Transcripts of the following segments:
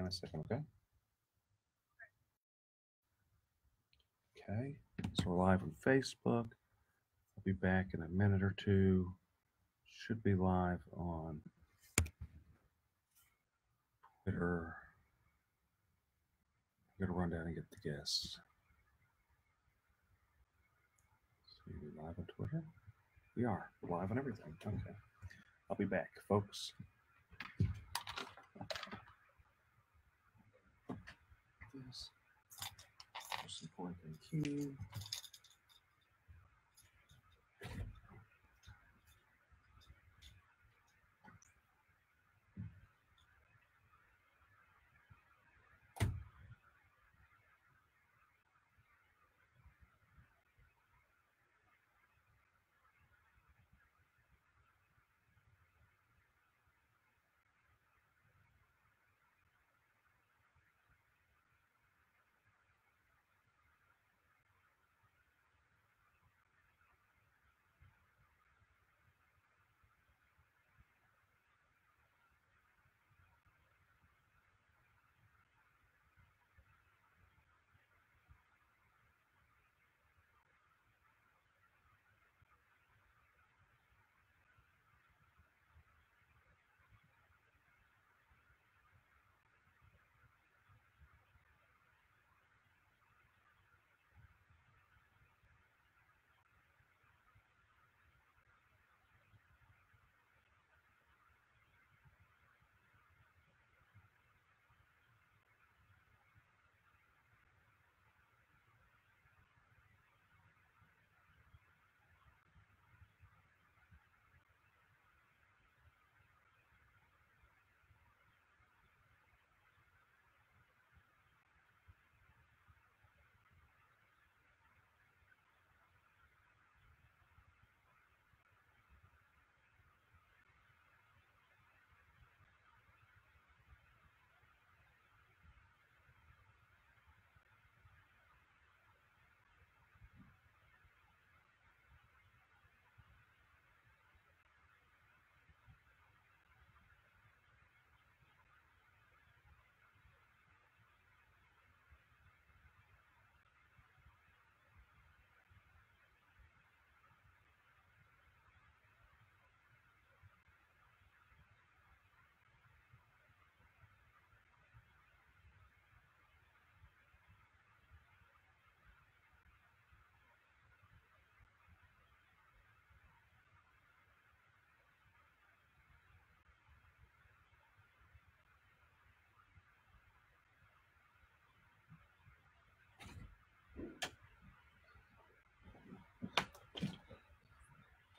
a second, okay? Okay, so we're live on Facebook. I'll be back in a minute or two. Should be live on Twitter. I'm gonna run down and get the guests. So we're live on Twitter. We are. We're live on everything. Okay. I'll be back, folks. This most important thing here.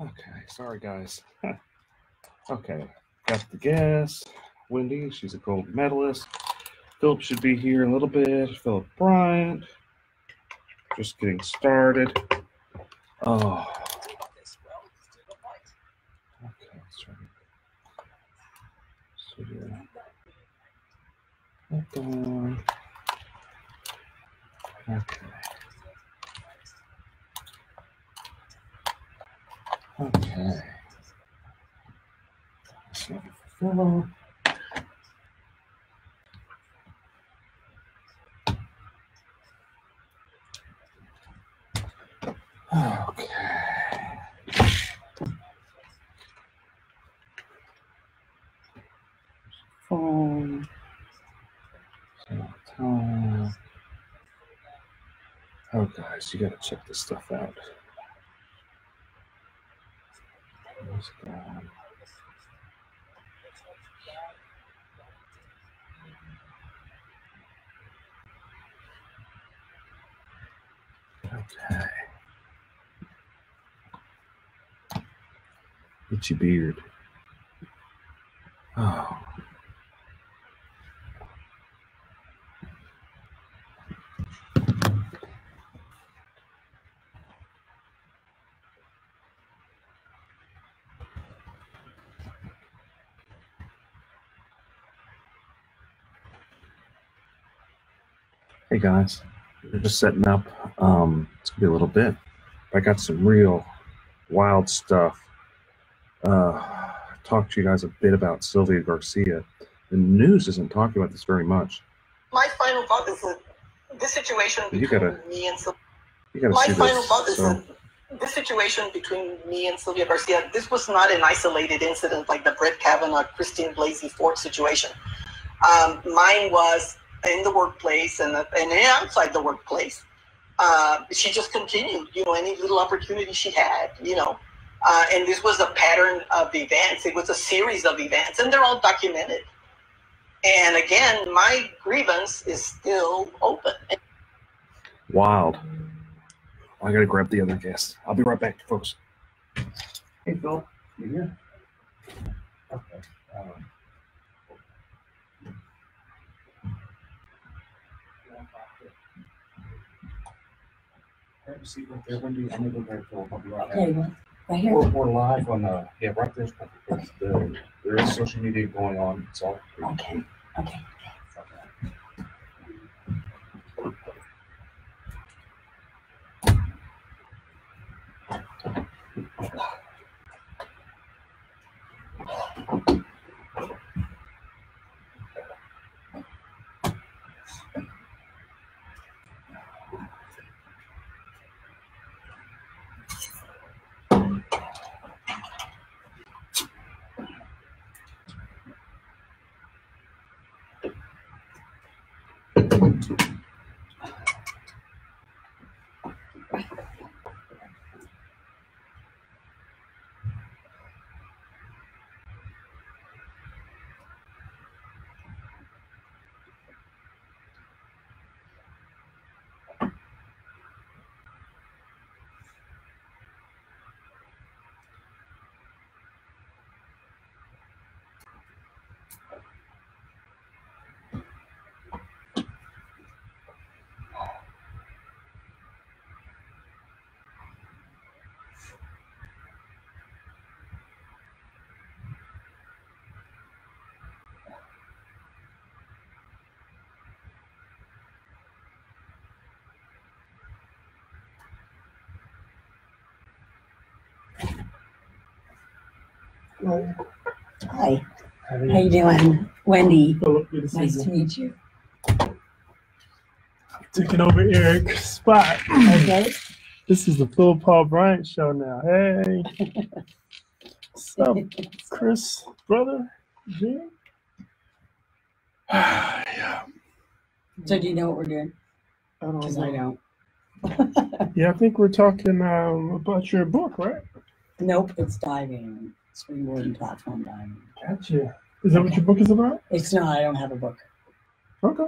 Okay, sorry guys. Okay, got the guest. Wendy, she's a gold medalist. Philip should be here in a little bit. Philip Bryant. Just getting started. Oh. Okay, let's try to. So yeah. Hold on. Okay. Okay. So Philip. Okay. Phone. Time. Oh, guys, you gotta check this stuff out. Where's it going? Okay. Itchy beard. Oh. Hey guys, we're just setting up. It's gonna be a little bit. I got some real wild stuff. Talk to you guys a bit about Sylvia Garcia. The news isn't talking about this very much. My final thought is that this situation You between gotta me and Sylvia. see Final this. thought is So, that this situation between me and Sylvia Garcia, this was not an isolated incident like the Brett Kavanaugh, Christine Blasey Ford situation. Mine was in the workplace and outside the workplace. She just continued, any little opportunity she had, and this was a pattern of events. It was a series of events, and they're all documented. And again, my grievance is still open. wild. I gotta grab the other guest. I'll be right back, folks. Hey, Phil, you here? Okay. Grab a seat right there, Wendy. I'm gonna go grab Phil. I'll be right back. Okay, right here. We're live on yeah, right there's there is social media going on. It's all Okay. Okay. Hi. How you doing? Wendy. Philip, Nice to meet you. Taking over Eric's spot. Okay. This is the Phil Paul Bryant show now. Hey. What's up, Chris, brother? Jim? Yeah. So do you know what we're doing? I don't Because know. I don't. Yeah, I think we're talking about your book, right? Nope, it's diving. Springboard and platform diving. Gotcha. Is that what your book is about? It's not. I don't have a book. Okay.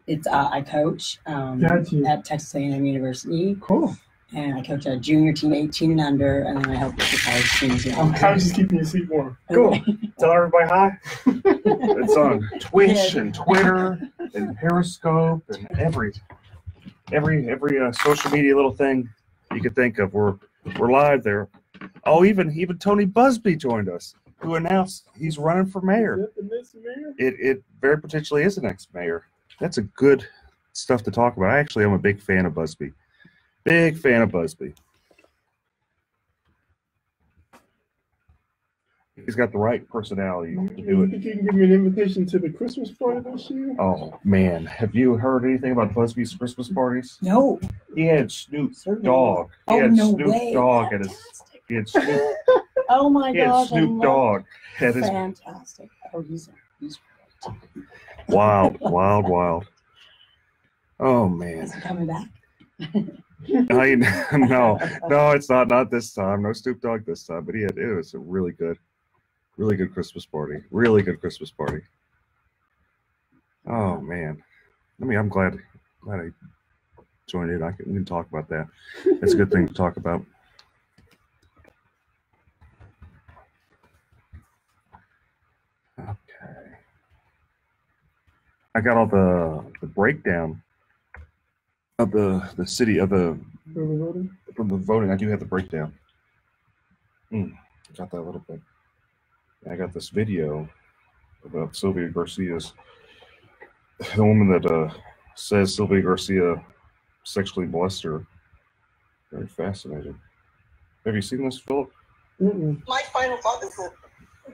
It's I coach Gotcha. at Texas A&M University, Cool. and I coach a junior team, 18 and under, and then I help with the college teams. I was just keeping your seat warm. Cool. Tell everybody hi. It's on Twitch and Twitter and Periscope and every social media little thing you could think of. We're live there. Oh, even Tony Busby joined us, who announced he's running for mayor. Is that the next mayor? It very potentially is the next mayor. That's a good stuff to talk about. Actually, I'm a big fan of Busby. Big fan of Busby. He's got the right personality to do You it. think you can give me an invitation to the Christmas party this year? Oh man, have you heard anything about Busby's Christmas parties? No. He had Snoop Certainly. Dogg. He Oh, had no Snoop way. Dogg at his. Fantastic. He had Snoop. Oh my He had gosh. Snoop Dogg at his. Fantastic. Oh, he's great. Wild. Oh man. Is he coming back? No, it's not this time. No Snoop Dogg this time. But it was a really good Christmas party. Really good Christmas party. Oh man. I'm glad I joined in. We can talk about that. That's a good thing to talk about. Okay. I got all the breakdown of the city of the Early voting? from the voting. I do have the breakdown. Got that a little bit. I got this video about Sylvia Garcia's, the woman that says Sylvia Garcia sexually molested her. Very fascinating. Have you seen this, Philip? Mm-mm. My final thought is that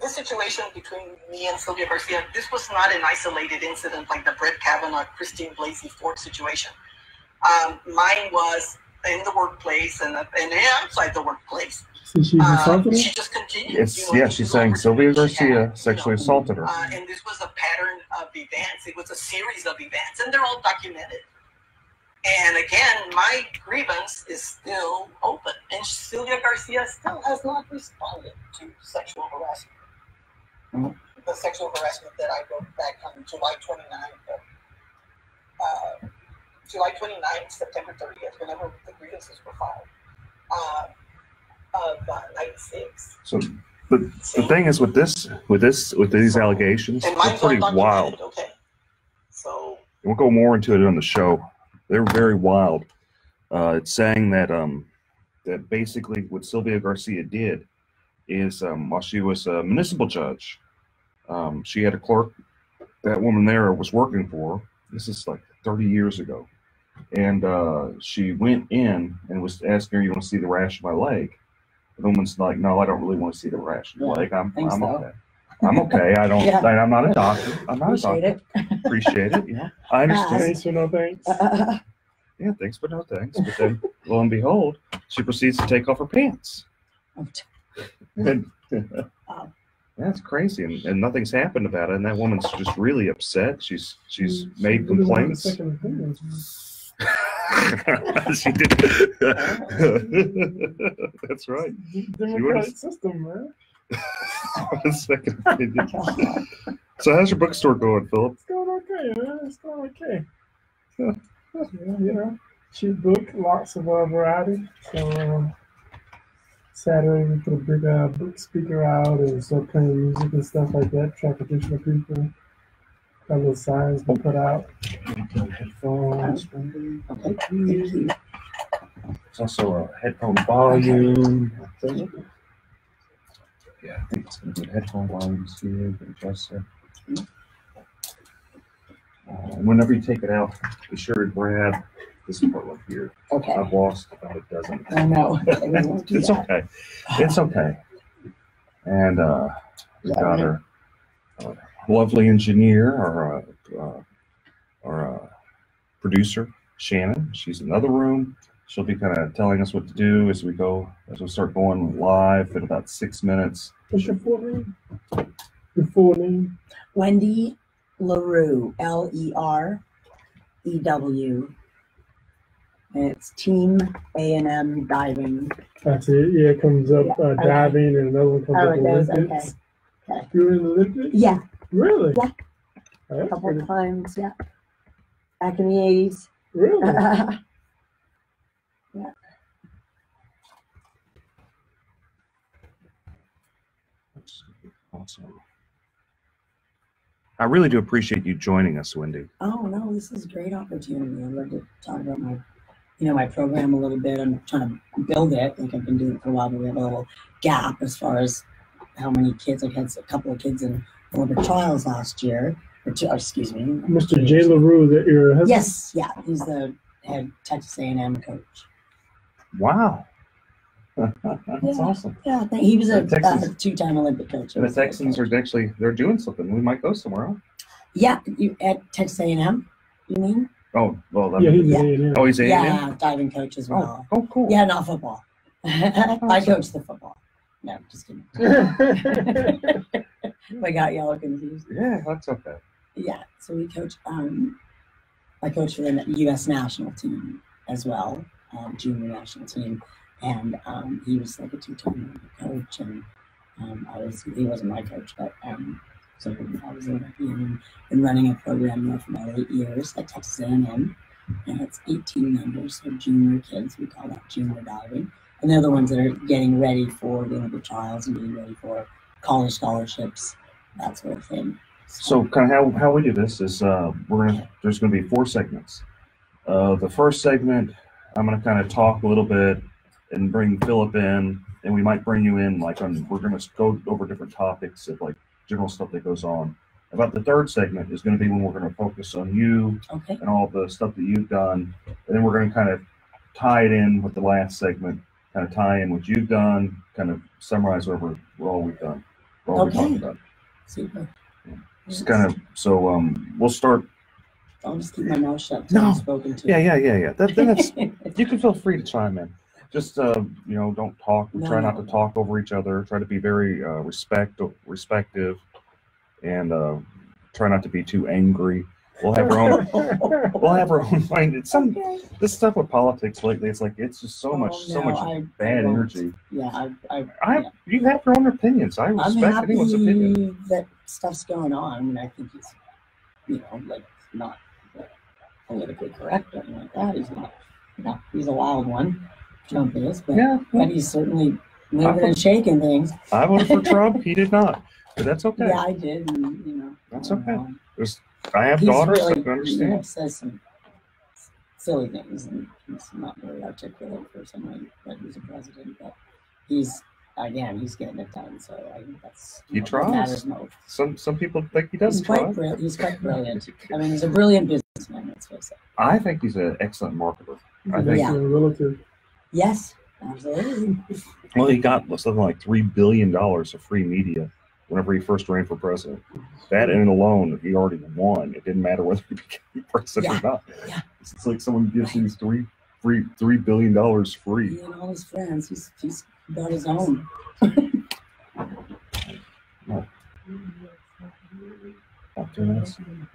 this situation between me and Sylvia Garcia, this was not an isolated incident like the Brett Kavanaugh, Christine Blasey Ford situation. Mine was in the workplace and outside the workplace. So she assaulted her? She just continued. It's, yeah, she's saying Sylvia Garcia sexually assaulted her. And this was a pattern of events. It was a series of events, and they're all documented. And again, my grievance is still open, and Sylvia Garcia still has not responded to sexual harassment. The sexual harassment that I wrote back on July 29th, July 29th, September 30th, whenever the grievances were filed, of 96. So the thing is with these allegations, And they're mine's pretty undocumented, wild. okay. So We'll go more into it on the show. They're very wild. It's saying that that basically what Sylvia Garcia did is while she was a municipal judge, she had a clerk. That woman there was working for her. This is like 30 years ago, and she went in and was asking her, "You want to see the rash of my leg?" The woman's like, "No, I don't really want to see the rash of your leg. I'm so. okay. I'm okay. I don't. Yeah. I'm not a doctor. I'm not Appreciate a doctor. Appreciate it. Yeah, I understand. Thanks or no thanks? Yeah, thanks, but no thanks. But then, lo and behold, she proceeds to take off her pants. And, that's crazy, and nothing's happened about it. And that woman's just really upset. She's made complaints. She did. That's right. Democratic system, man. A second opinion. So how's your bookstore going, Philip? It's going okay, man. It's going okay. Yeah, you know, cheap book, lots of variety. So Saturday we put a big book speaker out and start playing music and stuff like that. Attract additional people. Got little signs we put out. Headphones. There's also a headphone volume. Yeah, I think it's going to be headphone volumes here. Adjust it. Whenever you take it out, be sure to grab this part right here. Okay. I've lost about a dozen. I know. It's okay. It's okay. And we got our lovely engineer, our producer, Shannon. She's in another room. She'll be kind of telling us what to do as we start going live in about 6 minutes. What's your full name? Your full name? Wendy LaRue, LeRew. And it's Team A&M Diving. That's it. Yeah, it comes up diving, and another one comes Oh, up it does. Olympics. Okay. You're in the Olympics? Yeah, Really? Yeah. Oh, a that's couple pretty- of times. Yeah. Back in the 80s. Really? Awesome. I really do appreciate you joining us, Wendy. Oh no, this is a great opportunity. I'd love to talk about my program a little bit. I'm trying to build it. Like I've been doing it for a while, but we have a little gap as far as how many kids. I've had a couple of kids in Olympic trials last year. Excuse me. Mr. J. LaRue, that your husband? Yes, yeah, he's the head Texas A&M coach. Wow. That's awesome. Yeah, he was a Texas- two-time Olympic coach. And the Texans are actually, they're doing something. We might go somewhere else. Yeah, you at Texas A&M, you mean? Oh, well, Yeah, he's Yeah. A&M. oh, he's A&M? Yeah, diving coach as well. Oh, cool. Yeah, not football. I coach the football. No, just kidding. I got y'all confused. Yeah, that's okay. Yeah, so we coach. I coach for the U.S. national team as well, junior national team, and he was like a two-time coach, and he wasn't my coach, but so I was been running a program there for about 8 years at Texas A&M, and it's 18 members, so junior kids. We call that junior diving, and they're the ones that are getting ready for the Olympic trials and getting ready for college scholarships, that sort of thing. So kind of how we do this is there's going to be 4 segments. The first segment, I'm going to kind of talk a little bit and bring Philip in, and we might bring you in we're going to go over different topics of like general stuff that goes on. About the third segment is going to be when we're going to focus on you and all the stuff that you've done, and then we're going to kind of tie it in with the last segment, kind of tie in what you've done, kind of summarize all we've done. for all we Okay. talked about. Super. Just kind of, so we'll start. I'll just keep my mouth shut till No. I'm spoken to. Yeah. That's you can feel free to chime in. Just don't talk. We try not to talk over each other. Try to be very respective, and try not to be too angry. We'll have our own mind. This stuff with politics lately, it's like it's just so much bad energy. Yeah, You have your own opinions. I I'm respect happy anyone's opinion. that stuff's going on. I mean, I think he's, like not politically correct or anything like that. He's not. He's a wild one. Trump is, but he's certainly moving and shaking things. I voted for Trump. He did not, but that's okay. Yeah, I did. And, that's okay. I have daughters. I can understand. Says some silly things, and he's not very articulate for someone who's a president. But he's getting it done. So I think that's he tries. What matters most. Some people think he doesn't try. He's quite brilliant. I mean, he's a brilliant businessman. Let's face it. I think he's an excellent marketer. I think. Yeah. Relative. Yes, absolutely. Well, he got something like $3 billion of free media whenever he first ran for president. That in alone, he already won. It didn't matter whether he became president or not. Yeah. It's like someone gives him $3 billion free. He and all his friends, he's got his own.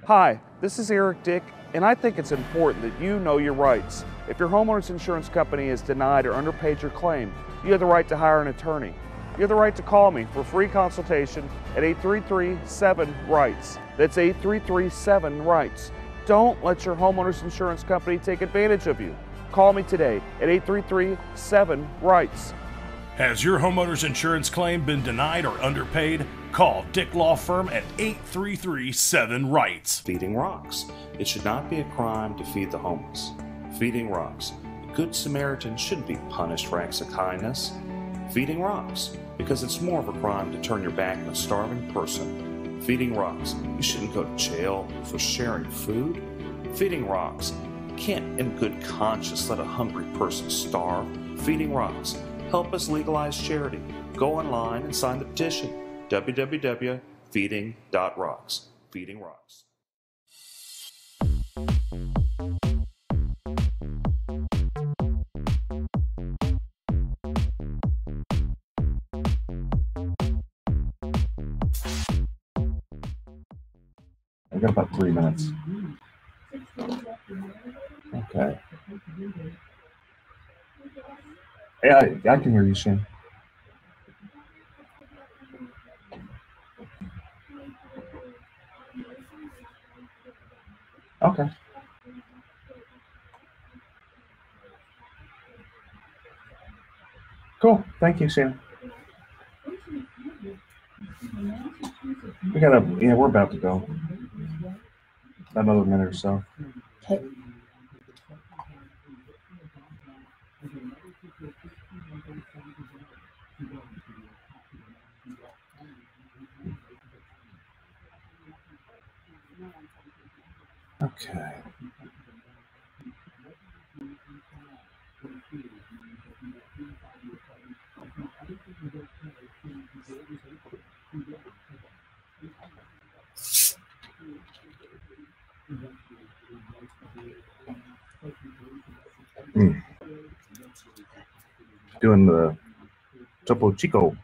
Hi, this is Eric Dick, and I think it's important that you know your rights. If your homeowner's insurance company has denied or underpaid your claim, you have the right to hire an attorney. You have the right to call me for free consultation at 833-7-RIGHTS. That's 833-7-RIGHTS. Don't let your homeowner's insurance company take advantage of you. Call me today at 833-7-RIGHTS. Has your homeowner's insurance claim been denied or underpaid? Call Dick Law Firm at 833-7-RIGHTS. Feeding Rocks. It should not be a crime to feed the homeless. Feeding Rocks. The Good Samaritan shouldn't be punished for acts of kindness. Feeding Rocks. Because it's more of a crime to turn your back on a starving person. Feeding Rocks. You shouldn't go to jail for sharing food. Feeding Rocks. You can't in good conscience let a hungry person starve. Feeding Rocks. Help us legalize charity. Go online and sign the petition. www.feeding.rocks. Feeding Rocks. I got about 3 minutes. Okay. Yeah, I can hear you, Shane. Okay. Cool. Thank you, Shannon. We're about to go. Another minute or so. Okay. Okay. Doing the Topo Chico.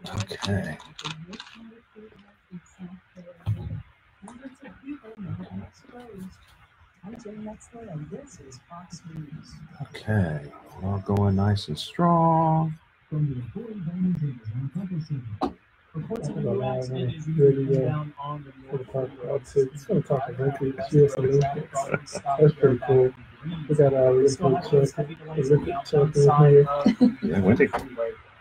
Okay. Okay, we're all going nice and strong. It's going to talk Olympics, US Olympics. That's pretty cool. We got our Olympic champion here. Yeah, Wendy.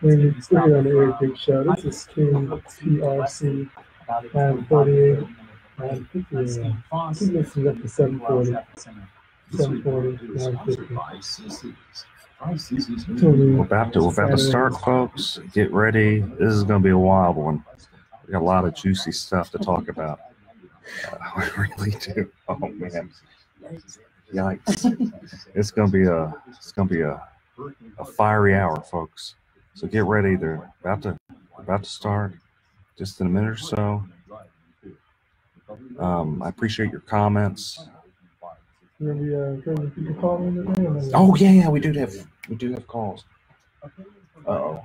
When you put it on the Eric Big Show, this is King PRC 948. 950. Keep listening up to 740. 740, 950. We're about to start, folks. Get ready. This is going to be a wild one. We got a lot of juicy stuff to talk about. We really do. Oh man. Yikes! It's gonna be a fiery hour, folks. So get ready. They're about to start. Just in a minute or so. I appreciate your comments. Oh yeah, we do have calls. Uh-oh.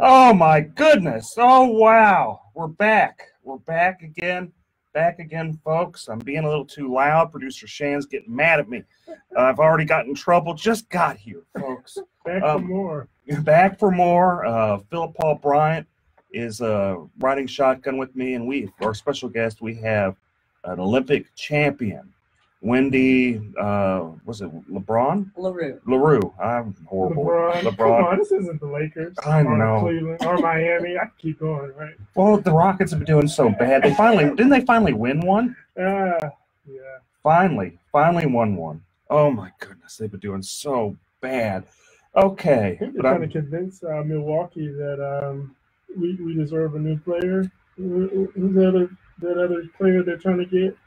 Oh my goodness. Oh wow. We're back. We're back again. Back again, folks. I'm being a little too loud. Producer Shan's getting mad at me. I've already got in trouble. Just got here, folks. Back for more. Back for more. Philip Paul Bryant is riding shotgun with me, and our special guest, we have an Olympic champion, Wendy, was it LeBron? LaRue. I'm horrible. LeBron. Come on, this isn't the Lakers. I know. Or Cleveland or Miami. I can keep going, right? Well, the Rockets have been doing so bad. Didn't they finally win one? Yeah. Finally won one. Oh my goodness, they've been doing so bad. Okay. I think they're trying to convince Milwaukee that we deserve a new player. Who's that other player they're trying to get?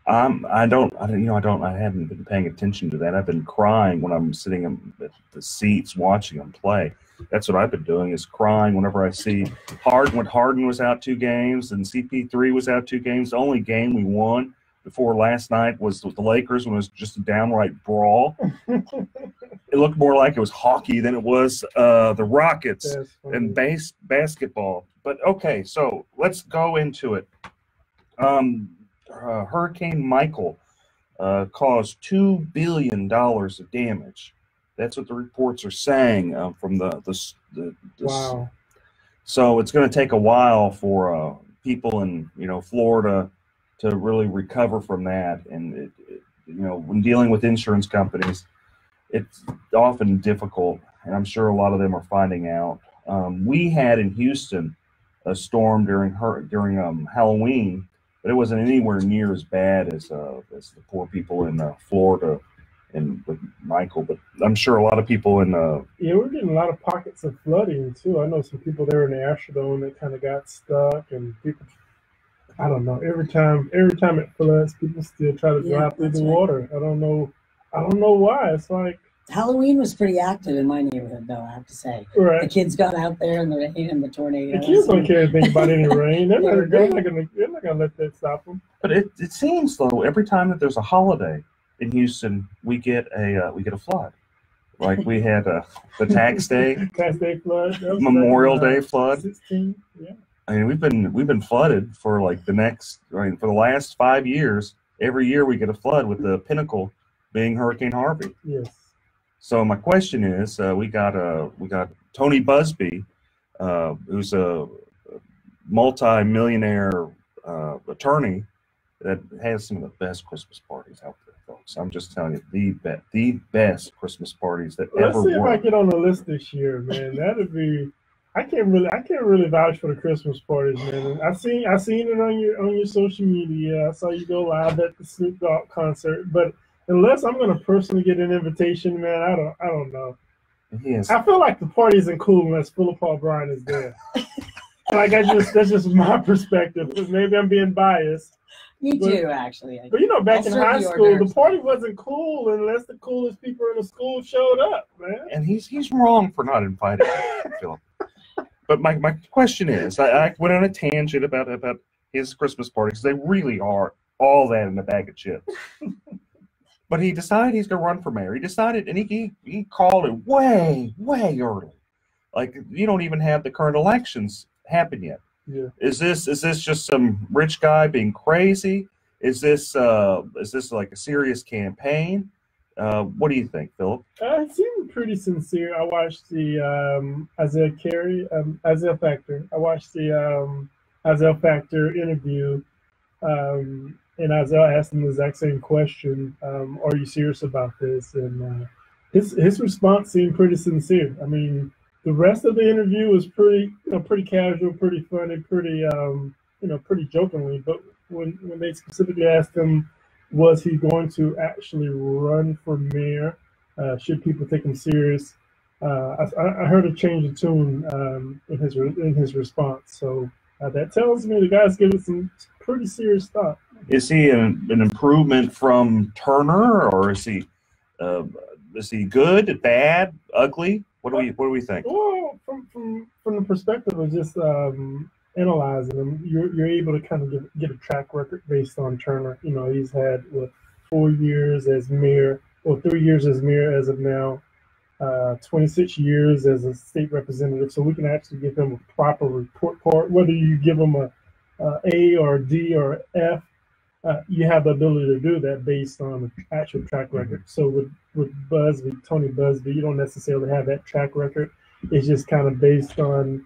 I haven't been paying attention to that. I've been crying when I'm sitting in the seats watching them play. That's what I've been doing, is crying whenever I see Harden was out 2 games and CP3 was out 2 games. The only game we won before last night was with the Lakers, when it was just a downright brawl. It looked more like it was hockey than it was the Rockets and basketball. But okay, so let's go into it. Hurricane Michael caused $2 billion of damage. That's what the reports are saying from the Wow. So it's going to take a while for people in Florida to really recover from that. And when dealing with insurance companies, it's often difficult, and I'm sure a lot of them are finding out. We had in Houston a storm during Halloween, but it wasn't anywhere near as bad as the poor people in Florida and with Michael. But I'm sure a lot of people in we're getting a lot of pockets of flooding too. I know some people there in the Astrodome that kind of got stuck, and people, I don't know. Every time it floods, people still try to drive through the water. I don't know why. It's like Halloween was pretty active in my neighborhood, though, I have to say. Right. The kids got out there in the rain and the tornadoes. The kids don't care anything about any rain. They're not gonna let that stop them. But it seems, though, every time that there's a holiday in Houston, we get a flood. Like we had the Tax Day flood, Memorial Day flood. 16, yeah. I mean, we've been flooded for like for the last 5 years. Every year we get a flood, with the pinnacle being Hurricane Harvey. Yes. So my question is, we got Tony Busby, who's a multi-millionaire attorney that has some of the best Christmas parties out there, folks. I'm just telling you, the best Christmas parties that ever were. Let's see if I get on the list this year, man. That'd be. I can't really vouch for the Christmas parties, man. I seen it on your social media. I saw you go live at the Snoop Dogg concert, but unless I'm gonna personally get an invitation, man, I don't know. Yes. I feel like the party isn't cool unless Philip Paul Bryant is there. Like that's just my perspective. Maybe I'm being biased. Me too, actually. But back in high school, the party wasn't cool unless the coolest people in the school showed up, man. And he's wrong for not inviting Philip. But my question is, I went on a tangent about his Christmas parties. They really are all that in a bag of chips. But he decided he's going to run for mayor. He decided, and he called it way, way early. Like, you don't even have the current elections happen yet. Yeah. Is this just some rich guy being crazy? Is this like a serious campaign? What do you think, Philip? It seemed pretty sincere. I watched the Isaiah Factor. I watched the Isaiah Factor interview, and Isaiah asked him the exact same question: "Are you serious about this?" And his response seemed pretty sincere. I mean, the rest of the interview was pretty casual, pretty funny, pretty pretty jokingly. But when they specifically asked him, was he going to actually run for mayor? Should people take him serious? I heard a change of tune in his response. So that tells me the guy's giving some pretty serious thought. Is he an improvement from Turner, or is he good, bad, ugly? What do we think? Well, from the perspective of just analyzing him, you're able to kind of get a track record based on Turner. You know, he's had 4 years as mayor, or 3 years as mayor as of now, 26 years as a state representative. So we can actually give him a proper report card. Whether you give him a A or a D or F, you have the ability to do that based on the actual track record. So with Tony Busby, you don't necessarily have that track record. It's just kind of based on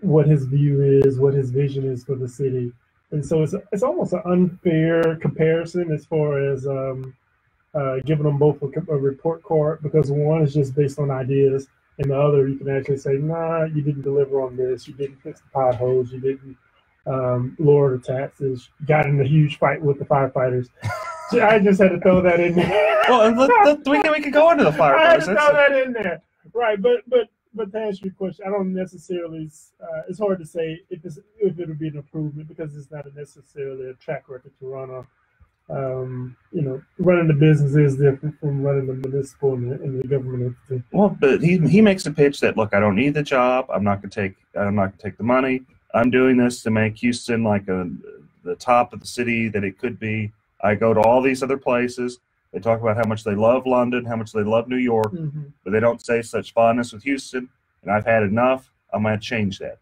what his view is, what his vision is for the city. And so it's almost an unfair comparison as far as giving them both a report card, because one is just based on ideas, and the other you can actually say, nah, you didn't deliver on this, you didn't fix the potholes, you didn't lower the taxes, you got in a huge fight with the firefighters. I just had to throw that in there. Well, we can go into the firefighters. I had to throw that in there. Right, but to answer your question, I don't necessarily. It's hard to say if it would be an improvement, because it's not necessarily a track record to run on. Running the business is different from running the municipal and the government entity. Well, but he makes a pitch that, look, I don't need the job. I'm not going to take the money. I'm doing this to make Houston like the top of the city that it could be. I go to all these other places. They talk about how much they love London, how much they love New York, but they don't say such fondness with Houston. And I've had enough. I'm going to change that.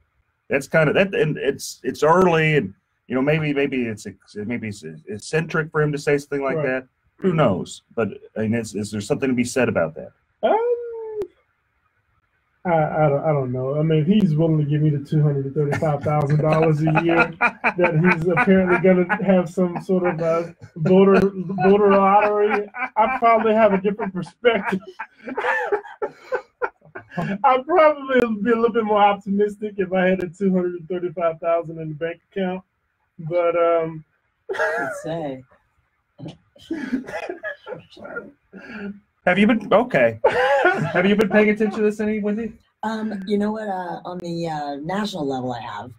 That's kind of that, and it's early, and maybe it's eccentric for him to say something like that. Who knows? But I mean, is there something to be said about that? I don't know. I mean, if he's willing to give me the $235,000 a year, that he's apparently going to have some sort of voter lottery, I probably have a different perspective. I'd probably be a little bit more optimistic if I had the $235,000 in the bank account. But Let's say. Have you been okay? Have you been paying attention to this any, Wendy? You know what? On the national level, I have.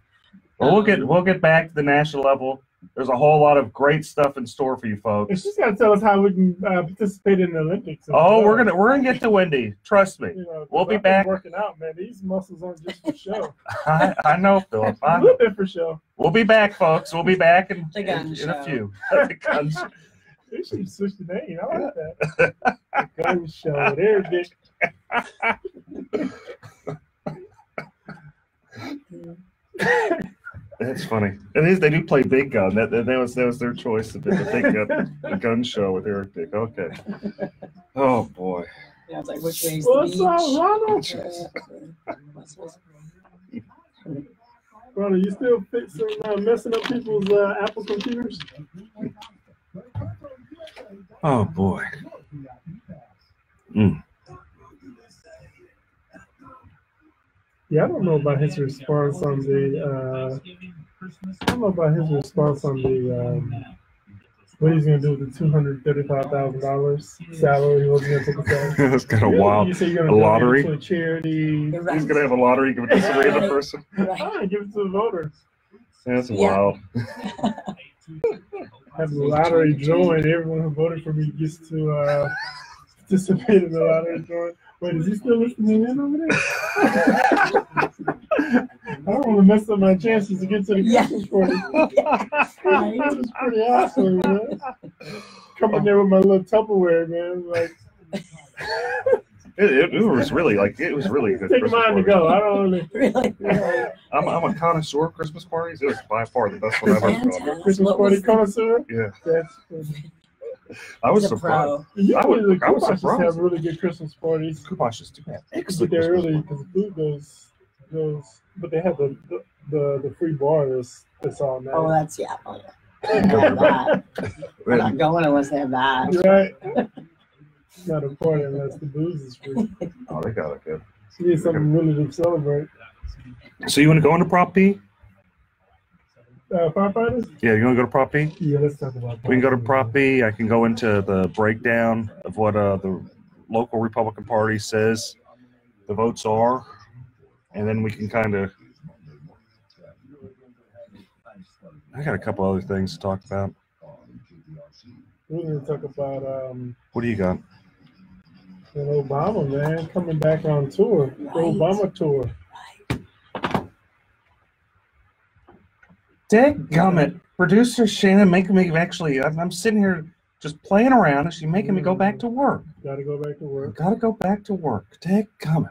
Well, we'll get back to the national level. There's a whole lot of great stuff in store for you folks. She's got to tell us how we can participate in the Olympics. Oh, we're gonna get to Wendy. Trust me. We'll be back. Working out, man. These muscles aren't just for show. I know, Philip. A little bit for show. We'll be back, folks. We'll be back in a few. The gun show. They should switch the name. I like that. The gun show. There, Dick. That's funny. It is. They do play Big Gun. That was their choice. The Big Gun, the gun show with Eric Dick. Okay. Oh boy. Yeah, it's like which way is What's the up, beach? Ronald, you still fixing messing up people's Apple computers? Oh boy. Yeah, I don't know about his response on the. What he's gonna do with the $235,000 salary? He wasn't gonna take a salary. That's kind of wild. You say you're a gonna lottery to a charity. He's gonna have a lottery. Give it to some random person. Right. Give it to the voters. That's wild. Have the lottery drawing. Everyone who voted for me gets to participate in the lottery drawing. Wait, is he still listening in over there? I don't want to mess up my chances to get to the Christmas party. That was pretty awesome, man. Coming there with my little Tupperware, man. Like, it was really it was really a good. Take Christmas mine party. to go. I don't really. Really? Yeah. I'm a connoisseur of Christmas parties. It was by far the best one I've ever gone to. Christmas party connoisseur. Yeah. That's funny. I was He's a surprised. pro. Usually the I was Kumashes surprised. have really good Christmas parties. Kumashes do have You excellent get there Christmas early parties. because the food goes, but they have the free bar that's all night. Oh, that's yeah. Oh, yeah. I have that. I'm not And going unless they have that. Right. It's not a party unless the booze is free. oh, they got it good. You need something really to celebrate. So you want to go into Prop B? Firefighters? Yeah, you want to go to Prop B? Yeah, let's talk about that. We can go to Prop B. I can go into the breakdown of what the local Republican Party says the votes are, and then we can kind of. I got a couple other things to talk about. We're going to talk about What do you got? Obama, man, coming back on tour. The Right. Obama tour. Dadgummit, producer Shannon making me actually. I'm sitting here just playing around, and she's making me go back to work. Got to go back to work. Got to go back to work. Dadgummit.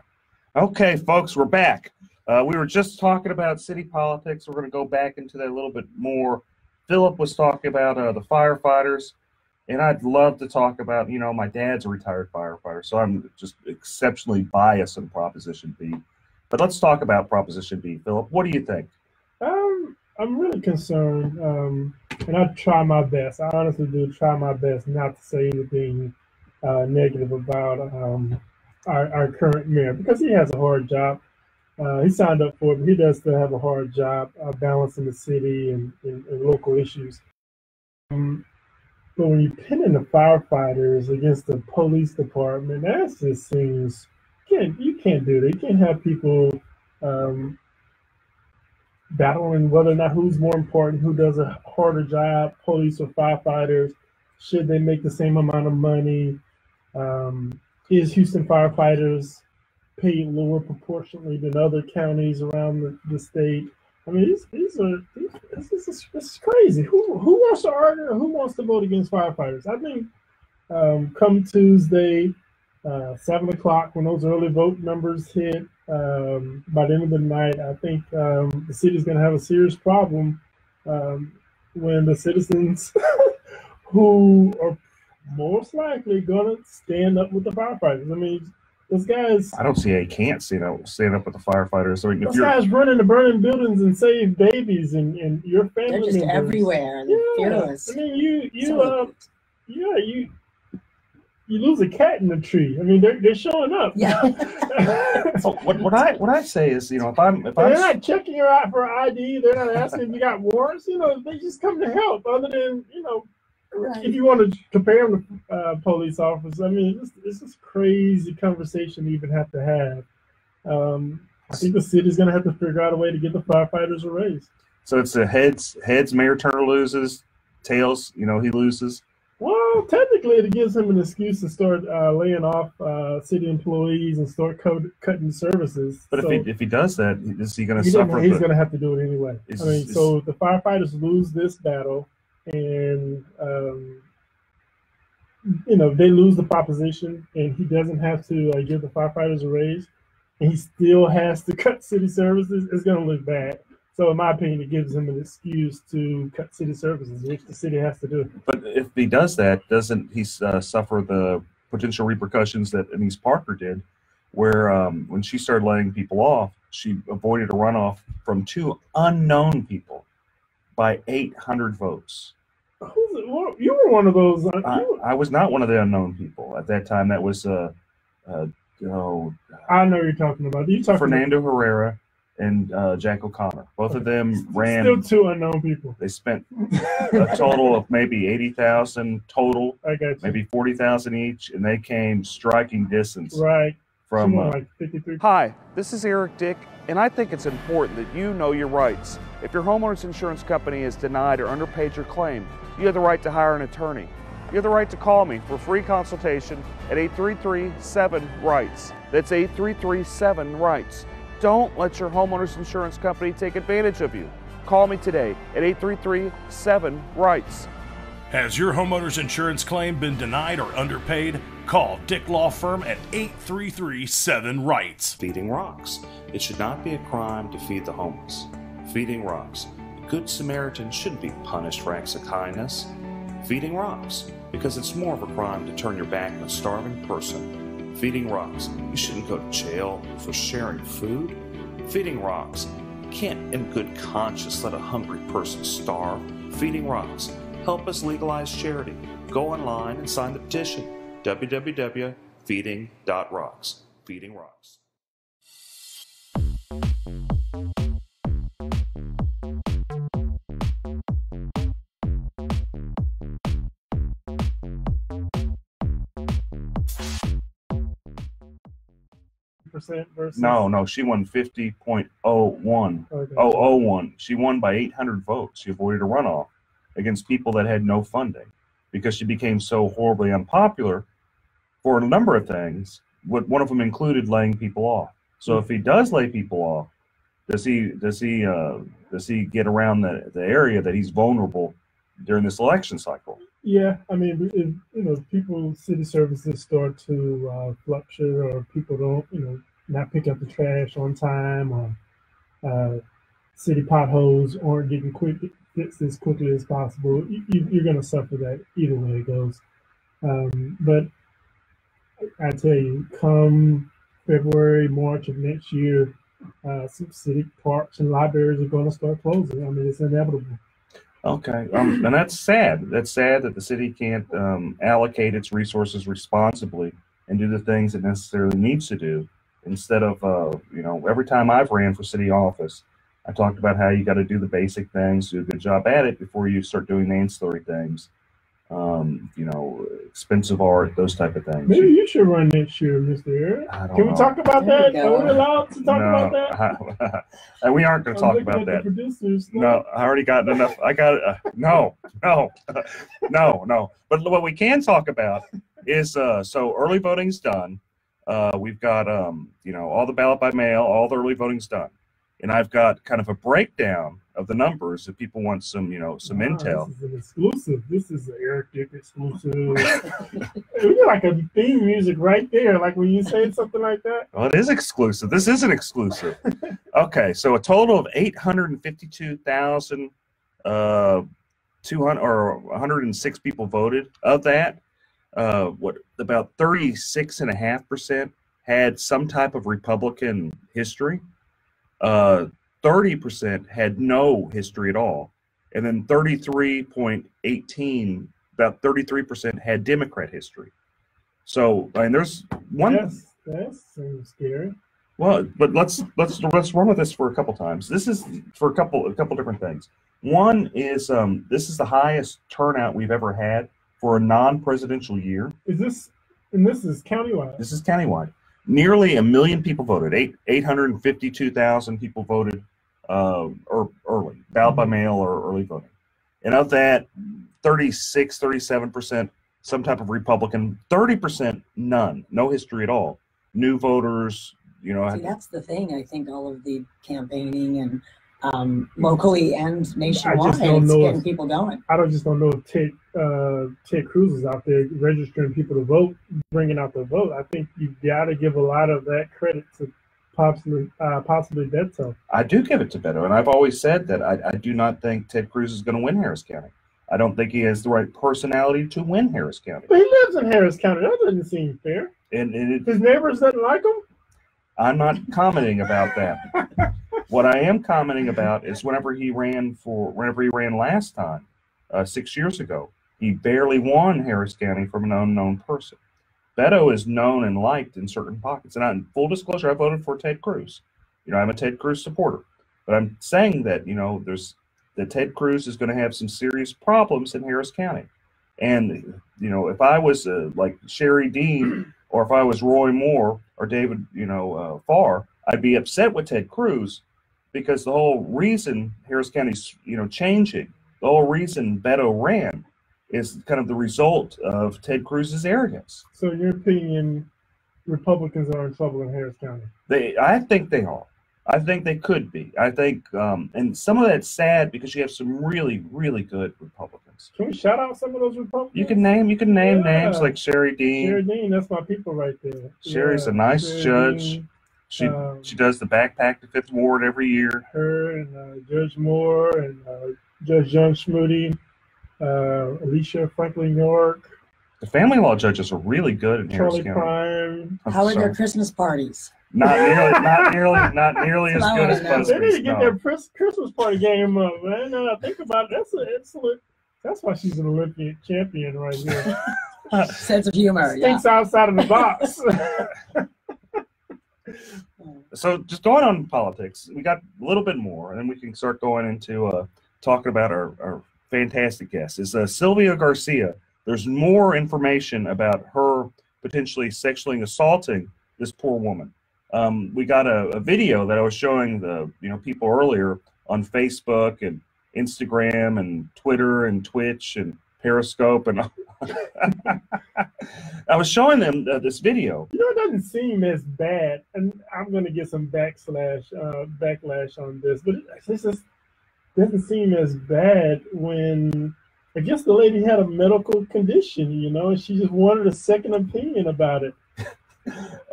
Okay, folks, we're back. We were just talking about city politics. We're going to go back into that a little bit more. Philip was talking about the firefighters, and I'd love to talk about, my dad's a retired firefighter, so I'm just exceptionally biased on Proposition B. But let's talk about Proposition B. Philip, what do you think? I'm really concerned, and I try my best. I honestly do try my best not to say anything negative about our current mayor, because he has a hard job. He signed up for it, but he does still have a hard job balancing the city and local issues. But when you pin in the firefighters against the police department, that just seems you can't do that. You can't have people battling whether or not who's more important, who does a harder job, police or firefighters. Should they make the same amount of money? Is Houston firefighters paid lower proportionally than other counties around the state? I mean, this is crazy. Who wants to argue or who wants to vote against firefighters? I think come Tuesday, 7 o'clock, when those early vote numbers hit, by the end of the night, I think the city's going to have a serious problem when the citizens who are most likely going to stand up with the firefighters. I mean, those guys. I don't see how you can't stand up with the firefighters. I mean, if Those you're guys running to burning buildings and save babies and your family They're just members. everywhere. They're fearless. I mean, So- you lose a cat in the tree. I mean, they're showing up. Yeah. Oh, what I say is, if I'm They're not checking you out for ID. They're not asking if you got warrants. They just come to help. Other than Right. if you want to compare them to police officers, I mean, this is crazy conversation to even have to have. I think the city's going to have to figure out a way to get the firefighters a raise. So it's the heads. Mayor Turner loses. Tails, he loses. Well, technically, it gives him an excuse to start laying off city employees and start cutting services. But So if he does that, is he going to he's suffer? going to have to do it anyway. Is- So the firefighters lose this battle, and they lose the proposition, and he doesn't have to give the firefighters a raise, and he still has to cut city services. It's going to look bad. So in my opinion, it gives him an excuse to cut city services, which the city has to do. But if he does that, doesn't he suffer the potential repercussions that Anise Parker did, where when she started laying people off, she avoided a runoff from 2 unknown people by 800 votes. You were one of those. I was not one of the unknown people at that time. That was I know you're talking about. You talking Fernando Herrera and Jack O'Connor. Both of them ran. Still 2 unknown people. They spent a total of maybe 80,000 total, I got you. maybe 40,000 each, and they came striking distance Right. from. Somewhere like 53. Hi, this is Eric Dick, and I think it's important that you know your rights. If your homeowner's insurance company has denied or underpaid your claim, you have the right to hire an attorney. You have the right to call me for free consultation at 833-7-RIGHTS. That's 833-7-RIGHTS. Don't let your homeowner's insurance company take advantage of you. Call me today at 833-7-RIGHTS. Has your homeowner's insurance claim been denied or underpaid? Call Dick Law Firm at 833-7-RIGHTS. Feeding rocks. It should not be a crime to feed the homeless. Feeding rocks. A good Samaritan shouldn't be punished for acts of kindness. Feeding rocks, because it's more of a crime to turn your back on a starving person. Feeding rocks, you shouldn't go to jail for sharing food. Feeding rocks, you can't in good conscience let a hungry person starve. Feeding rocks, help us legalize charity. Go online and sign the petition. www.feeding.rocks. Feeding rocks. Versus No, she won 50.01. Okay. 001. She won by 800 votes. She avoided a runoff against people that had no funding because she became so horribly unpopular for a number of things. One of them included laying people off. So if he does lay people off, does he get around the area that he's vulnerable during this election cycle? Yeah, I mean, if city services start to fluctuate, or people don't, not pick up the trash on time, or city potholes aren't getting fixed as quickly as possible, you're going to suffer that either way it goes. But I tell you, come February, March of next year, some city parks and libraries are going to start closing. I mean, it's inevitable. Okay, and that's sad. That's sad that the city can't allocate its resources responsibly and do the things it necessarily needs to do. Instead of, every time I've ran for city office, I talked about how you got to do the basic things, do a good job at it before you start doing the ancillary things. Expensive art, those type of things. Maybe you should run next year, Mr. Eric. Can we talk about that? Are we allowed to talk about that? We aren't going to talk about that. No, I already got enough. I got it. No. But what we can talk about is so early voting's done. We've got all the ballot by mail, all the early voting's done, and I've got kind of a breakdown of the numbers if people want some intel. This is an exclusive. This is an Eric Dick exclusive. We got like a theme music right there, like when you say something like that. Well, it is exclusive. This isn't exclusive. Okay, so a total of 106 people voted. Of that, about 36.5% had some type of Republican history. 30% had no history at all, and then 33.18, about 33% had Democrat history. So, I mean, there's one. Yes, that seems scary. Well, but let's run with this for a couple times. This is for a couple different things. One is this is the highest turnout we've ever had for a non-presidential year. This is countywide. This is countywide. Nearly 1 million people voted. 852,000 people voted early, ballot by mail or early voting. And of that, 37%, some type of Republican, 30% none, no history at all. New voters, See, that's the thing. I think all of the campaigning and locally and nationwide, it's getting people going. I just don't know if Ted Cruz is out there registering people to vote, bringing out the vote. I think you've got to give a lot of that credit to possibly Beto. I do give it to Beto, and I've always said that I do not think Ted Cruz is going to win Harris County. I don't think he has the right personality to win Harris County. But he lives in Harris County. That doesn't seem fair. And his neighbors doesn't like him? I'm not commenting about that. What I am commenting about is whenever he ran last time, 6 years ago, he barely won Harris County from an unknown person. Beto is known and liked in certain pockets. And in full disclosure, I voted for Ted Cruz. I'm a Ted Cruz supporter. But I'm saying that, that Ted Cruz is going to have some serious problems in Harris County. And, if I was like Sherry Dean, or if I was Roy Moore or David, Farr, I'd be upset with Ted Cruz, because the whole reason Harris County's, changing, the whole reason Beto ran is kind of the result of Ted Cruz's arrogance. So in your opinion, Republicans are in trouble in Harris County? I think they are. I think they could be. I think, and some of that's sad because you have some really, really good Republicans. Can we shout out some of those Republicans? You can name names like Sherry Dean. Sherry Dean, that's my people right there. Sherry's a nice judge. Dean. She does the backpack to Fifth Ward every year. Her and Judge Moore and Judge John Schmoody. Alicia Franklin York, The family law judges are really good in Harris Charlie County. Prime. I'm How are sorry. their Christmas parties? Not nearly as That's what I good as wanna know. They need to Busby's. get No. their Christmas party game up, man. Now I think about it, that's an excellent. That's why she's an Olympic champion right here. Sense of humor. Yeah. Thinks outside of the box. So just going on politics, we got a little bit more, and then we can start going into talking about our fantastic guest. Is Sylvia Garcia. There's more information about her potentially sexually assaulting this poor woman. We got a video that I was showing the people earlier on Facebook and Instagram and Twitter and Twitch and Periscope, and I was showing them this video. It doesn't seem as bad, and I'm going to get some backlash on this, but it just doesn't seem as bad when I guess the lady had a medical condition, and she just wanted a second opinion about it.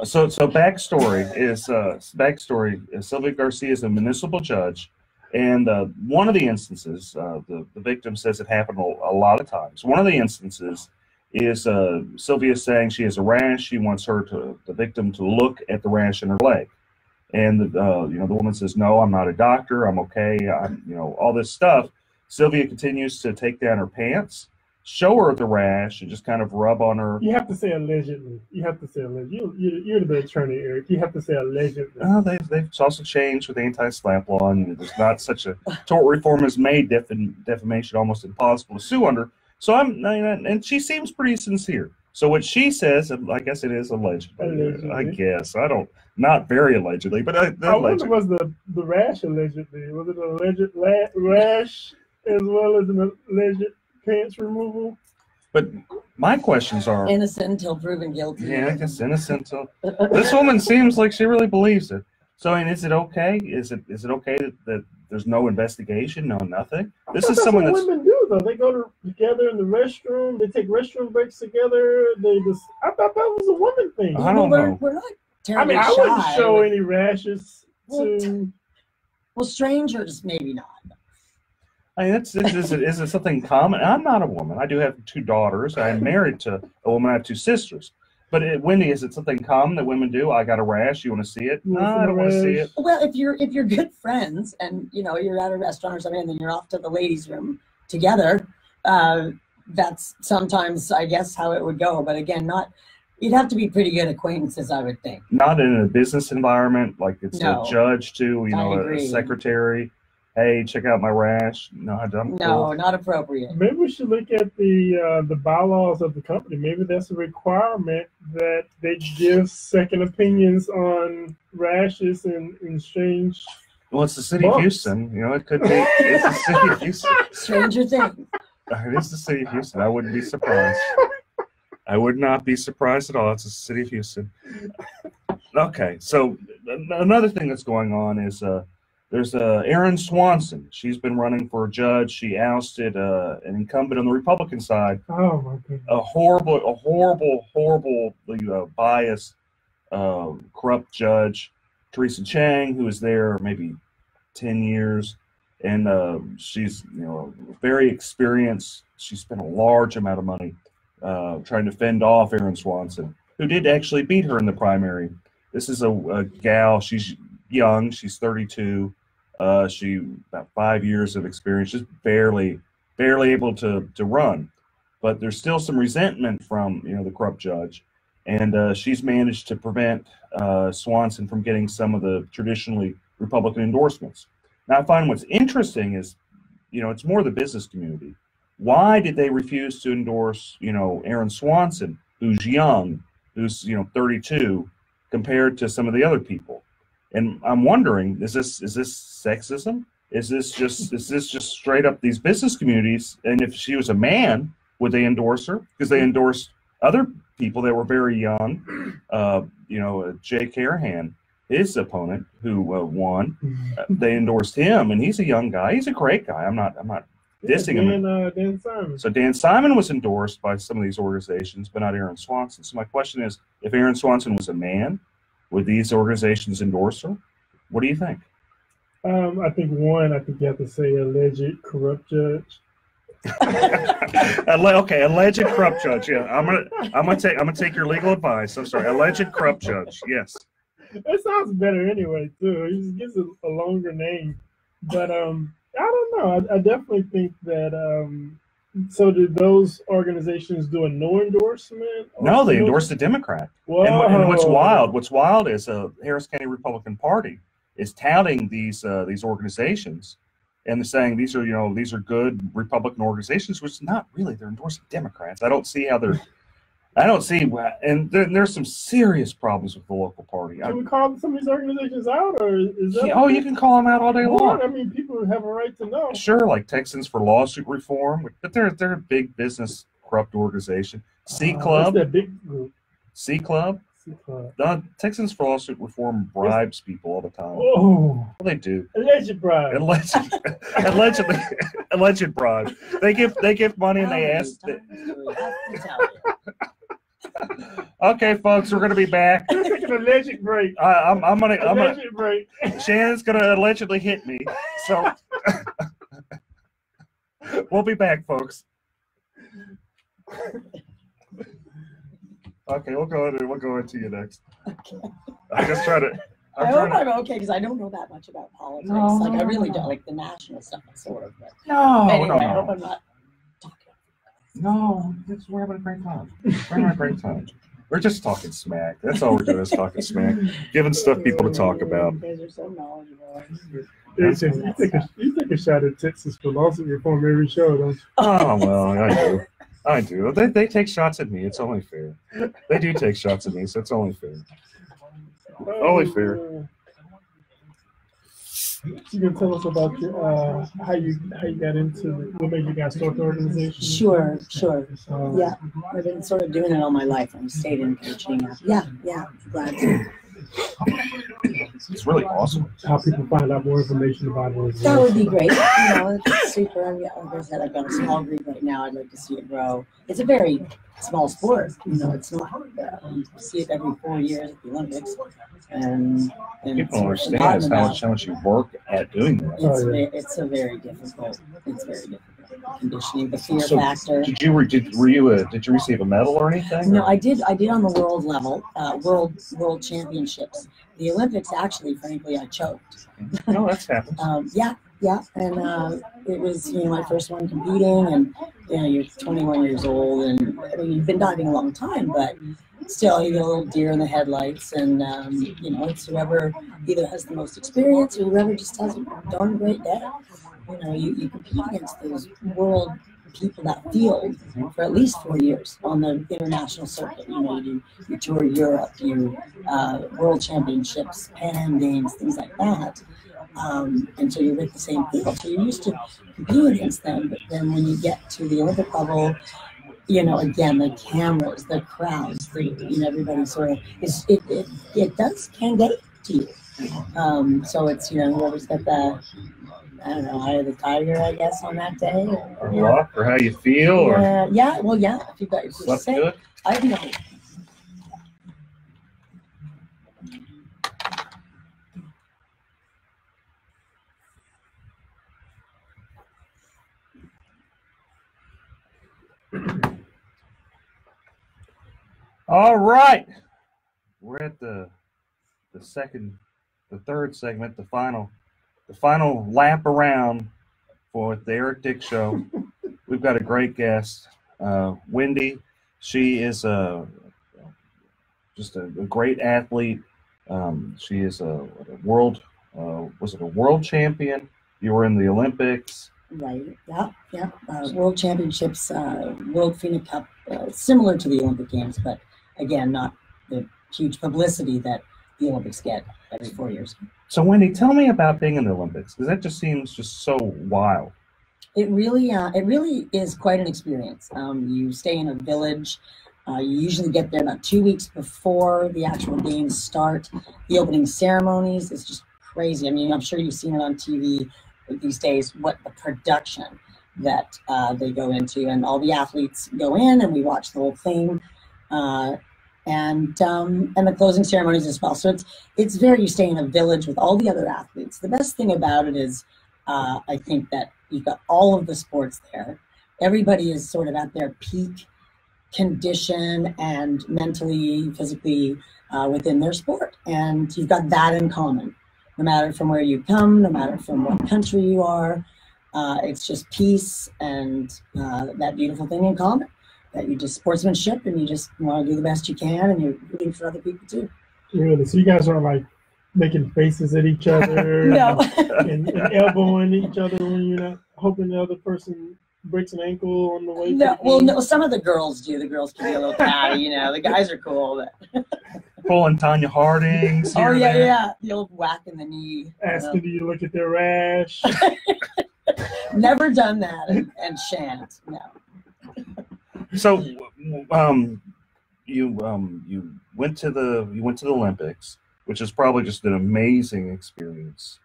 So backstory is Sylvia Garcia is a municipal judge, and one of the instances, the victim says it happened a lot of times. One of the instances is Sylvia saying she has a rash. She wants the victim to look at the rash in her leg, and the woman says, "No, I'm not a doctor. I'm okay. I'm all this stuff." Sylvia continues to take down her pants, show her the rash, and just kind of rub on her. You have to say allegedly. You're the attorney, Eric. You have to say allegedly. They've also changed with the anti-SLAPP law, and there's not such a tort reform has made defamation almost impossible to sue under. So and she seems pretty sincere. So what she says, I guess it is allegedly. I guess not very allegedly, but I wonder, was the rash allegedly? Was it an alleged rash as well as an alleged pants removal? But my questions are Innocent until proven guilty. Yeah, I guess innocent. So this woman seems like she really believes it. So, is it okay? Is it okay that there's no investigation, nothing? This is someone what that's women do though. They go together in the restroom. They take restroom breaks together. I thought that was a woman thing. I don't know. We're not terribly I wouldn't shy. show any rashes to. Well, strangers maybe not. is it something common? I'm not a woman. I do have 2 daughters. I'm married to a woman. I have 2 sisters. But Wendy, is it something common that women do? I got a rash. You want to see it? No, I don't want to see it. Well, if you're good friends and you're at a restaurant or something, and then you're off to the ladies' room together, that's sometimes, I guess, how it would go. But again, you'd have to be pretty good acquaintances, I would think. Not in a business environment, like it's No. a judge to I a agree. secretary. Hey, check out my rash. No, I'm No, cool. not appropriate. Maybe we should look at the bylaws of the company. Maybe that's a requirement that they give second opinions on rashes and strange. Well, it's the city of Houston. It could be. It's the city of Houston. Stranger things. It is the city of Houston. I wouldn't be surprised. I would not be surprised at all. It's the city of Houston. Okay, so another thing that's going on is there's Erin Swanson. She's been running for a judge. She ousted an incumbent on the Republican side. Oh my goodness! A horribly biased, corrupt judge, Teresa Chang, who was there maybe 10 years, and she's very experienced. She spent a large amount of money trying to fend off Erin Swanson, who did actually beat her in the primary. This is a gal. She's young. She's 32. She about 5 years of experience, just barely able to run. But there's still some resentment from the corrupt judge, and she's managed to prevent Swanson from getting some of the traditionally Republican endorsements. Now, I find what's interesting is, it's more the business community. Why did they refuse to endorse, Erin Swanson, who's young, who's 32, compared to some of the other people? And I'm wondering, is this sexism? Is this just straight up these business communities? And if she was a man, would they endorse her? Because they endorsed other people that were very young. Jay Carahan, his opponent, who won, they endorsed him, and he's a young guy. He's a great guy. I'm not dissing him. Dan Simon. So Dan Simon was endorsed by some of these organizations, but not Erin Swanson. So my question is, if Erin Swanson was a man, would these organizations endorse her? What do you think? I think you have to say alleged corrupt judge. Okay, alleged corrupt judge. Yeah, I'm gonna take your legal advice. I'm sorry, alleged corrupt judge. Yes. It sounds better anyway, too. He just gives it a longer name. But I don't know. I definitely think that. So did those organizations do a no endorsement? No, they endorsed the Democrat. And what's wild is Harris County Republican Party is touting these organizations, and they're saying these are good Republican organizations, which not really. They're endorsing Democrats. I don't see, and there's some serious problems with the local party. Can we call some of these organizations out, or is that? Yeah, you can call them out all day long. I mean, people have a right to know. Sure, like Texans for Lawsuit Reform, but they're a big business corrupt organization. C Club, that big group. C Club. Texans for Lawsuit Reform bribes people all the time. Oh, well, they do. Alleged bribe. Alleged bribe. They give money and they ask. Okay, folks, we're gonna be back. Take an alleged break. Break. Shannon's gonna allegedly hit me, so we'll be back, folks. Okay, we'll go into you next. Okay. I just try to. I hope I'm okay because I don't know that much about politics. I really don't like the national stuff, sort of. But anyway, I hope I'm not talking. No, we're having a great time. We're just talking smack. That's all we're doing is talking smack, giving stuff people to talk about. You guys are so knowledgeable. You take a shot at Texas for lawsuit reform every show, don't you? Oh well, I do. They take shots at me. It's only fair. They do take shots at me, so it's only fair. Only fair. You can tell us about your how you got into what made you guys start the organization? Sure. Yeah, I've been sort of doing it all my life. I've stayed in coaching. Yeah, glad to. It's really awesome. How people find out more information about it. That would be great. It's super. Like I said, I've got a small group right now. I'd like to see it grow. It's a very small sport. It's not. You see it every 4 years at the Olympics, and people understand how much you work at doing that. It's very difficult. It's very difficult. Conditioning, the fear factor. Did you receive a medal or anything? No, I did on the world level, world championships. The Olympics, actually, frankly, I choked. No, that's happened. Yeah, and it was my first one competing, and you're 21 years old, and I mean you've been diving a long time, but still you get a little deer in the headlights, and it's whoever either has the most experience or whoever just has a darn great day. You compete against those world people, that field, for at least 4 years on the international circuit. You tour Europe, World Championships, Pan Am Games, things like that. And so you're with the same field. So you're used to competing against them. But then when you get to the Olympic level, again, the cameras, the crowds, everybody sort of it can get to you. So it's whoever's got the eye of the tiger, I guess, on that day, or luck, or how you feel, or if you've got your slept good. I know. All right, we're at the third segment, the final lap around for the Eric Dick Show. We've got a great guest, Wendy. She is just a great athlete. She is a world champion? You were in the Olympics. Right. Yeah. World Championships, World Phoenix Cup, similar to the Olympic Games, but again, not the huge publicity that the Olympics get every 4 years. So, Wendy, tell me about being in the Olympics, because that just seems just so wild. It really is quite an experience. You stay in a village. You usually get there about 2 weeks before the actual games start. The opening ceremonies is just crazy. I mean, I'm sure you've seen it on TV these days, what the production that they go into, and all the athletes go in and we watch the whole thing. And the closing ceremonies as well. So it's you stay in a village with all the other athletes. The best thing about it is I think that you've got all of the sports there, everybody is sort of at their peak condition and mentally, physically within their sport. And you've got that in common, no matter from where you come, no matter from what country you are. It's just peace and that beautiful thing in common, that you just sportsmanship and you just want to do the best you can and you're rooting for other people too. Really? So you guys are like making faces at each other No. and elbowing each other when you're not hoping the other person breaks an ankle on the way? No, well, no, some of the girls do. The girls can be a little catty, you know. The guys are cool. But Pulling Tanya Harding's. oh, here and yeah, there. yeah. The old whack in the knee. Asking do you look at their rash? Never done that and shan't. No. So, you went to the Olympics, which is probably just an amazing experience.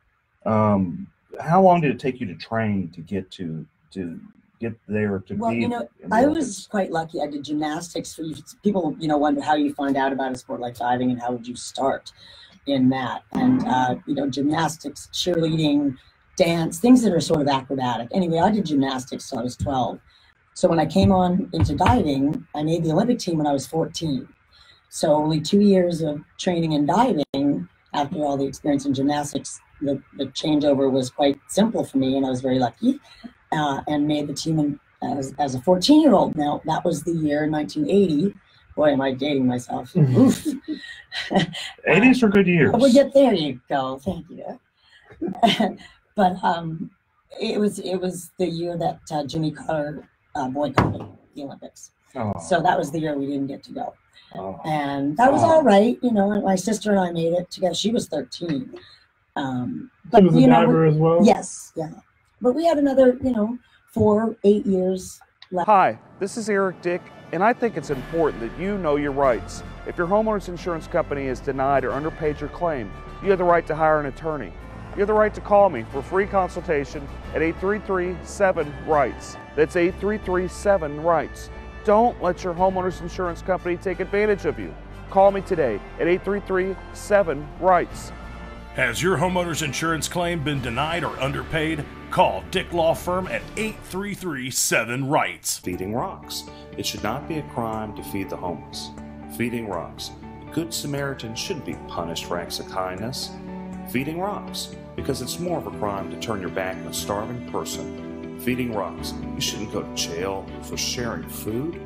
How long did it take you to train to get get there to Well, be? you know, in the I Olympics? was quite lucky. I did gymnastics. For people, you know, wonder how you find out about a sport like diving and how would you start in that. And you know, gymnastics, cheerleading, dance, things that are sort of acrobatic. Anyway, I did gymnastics till I was 12. So when I came on into diving, I made the Olympic team when I was 14. So only 2 years of training and diving after all the experience in gymnastics, the changeover was quite simple for me, and I was very lucky, and made the team as a 14-year-old. Now, that was the year 1980. Boy, am I dating myself. Oof. 80s were good years. Well, there you go. Thank you. But it was the year that Jimmy Carter boycotted the Olympics. Oh. So that was the year we didn't get to go. Oh. And that was all right, you know, and my sister and I made it together. She was 13. But, She was a you know, diver as well? Yes, yeah. But we had another, 8 years left. Hi, this is Eric Dick, and I think it's important that you know your rights. If your homeowner's insurance company has denied or underpaid your claim, you have the right to hire an attorney. You have the right to call me for a free consultation at 833-7-RIGHTS. That's 833-7-RIGHTS. Don't let your homeowner's insurance company take advantage of you. Call me today at 833-7-RIGHTS. Has your homeowner's insurance claim been denied or underpaid? Call Dick Law Firm at 833-7-RIGHTS. Feeding Rocks. It should not be a crime to feed the homeless. Feeding Rocks. A good Samaritan shouldn't be punished for acts of kindness. Feeding Rocks. Because it's more of a crime to turn your back on a starving person. Feeding Rocks. You shouldn't go to jail for sharing food.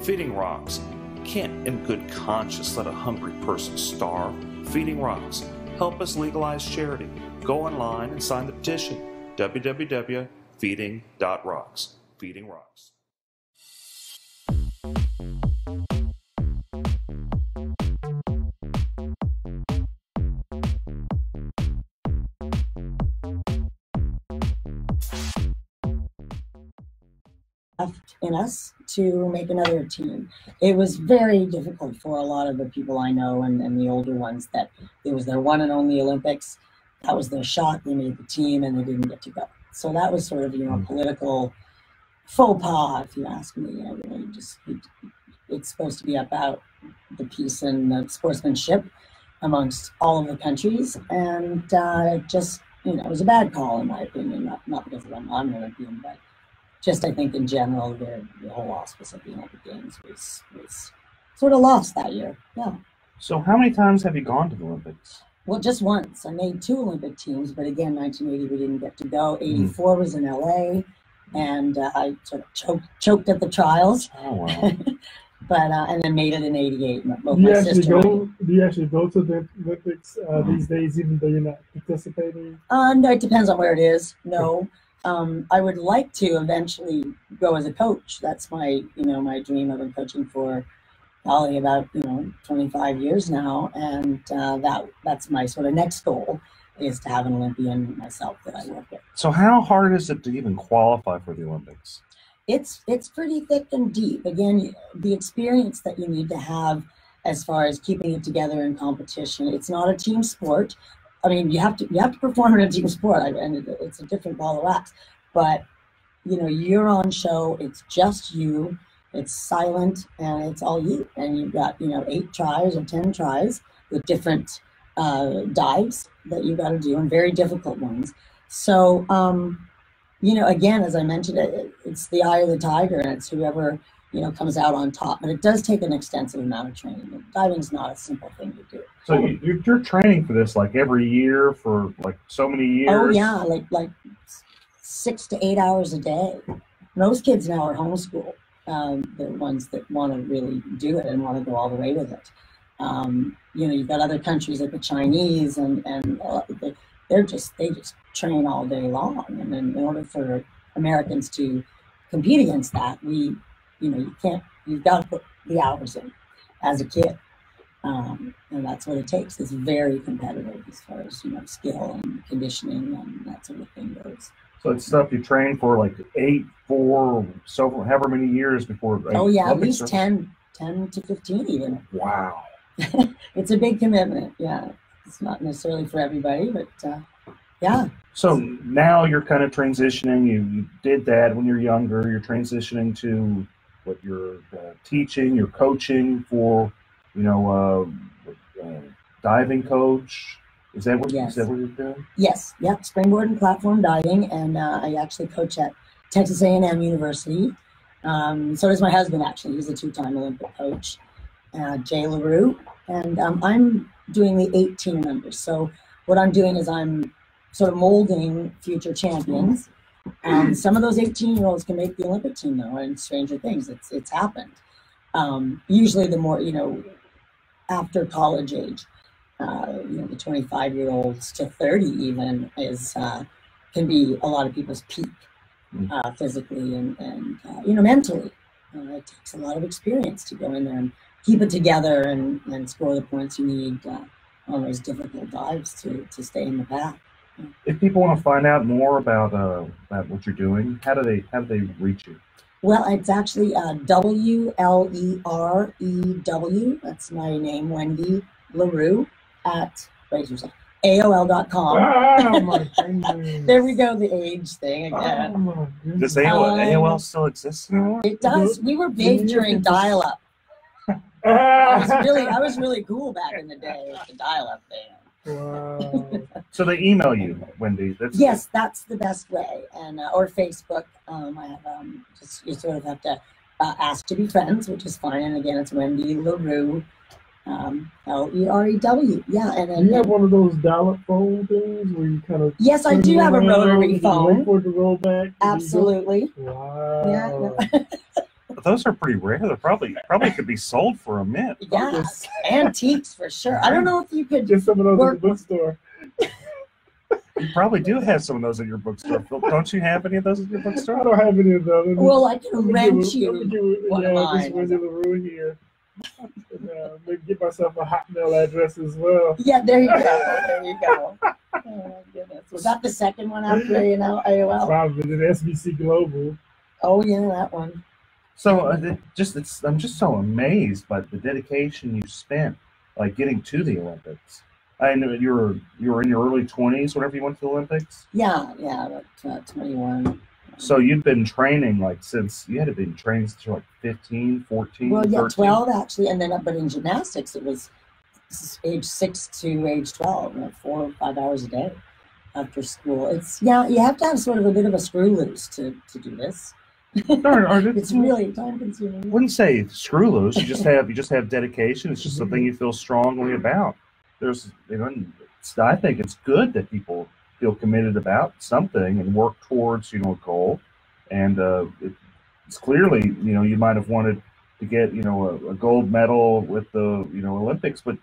Feeding Rocks. You can't in good conscience let a hungry person starve. Feeding Rocks. Help us legalize charity. Go online and sign the petition. www.feeding.rocks. Feeding Rocks. In us to make another team. It was very difficult for a lot of the people I know and the older ones that it was their one and only Olympics. That was their shot. They made the team and they didn't get to go. So that was sort of, a political faux pas, if you ask me. It's supposed to be about the peace and the sportsmanship amongst all of the countries. And it was a bad call in my opinion, not because I'm an Olympian, but just I think in general, the whole auspice of the Olympic Games was sort of lost that year. Yeah. So how many times have you gone to the Olympics? Well, just once. I made 2 Olympic teams, but again, 1980 we didn't get to go. 84 was in LA, and I sort of choked at the trials. Oh wow! But and then made it in 88. Do you actually go to the Olympics these days, even though you're not participating? No, it depends on where it is. No. I would like to eventually go as a coach. That's my, my dream. I've been coaching for probably about, 25 years now. And that's my sort of next goal is to have an Olympian myself that I work with. So how hard is it to even qualify for the Olympics? It's pretty thick and deep. Again, the experience that you need to have as far as keeping it together in competition. It's not a team sport. I mean, you have to perform in a team sport, and it's a different ball of wax. But you're on show. It's just you. It's silent, and it's all you. And you've got 8 tries or 10 tries with different dives that you got to do, and very difficult ones. So again, as I mentioned, it's the eye of the tiger, and it's whoever, comes out on top. But it does take an extensive amount of training. Diving's not a simple thing to do. So you're training for this like every year for like so many years? Oh yeah, like 6 to 8 hours a day. Most kids now are homeschooled. The ones that want to really do it and want to go all the way with it. You've got other countries like the Chinese, and they just train all day long. And then in order for Americans to compete against that, you've got to put the hours in as a kid. And that's what it takes. It's very competitive as far as, skill and conditioning and that sort of thing goes. So it's stuff you train for like however many years before. Oh yeah, at least 10 to 15 even. Wow. It's a big commitment. Yeah. It's not necessarily for everybody, but yeah. So now you're kind of transitioning. You did that when you're younger. You're transitioning to what you're teaching, you're coaching for, diving coach. Is that what you're doing? Yes. Yep. Springboard and platform diving, and I actually coach at Texas A&M University. So does my husband. Actually, he's a 2-time Olympic coach, Jay LaRue, and I'm doing the 18 members. So what I'm doing is I'm sort of molding future champions. Some of those 18-year-olds can make the Olympic team now, and stranger things, it's happened. Usually the more, after college age, the 25-year-olds to 30 even can be a lot of people's peak physically and mentally. It takes a lot of experience to go in there and keep it together and score the points you need on those difficult dives to stay in the pack. If people want to find out more about what you're doing, how do they reach you? Well, it's actually WLEREW. That's my name, Wendy LaRue, at AOL.com. Oh my goodness. There we go, the age thing again. Oh my goodness. Does AOL still exist anymore? It does. We were big during dial-up. I was really cool back in the day with the dial-up thing. Wow. So they email you, Wendy. Yes, that's the best way, and or Facebook. I have you sort of have to ask to be friends, which is fine. And again, it's Wendy LaRue, LEREW. Yeah, and then you have one of those dial-up phone things where you kind of. Yes, I do have a rotary phone. Wait for it to roll back. Absolutely. Wow. Yeah. Those are pretty rare. They probably could be sold for a mint. Yeah, antiques for sure. I don't know if you could get some of those in the bookstore. You probably do have some of those in your bookstore. Don't you have any of those in your bookstore? I don't have any of those. Well, I can rent you one of mine. Just Wendy LaRue here. Maybe get myself a Hotmail address as well. Yeah, there you go. There you go. Oh my goodness. Was that the second one after AOL? Probably the SBC Global. Oh yeah, that one. So I'm just so amazed by the dedication you spent, like getting to the Olympics. I know you were in your early 20s whenever you went to the Olympics. Yeah, about 21. So you've been training since you had been training since you're like 15, 14, well, yeah, 13? 12 actually, and then but in gymnastics it was age 6 to age 12, 4 or 5 hours a day after school. It's you have to have sort of a bit of a screw loose to do this. It's really time consuming. I wouldn't say screw loose. You just have dedication. It's just something you feel strongly about. I think it's good that people feel committed about something and work towards a goal. And it's clearly you might have wanted to get a gold medal with the Olympics, but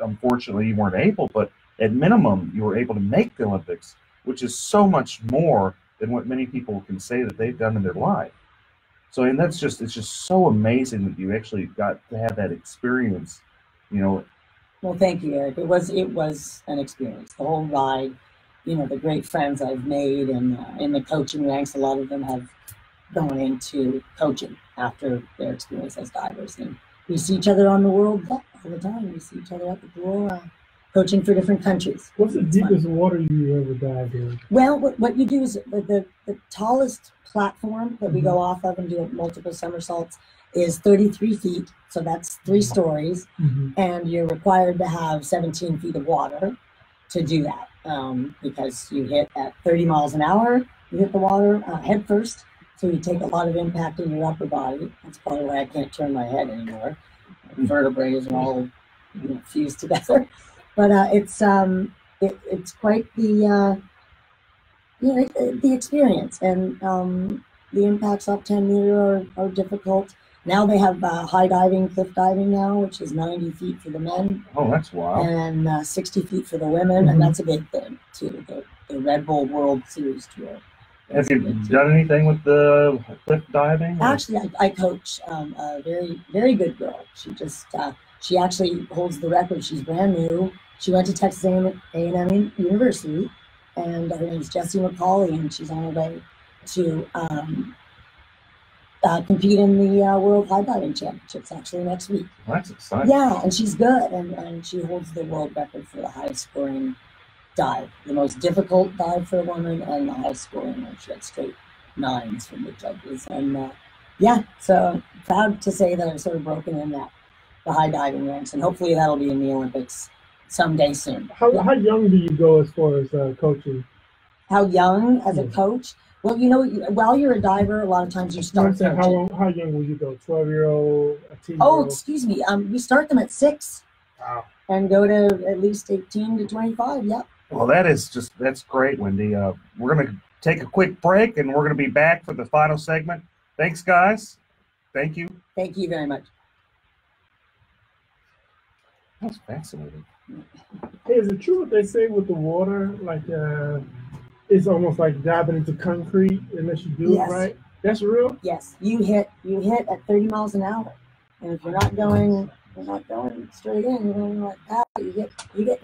unfortunately you weren't able. But at minimum you were able to make the Olympics, which is so much more than what many people can say that they've done in their life. So, and it's just so amazing that you actually got to have that experience, Well, thank you, Eric. It was an experience. The whole ride, the great friends I've made, and in the coaching ranks, a lot of them have gone into coaching after their experience as divers. And we see each other on the world all the time. We see each other at the pool, coaching for different countries. What's the deepest water you ever dived in? Well, what you do is the tallest platform that we go off of and do multiple somersaults is 33 feet. So that's 3 stories. And you're required to have 17 feet of water to do that because you hit at 30 miles an hour You hit the water head first, so you take a lot of impact in your upper body. That's probably why I can't turn my head anymore. Vertebrae are all fused together. But it's quite the the experience, and the impacts off 10 meter are difficult. Now they have high diving, cliff diving now, which is 90 feet for the men. Oh, that's wild. And 60 feet for the women, and that's a big thing too. The Red Bull World Series Tour. Have you done anything with the cliff diving? Actually, I coach a very, very good girl. She actually holds the record. She's brand new. She went to Texas A&M University, and her name is Jessie McCauley, and she's on her way to compete in the World High Diving Championships actually next week. That's exciting. Yeah, and she's good, and she holds the world record for the highest scoring dive, the most difficult dive for a woman, and the highest scoring one. She had straight 9s from the judges, and so proud to say that I've sort of broken in the high diving ranks, and hopefully that'll be in the Olympics someday soon. How young do you go as far as coaching? How young as a coach? Well, while you're a diver, a lot of times you start coaching. How young will you go? 12-year-old, a teen? Oh, excuse me. We start them at 6. Wow. And go to at least 18 to 25. Yep. Well, that's great, Wendy. We're going to take a quick break, and we're going to be back for the final segment. Thanks, guys. Thank you. Thank you very much. That's fascinating. Hey, is it true what they say with the water? Like, it's almost like diving into concrete unless you do it right. That's real? Yes. You hit at 30 miles an hour. And if you're not going straight in, you're going like that, you get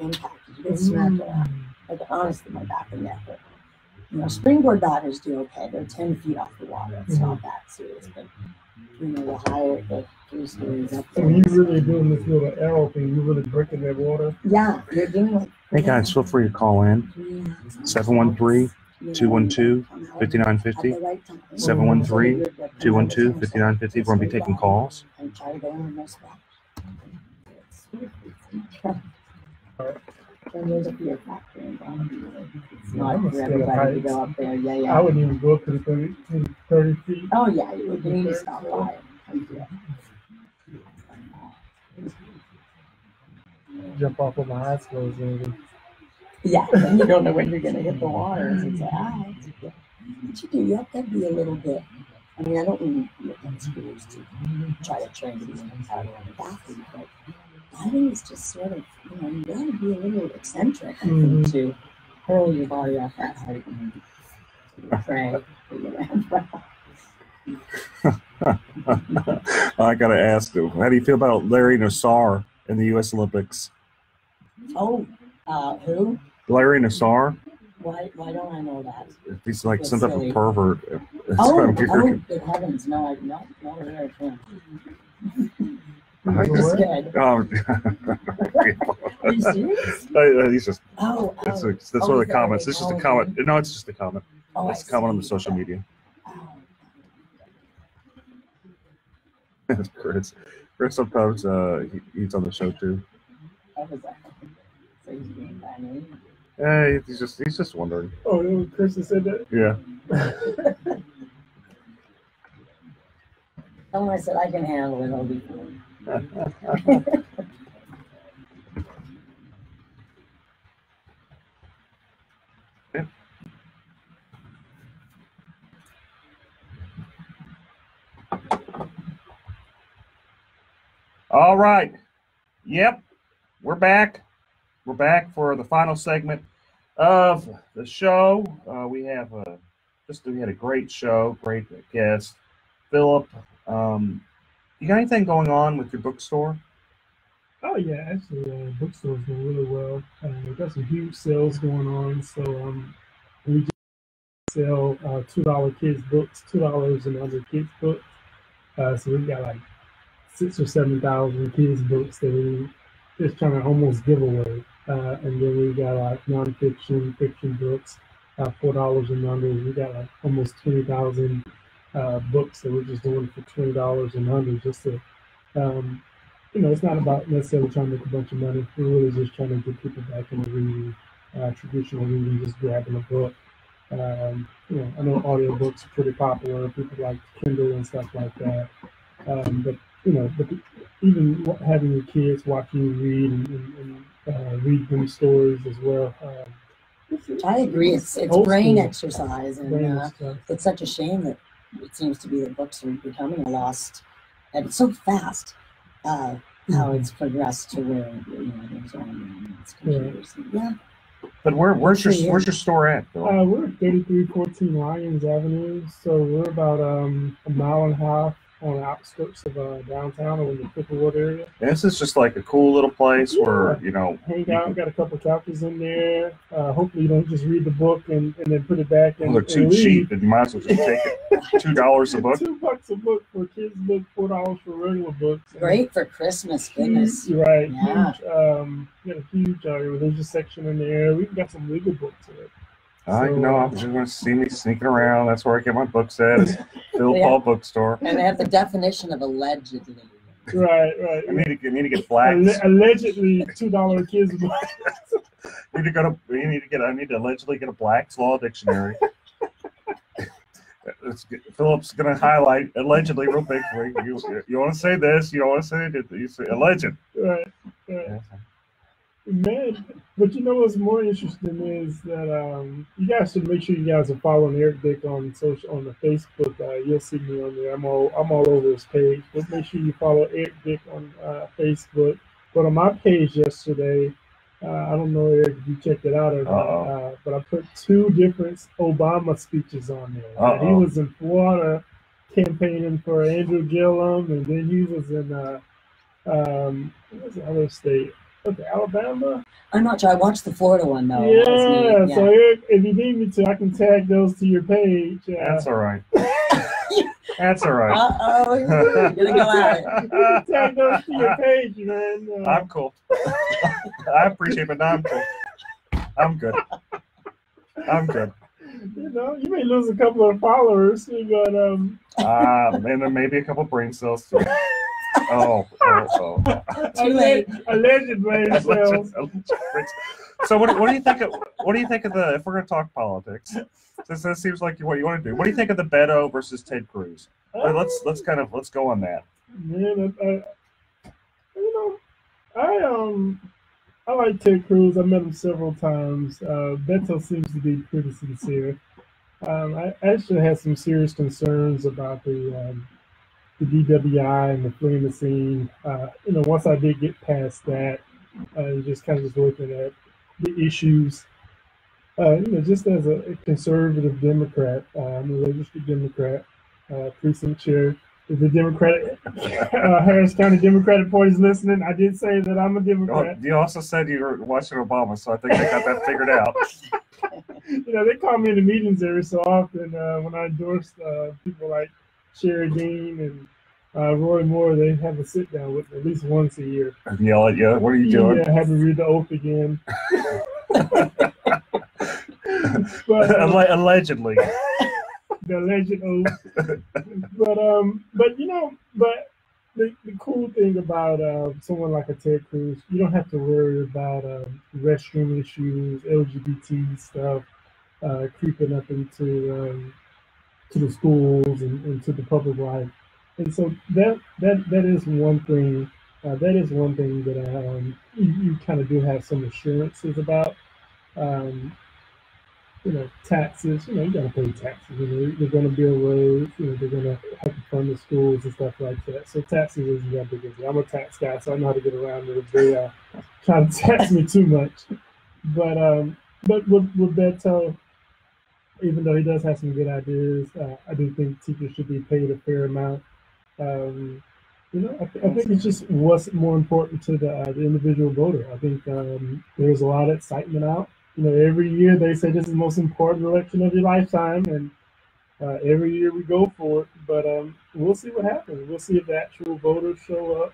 impacted, you get smacked around. Like, honestly, my back and neck hurt. Springboard divers do okay. They're 10 feet off the water. It's not that serious, but the higher the 3 stories up there. So you really doing this little arrow thing, you really breaking that water? Yeah, you're doing it. Hey guys, feel free to call in 713-212-5950. 713-212-5950. We're going to be taking calls. And try to go in the spot. And there's a fear factor involved. It's not for everybody to go up there. Yeah. I wouldn't even go up to the 30 feet. Oh, yeah, you would need to stop by and jump off with my eyes closed, maybe. Yeah, then you don't know when you're going to hit the water. So it's like, what you do, you have to be a little bit. I mean, I don't mean look at schools to try to train these things out on the bathroom, but diving is just sort of, you got to be a little eccentric, I think, to hurl your body off that height and pray that you land well. I got to ask you, how do you feel about Larry Nassar in the U.S. Olympics? Oh, who? Larry Nassar. Why don't I know that? He's like some type of pervert. Good heavens, no, I'm not aware of him. Are you serious? He's just. That's one of the comments. It's just a comment. No, it's just a comment. It's a comment on the social media. That's Chris. Chris sometimes he's on the show too. So he's being funny. Yeah, he's just wondering. Oh, Chris said that? Yeah. Tell him I said I can handle it. I'll be fine. Yeah. All right. Yep. We're back. We're back for the final segment of the show. We had a great show, great guest, Philip. You got anything going on with your bookstore? Oh yeah, actually, bookstore's doing really well. We've got some huge sales going on. So we just sell $2 kids books, $2 and under kids books. So we got like 6,000 or 7,000 kids books that we just trying to almost give away. And then we got like nonfiction, fiction books, $4 and under. We got like almost 20,000 books that we're just doing for $20 and under, just to, it's not about necessarily trying to make a bunch of money. We're really just trying to get people back into reading, traditional reading, just grabbing a book. I know audiobooks are pretty popular. People like Kindle and stuff like that. But even having your kids watch you read and read them stories as well. I agree. It's brain exercise, and it's such a shame that it seems to be that books are becoming a lost, and it's so fast how it's progressed to where there's only computers. Yeah. But where's your store at, Phil? We're at 3314 Lyons Avenue, so we're about a mile and a half on the outskirts of downtown or in the Cricklewood area. And this is just like a cool little place where, hang out, got a couple of chapters in there. Hopefully you don't just read the book and then put it back in. Well, they're too cheap, and you might as well just take it. $2 a book. $2 a book for kids' book, $4 for regular books. Great for Christmas, goodness. Right. Yeah. Huge, got a huge religious section in there. We've got some legal books in it. I'm just going to see me sneaking around. That's where I get my books at. Is Phil Paul Bookstore. And they have the definition of allegedly. Right. I need to get black. Allegedly $2 kids books. I need to allegedly get a Black's Law Dictionary. Philip's going to highlight allegedly real big for you. You want to say this? You don't want to say it? You say alleged. Right. Yeah. Man, but what's more interesting is that you guys should make sure you guys are following Eric Dick on the Facebook. You'll see me on there. I'm all over his page. But make sure you follow Eric Dick on Facebook. But on my page yesterday, I don't know, Eric, if you checked it out or not, but I put 2 different Obama speeches on there. He was in Florida campaigning for Andrew Gillum, and then he was in what was the other state? Okay, Alabama. I'm not sure. I watched the Florida one though. Yeah. So Eric, if you need me to, I can tag those to your page. That's all right. That's all right. You're gonna go at it. Tag those to your page, man. I'm cool. I appreciate it, but I'm cool. I'm good. You may lose a couple of followers, but and then maybe a couple brain cells too. Too late. Alleged brain cells. So what do you think of the, if we're going to talk politics, since that seems like what you want to do, what do you think of the Beto versus Ted Cruz? Let's go on that. Man, I like Ted Cruz. I met him several times. Beto seems to be pretty sincere. I actually had some serious concerns about the DWI and the fleeing scene. Once I did get past that, just looking at the issues, just as a conservative Democrat, I'm a registered Democrat, precinct chair. If the Democratic Harris County Democratic Party is listening, I did say that I'm a Democrat. You also said you were watching Obama, so I think they got that figured out. They call me in the meetings every so often when I endorse people like Sherry Dean and Roy Moore. They have a sit down with me at least once a year. And yell at you. What are you doing? Yeah, I had to read the oath again. But, allegedly. The alleged oath. But the cool thing about someone like a Ted Cruz, you don't have to worry about restroom issues, LGBT stuff creeping up into the schools and into the public life. And so that is one thing. That is one thing that you kind of do have some assurances about. Taxes. You got to pay taxes. They're going to build roads. They're going to have to fund the schools and stuff like that. So taxes isn't that big a deal. I'm a tax guy, so I know how to get around it if they try to tax me too much. But with Beto, even though he does have some good ideas, I do think teachers should be paid a fair amount. I think it's just what's more important to the individual voter. I think there's a lot of excitement out. Every year they say this is the most important election of your lifetime, and every year we go for it. But we'll see what happens. We'll see if the actual voters show up,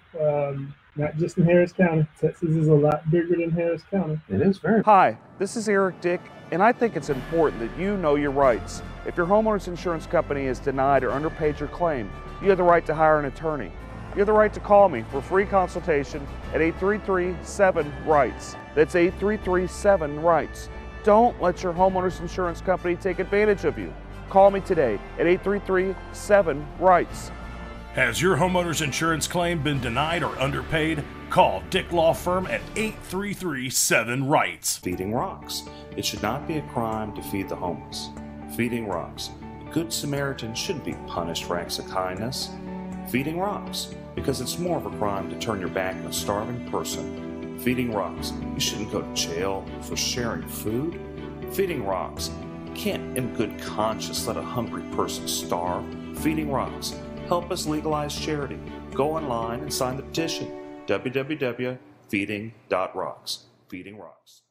not just in Harris County. Texas is a lot bigger than Harris County. It is very. Hi, this is Eric Dick, and I think it's important that you know your rights. If your homeowner's insurance company has denied or underpaid your claim, you have the right to hire an attorney. You have the right to call me for a free consultation at 833-7-RIGHTS. That's 833-7-RIGHTS. Don't let your homeowner's insurance company take advantage of you. Call me today at 833-7-RIGHTS. Has your homeowner's insurance claim been denied or underpaid? Call Dick Law Firm at 833-7-RIGHTS. Feeding rocks. It should not be a crime to feed the homeless. Feeding rocks. A good Samaritan shouldn't be punished for acts of kindness. Feeding rocks. Because it's more of a crime to turn your back on a starving person. Feeding rocks. You shouldn't go to jail for sharing food. Feeding rocks. You can't in good conscience let a hungry person starve. Feeding rocks. Help us legalize charity. Go online and sign the petition. www.feeding.rocks. Feeding Rocks.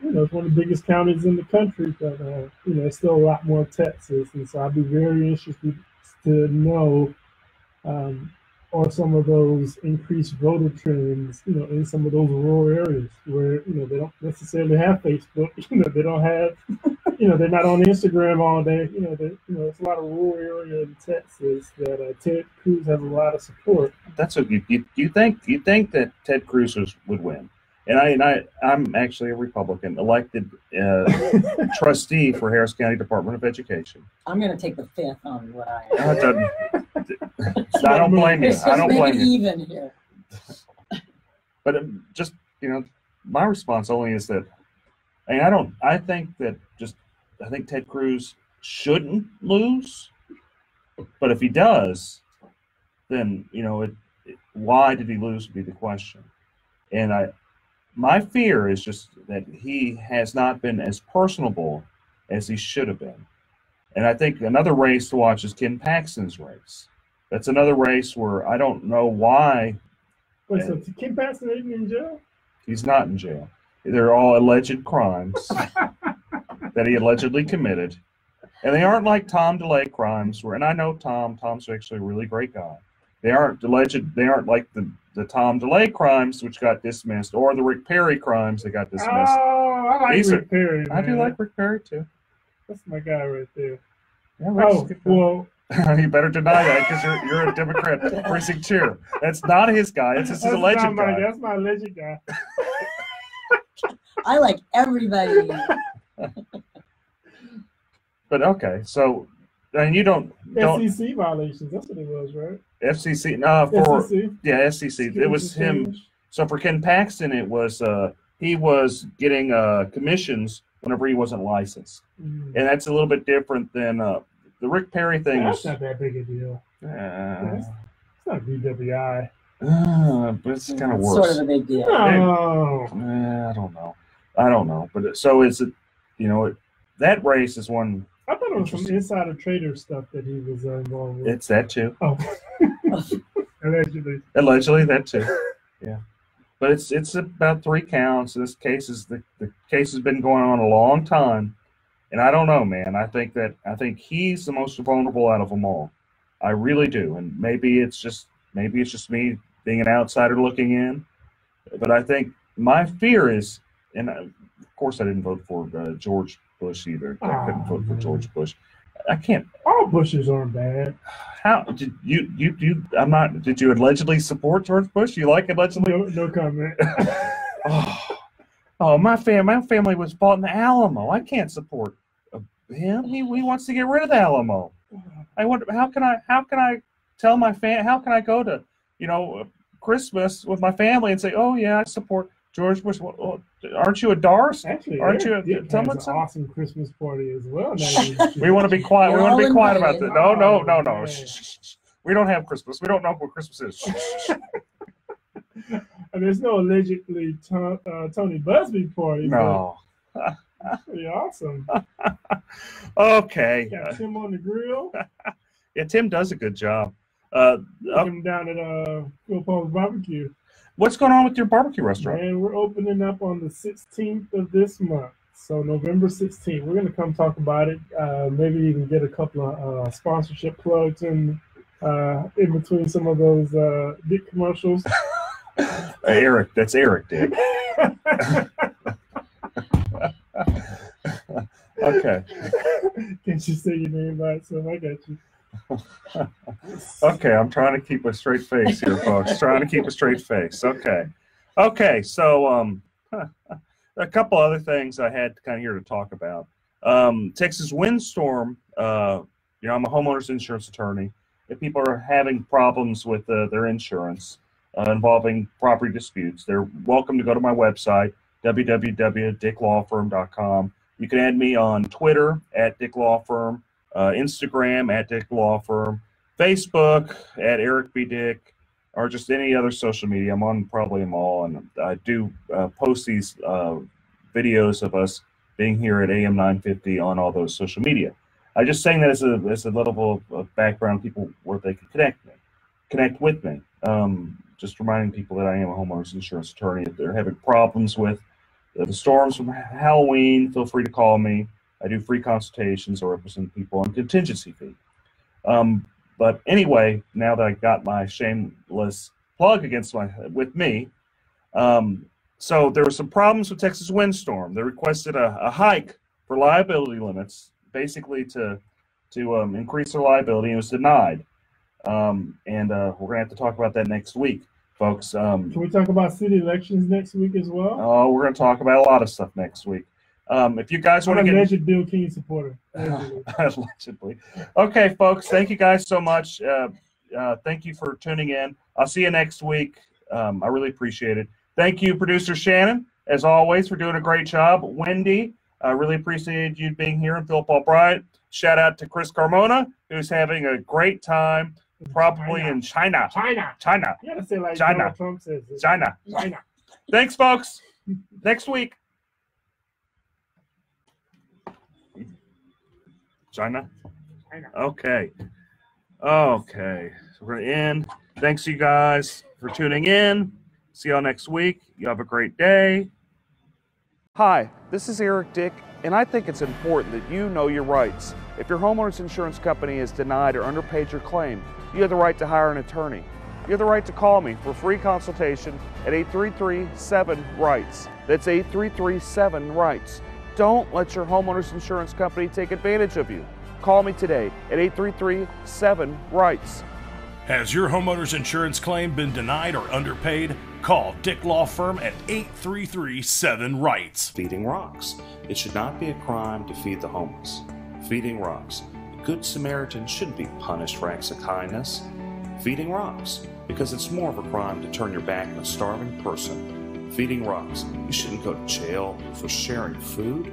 It's one of the biggest counties in the country, but it's still a lot more Texas, and so I'd be very interested to know or some of those increased voter trends, in some of those rural areas where, they don't necessarily have Facebook, they don't have, they're not on Instagram all day, it's a lot of rural area in Texas that Ted Cruz has a lot of support. That's what you think that Ted Cruz would win. And I'm actually a Republican, elected trustee for Harris County Department of Education. I'm going to take the fifth on what I I don't blame you. I don't blame you. Even here. But just, my response only is that, I think Ted Cruz shouldn't lose. But if he does, then, why did he lose would be the question. And my fear is just that he has not been as personable as he should have been. And I think another race to watch is Ken Paxton's race. That's another race where I don't know why. Wait, so Ken Paxton isn't in jail? He's not in jail. They're all alleged crimes that he allegedly committed. And they aren't like Tom DeLay crimes, and I know Tom's actually a really great guy. They aren't like the Tom DeLay crimes, which got dismissed, or the Rick Perry crimes that got dismissed. Oh, I like Rick Perry. I do like Rick Perry, too. That's my guy right there. Yeah, well, you better deny that because you're a Democrat precinct chair. That's not his guy. It's his alleged guy. That's my alleged guy. I like everybody. But okay, so and you don't FCC violations. That's what it was, right? FCC. SEC. It was him. So for Ken Paxton, it was he was getting commissions whenever he wasn't licensed, and that's a little bit different than the Rick Perry thing. That's not that big a deal. It's not BWI. But it's kind of worse. Sort of a big deal. No. I don't know. But so is it? That race is one. I thought it was some insider trader stuff that he was involved with. It's that too. Oh. Allegedly. Allegedly, that too. Yeah. But it's about 3 counts. This case the case has been going on a long time, and I don't know, man. I think he's the most vulnerable out of them all. I really do, and maybe it's just me being an outsider looking in. But I think my fear is, and of course I didn't vote for George Bush either. I couldn't vote for George Bush. I can't. All Bushes aren't bad. How did you? I'm not. Did you allegedly support George Bush? You like allegedly? No comment. My family was bought in the Alamo. I can't support him. He wants to get rid of the Alamo. I wonder how can I tell my how can I go to Christmas with my family and say, oh yeah, I support George Bush. Well, aren't you a Darce? Actually, aren't you? Tell me an awesome Christmas party as well. We want to be quiet. We want to be quiet about that. No. Shh. We don't have Christmas. We don't know what Christmas is. And there's no allegedly Tony Busby party. No. Pretty awesome. Okay. Got Tim on the grill. Yeah, Tim does a good job. Him down at Phil Paul's Barbecue. What's going on with your barbecue restaurant? And we're opening up on the 16th of this month. So November 16th. We're going to come talk about it. Maybe even get a couple of sponsorship plugs in between some of those Dick commercials. Eric, that's Eric, Dick. Okay. Can't you say your name by itself? I got you. Okay, I'm trying to keep a straight face here, folks. Trying to keep a straight face. Okay. Okay, so a couple other things I had kind of here to talk about. Texas windstorm, I'm a homeowner's insurance attorney. If people are having problems with their insurance involving property disputes, they're welcome to go to my website, www.dicklawfirm.com. You can add me on Twitter @DickLawFirm, Instagram @DickLawFirm, Facebook @EricBDick, or just any other social media. I'm on probably them all, and I do post these videos of us being here at AM 950 on all those social media. I just saying that as a little of background, people where they can connect with me. Just reminding people that I am a homeowner's insurance attorney. If they're having problems with the storms from Halloween, feel free to call me. I do free consultations or represent people on contingency fee. But anyway, now that I got my shameless plug with me, so there were some problems with Texas windstorm. They requested a hike for liability limits, basically to increase their liability, and it was denied. And we're gonna have to talk about that next week, folks. Can we talk about city elections next week as well? Oh, we're gonna talk about a lot of stuff next week. If you guys want to get alleged Bill King supporter, allegedly. Okay, folks, thank you guys so much. Thank you for tuning in. I'll see you next week. I really appreciate it. Thank you, producer Shannon, as always, for doing a great job. Wendy, I really appreciate you being here, and Philip Albright. Shout out to Chris Carmona, who's having a great time, probably in China. China. You gotta say like China. Donald Trump says. China. China. Thanks, folks. Next week. China? Okay. Okay. So we're going to end. Thanks, you guys, for tuning in. See y'all next week. You have a great day. Hi, this is Eric Dick, and I think it's important that you know your rights. If your homeowner's insurance company has denied or underpaid your claim, you have the right to hire an attorney. You have the right to call me for a free consultation at 833-7-RIGHTS. That's 833-7-RIGHTS. Don't let your homeowner's insurance company take advantage of you. Call me today at 833-7-RIGHTS. Has your homeowner's insurance claim been denied or underpaid? Call Dick Law Firm at 833-7-RIGHTS. Feeding rocks. It should not be a crime to feed the homeless. Feeding rocks. A good Samaritan shouldn't be punished for acts of kindness. Feeding rocks. Because it's more of a crime to turn your back on a starving person. Feeding rocks. You shouldn't go to jail for sharing food.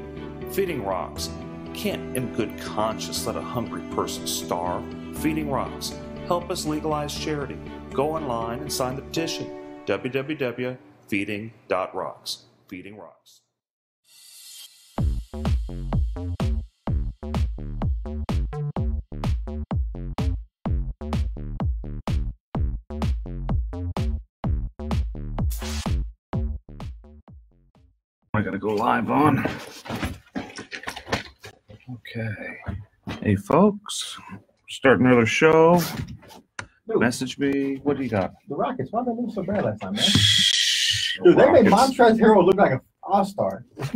Feeding rocks. You can't in good conscience let a hungry person starve. Feeding rocks. Help us legalize charity. Go online and sign the petition. www.feeding.rocks. Feeding rocks. I gotta go live on. Okay. Hey, folks. Starting another show. Dude, Message me. What do you got? the Rockets, why did they lose so bad last time, man? Dude, they made Montrezl Harrell look like an all-star. I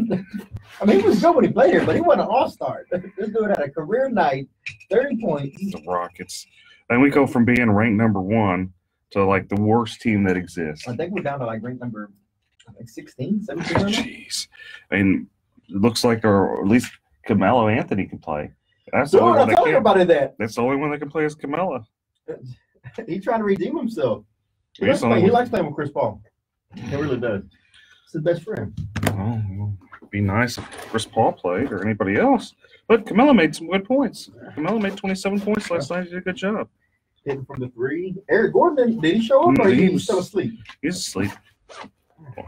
mean, he was good when he played here, but he wasn't an all-star. This dude had a career night, 30 points. The Rockets. And we go from being ranked number 1 to like the worst team that exists. I think we're down to like rank number 16, 17 right now. Jeez. I mean, it looks like, or at least Carmelo Anthony can play. That's Dude, the only I'm one that telling can. everybody that. That's the only one that can play as Carmelo. He's trying to redeem himself. He He's likes playing with Chris Paul. He really does. It's his best friend. Oh, well, it'd be nice if Chris Paul played or anybody else. But Carmelo made some good points. Carmelo made 27 points last night. He did a good job. Hitting from the 3. Eric Gordon, did he show up or he was still asleep? He's asleep.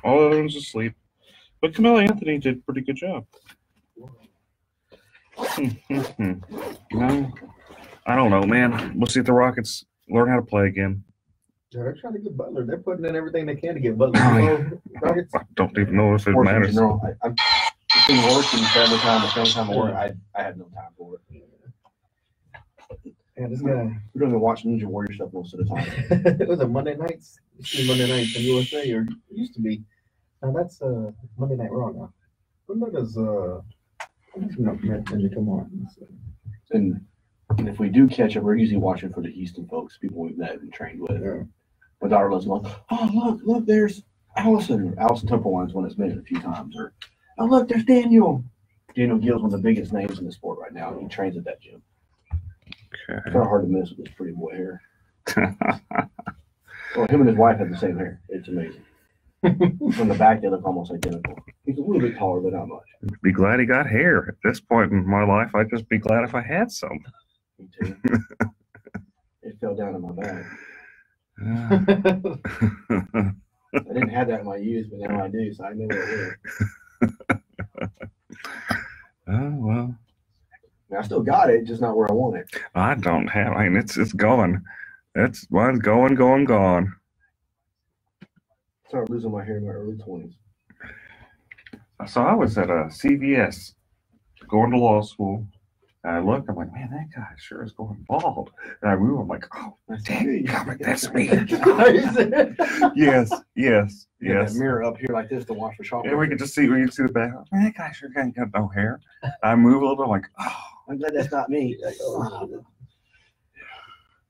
All of them was asleep. But Carmelo Anthony did a pretty good job. No, I don't know, man. We'll see if the Rockets learn how to play again. Yeah, they're trying to get Butler. They're putting in everything they can to get Butler. Rockets. I don't even know if it Sports in matters. general, I've been working family time, the same time of work. I had no time for it. Yeah, this guy. We don't even watch Ninja Warrior stuff most of the time. It was a Monday nights. Monday nights in USA, or it used to be. Now that's Monday Night Raw now. When does Come on. And if we do catch up, we're usually watching for the Houston folks, people we've met and trained with. Yeah. My daughter loves going, oh, look, there's Allison. Allison Templewine's one that's been a few times. Or, oh, look, there's Daniel. Daniel Gill's one of the biggest names in the sport right now. He trains at that gym. Okay. It's kind of hard to miss with his pretty boy hair. Well, him and his wife have the same hair. It's amazing. From the back, they look almost identical. He's a little bit taller, but not much. Be glad he got hair. At this point in my life, I'd just be glad if I had some. Me too. It fell down in my bag. I didn't have that in my youth, but now I do, so I know what it is. Oh, well. I still got it, just not where I want it. I don't have. I mean, it's gone. Mine's gone. I started losing my hair in my early 20s. So I was at a CVS going to law school. And I looked, I'm like, man, that guy sure is going bald. And I move, I'm like, oh, dang, that's me. Yes. That mirror up here like this to watch for shopping. And we can see the back. Man, that guy sure ain't got no hair. I move a little bit, I'm like, oh. I'm glad that's not me.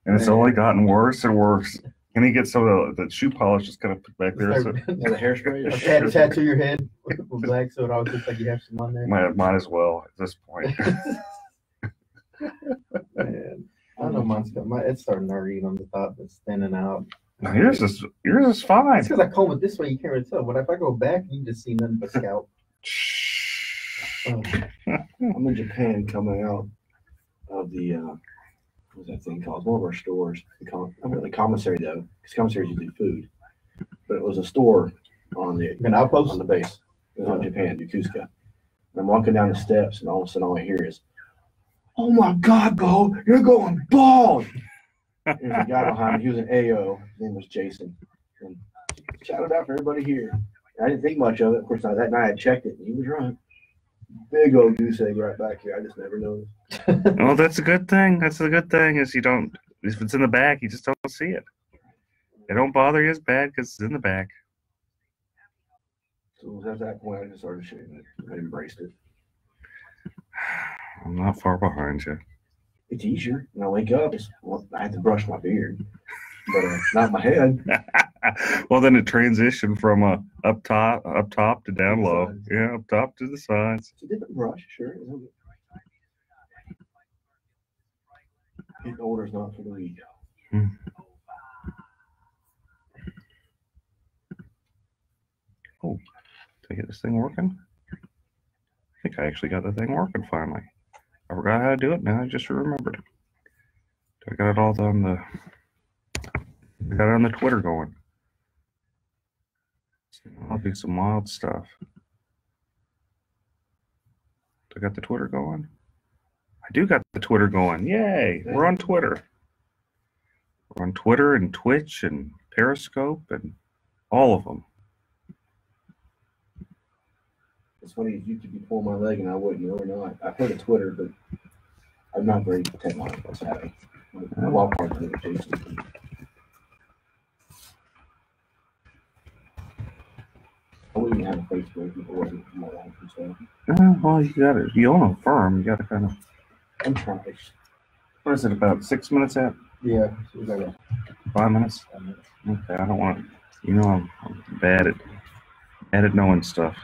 And it's only gotten worse and worse. And he gets some of the shoe polish just kind of put back there. So. The hairspray? Tattoo your head with black so it always looks like you have some on there. Might as well at this point. Man, I don't know, it's starting to hurt on the top. It's thinning out. No, yours is fine. It's because I comb it this way, you can't really tell. But if I go back, you just see nothing but scalp. I'm in Japan coming out of the what's that thing called? One of our stores. Not really commissary though, because commissary is usually food. But it was a store on the outpost on the base. It was on Japan, Yokosuka. And I'm walking down the steps, and all of a sudden, all I hear is, "Oh my God, Bo, you're going bald!" There's a guy behind me. He was an AO. His name was Jason. And shouted out for everybody here. And I didn't think much of it. Of course, that night I checked it, and he was right. Big old goose egg right back here. I just never noticed. Well, that's a good thing. That's the good thing is you don't. If it's in the back, you just don't see it. It don't bother you as bad because it's in the back. So at that point, I just started shaving it. I embraced it. I'm not far behind you. It's easier. When I wake up, I have to brush my beard, but not my head. Well, then it transitioned from up top to down low. Yeah, up top to the sides. It's a different brush, sure. Getting older is not for the weak. Oh, did I get this thing working? I think I actually got the thing working finally. I forgot how to do it. Now I just remembered. I got it all on the. I got it on the Twitter going. I'll do some wild stuff. I got the Twitter going. I do got the Twitter going. Yay! We're on Twitter. We're on Twitter and Twitch and Periscope and all of them. It's funny, you could be pulling my leg and I wouldn't know or not. I've heard of Twitter, but I'm not very technological savvy. I'm all part of it, Jason. I wouldn't even have a Facebook if it wasn't for my life and stuff. Well, you own a firm. You got to kind of. I'm trying. What is it, about 6 minutes out? Yeah. 5 minutes? Okay, I don't want to. You know, I'm bad at knowing stuff.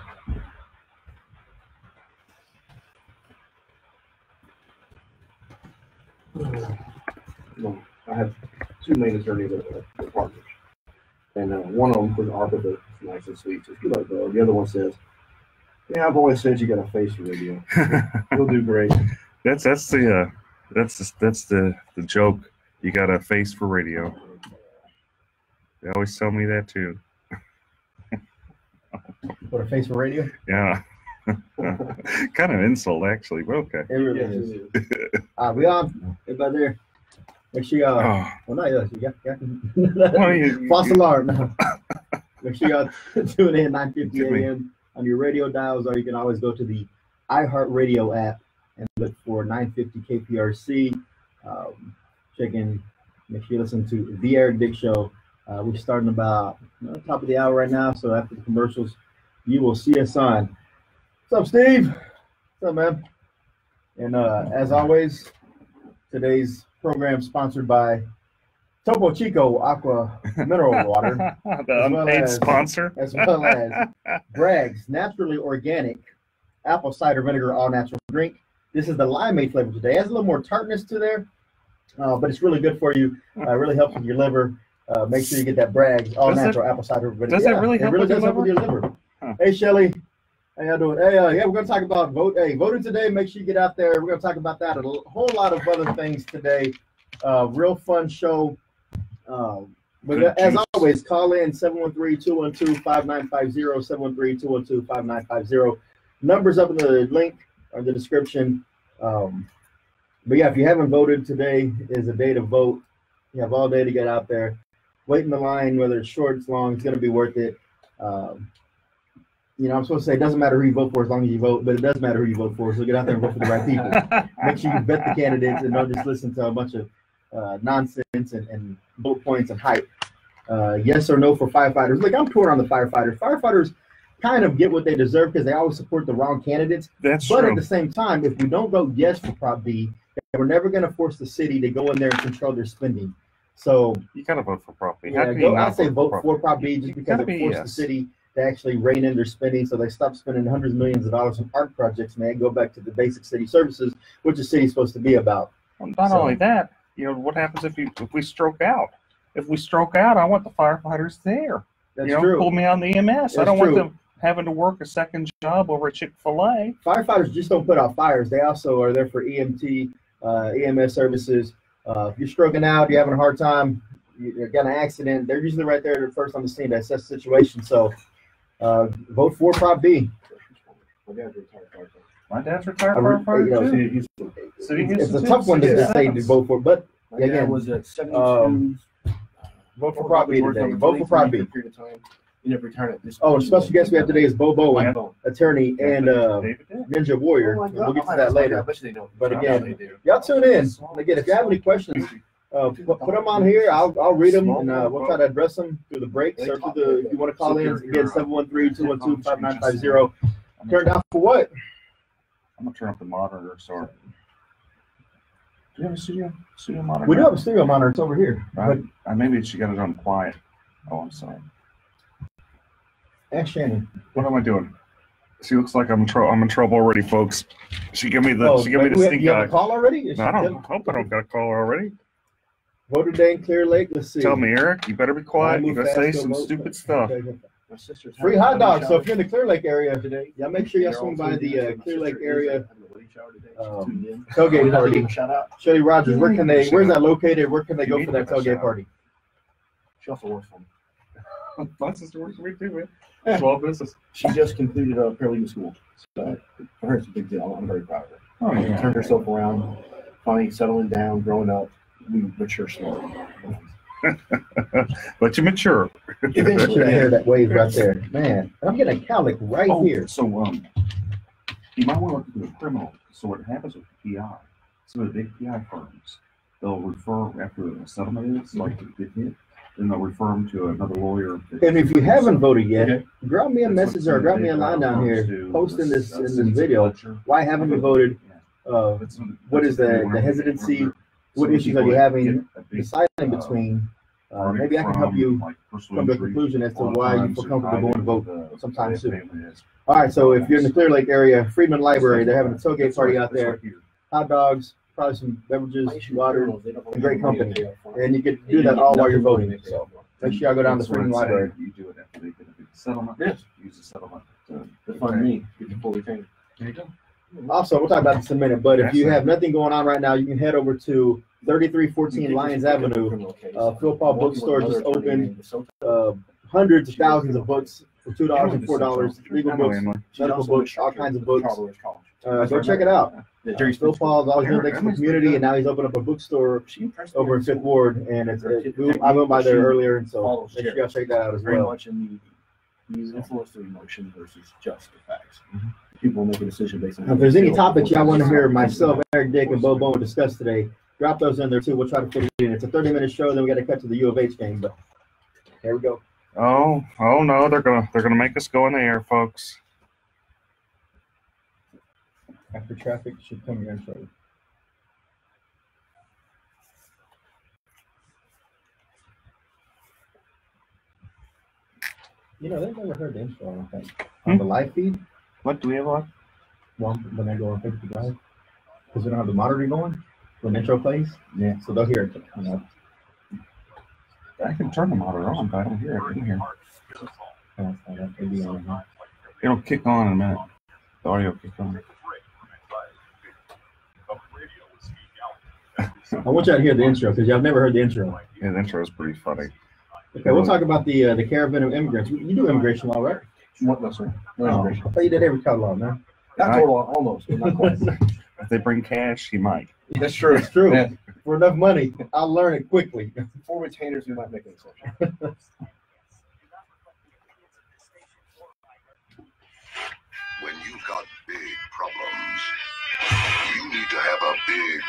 No, I have two main attorneys that are partners. And one of them was Arthur, but it's nice and sweet. Says, "Good luck, bro." The other one says, "Yeah, I've always said you got a face for radio. You'll do great." That's the joke. You got a face for radio. They always tell me that too. What, a face for radio? Yeah. Kind of insult actually, but okay. It really is. We on? Everybody there? Make sure y'all. Well, not us. You got false alarm now. Make sure y'all tune in 9:50 a.m. on your radio dials, or you can always go to the iHeartRadio app and look for 950 KPRC. Check in. Make sure you listen to The Eric Dick Show. We're starting about top of the hour right now, so after the commercials, you will see us on. What's up, Steve? What's up, man? And as always, today's program sponsored by Topo Chico Aqua Mineral Water. The unpaid sponsor. As well as Bragg's Naturally Organic Apple Cider Vinegar All Natural Drink. This is the limeade flavor today. It has a little more tartness to there, but it's really good for you. Really helps with your liver. Make sure you get that Bragg's All Natural Apple Cider Vinegar. Does it really help with your help with your liver? Huh. Hey, Shelly. How y'all doing? Hey, yeah, we're going to talk about voting today. Make sure you get out there. We're going to talk about that and a whole lot of other things today. Real fun show. But as always, call in 713-212-5950, 713-212-5950. Numbers up in the link or the description. But yeah, if you haven't voted, today is a day to vote. You have all day to get out there. Wait in the line, whether it's short, it's long, it's going to be worth it. I'm supposed to say it doesn't matter who you vote for as long as you vote, but it does matter who you vote for. So get out there and vote for the right people. Make sure you vet the candidates and don't just listen to a bunch of nonsense and bullet points and hype. Yes or no for firefighters. Look, I'm torn on the firefighters. Firefighters kind of get what they deserve because they always support the wrong candidates. That's but true. At the same time, if we don't vote yes for Prop B, we're never going to force the city to go in there and control their spending. So you got to vote for Prop B. Yeah, I'd say vote for Prop B just because it forced the city to actually rein in their spending, so they stop spending hundreds of millions of dollars on art projects, and they go back to the basic city services, which the city's supposed to be about. Well, not only that, what happens if we stroke out? If we stroke out, I want the firefighters there. That's true. Pull me on the EMS. I don't want them having to work a second job over at Chick-fil-A. Firefighters just don't put out fires. They also are there for EMT, EMS services. If you're stroking out, you're having a hard time, you got an accident, they're usually right there first on the scene to assess the situation. So vote for Prop B. My dad's retired firefighter too. It's a tough one to say to vote for, but again, was at 72. Vote for Prop B today. Vote for Prop B. You never return it. Oh, the special guest we have today is Bo Bowen, attorney and Ninja Warrior. We'll get to that later. But again, y'all tune in. Again, if you have any questions, put them on here. I'll read them and we'll try to address them through the breaks or through if you want to call in, again, 713-212-5950. Turn down for what? I'm going to turn up the monitor, sorry. Do you have a studio monitor? We do have a studio monitor. It's over here. Right. Maybe she got it on quiet. Oh, I'm sorry. Ask Shannon. What am I doing? She looks like I'm in trouble already, folks. She give me the stink you eye. have a call already? No, I hope I don't got a call already. Vote today in Clear Lake. Let's see. Tell me, Eric. You better be quiet. You're gonna say some stupid stuff. Free hot dogs. So if you're in the Clear Lake area today, y'all make sure y'all swing by the Clear Lake area tailgate party. Shelly Rogers, where's that located? Where can they go for that tailgate party? She also works for me. My sister works for me too, man. Small business. She just completed a paralegal school. So for her, it's a big deal. I'm very proud of her. Oh, yeah. Turned herself around, finally settling down, growing up. We mature slowly. But you mature. Eventually, I hear that wave right there. Man, I'm getting a cowlick right here. So, you might want to look at the criminal. So what happens with the PI, some of the big PI firms, they'll refer after a settlement is like a good hit, then they'll refer them to another lawyer. And if you haven't voted yet, drop me a message or drop me a line down here, post in this video. Why haven't you voted? What is the hesitancy? What issues are you having deciding between? Maybe I can help you come to a conclusion as to why you feel comfortable going to vote sometime soon. All right, so if you're in the Clear Lake area, Friedman Library, they're having a tailgate party out there. Hot dogs, probably some beverages, water, and great company. And you can do that all while you're voting. So make sure y'all go down to Friedman Library. You do it after they get a big settlement. Yes. Use the settlement. To fund me. Get your full retainer. There you go. Also, we'll talk about this in a minute, but if you have nothing going on right now, you can head over to 3314 Lyons Avenue. Phil Paul Bookstore just opened. Hundreds of thousands of books for $2 and $4. Legal books, medical books, all kinds of books. Go check it out. Phil Paul's always been next to the community, and now he's opened up a bookstore over in Fifth Ward. And I went by there earlier, and so make sure y'all check that out as Very well. much in the influence of emotion versus just the facts. People make a decision based on. If there's any topics y'all want to hear myself, Eric Dick, and Bo Bowen discuss today, drop those in there too. We'll try to fit it in. It's a 30-minute show, then we got to cut to the U of H game. But here we go. Oh no, they're gonna make us go in the air, folks. After traffic should come your intro. You know, they've never heard the intro, I don't think. On the live feed, What do we have on? when I go on Facebook Live, because we don't have the monitor going when the intro plays. Yeah, so they'll hear it. You know. I can turn the monitor on, but I don't hear it in here. Maybe on here. It'll kick on in a minute. The audio will kick on. I want you to hear the intro because y'all never heard the intro. Yeah, the intro is pretty funny. Okay, we'll talk about the caravan of immigrants. You do immigration law, right? What, no, sir. No Oh, immigration. I thought you did every cut law, man. Not total, almost, but not quite. If they bring cash, he might. That's true. It's true. Yeah. For enough money, I'll learn it quickly. For retainers, we might make an exception. When you've got big problems, you need to have a big,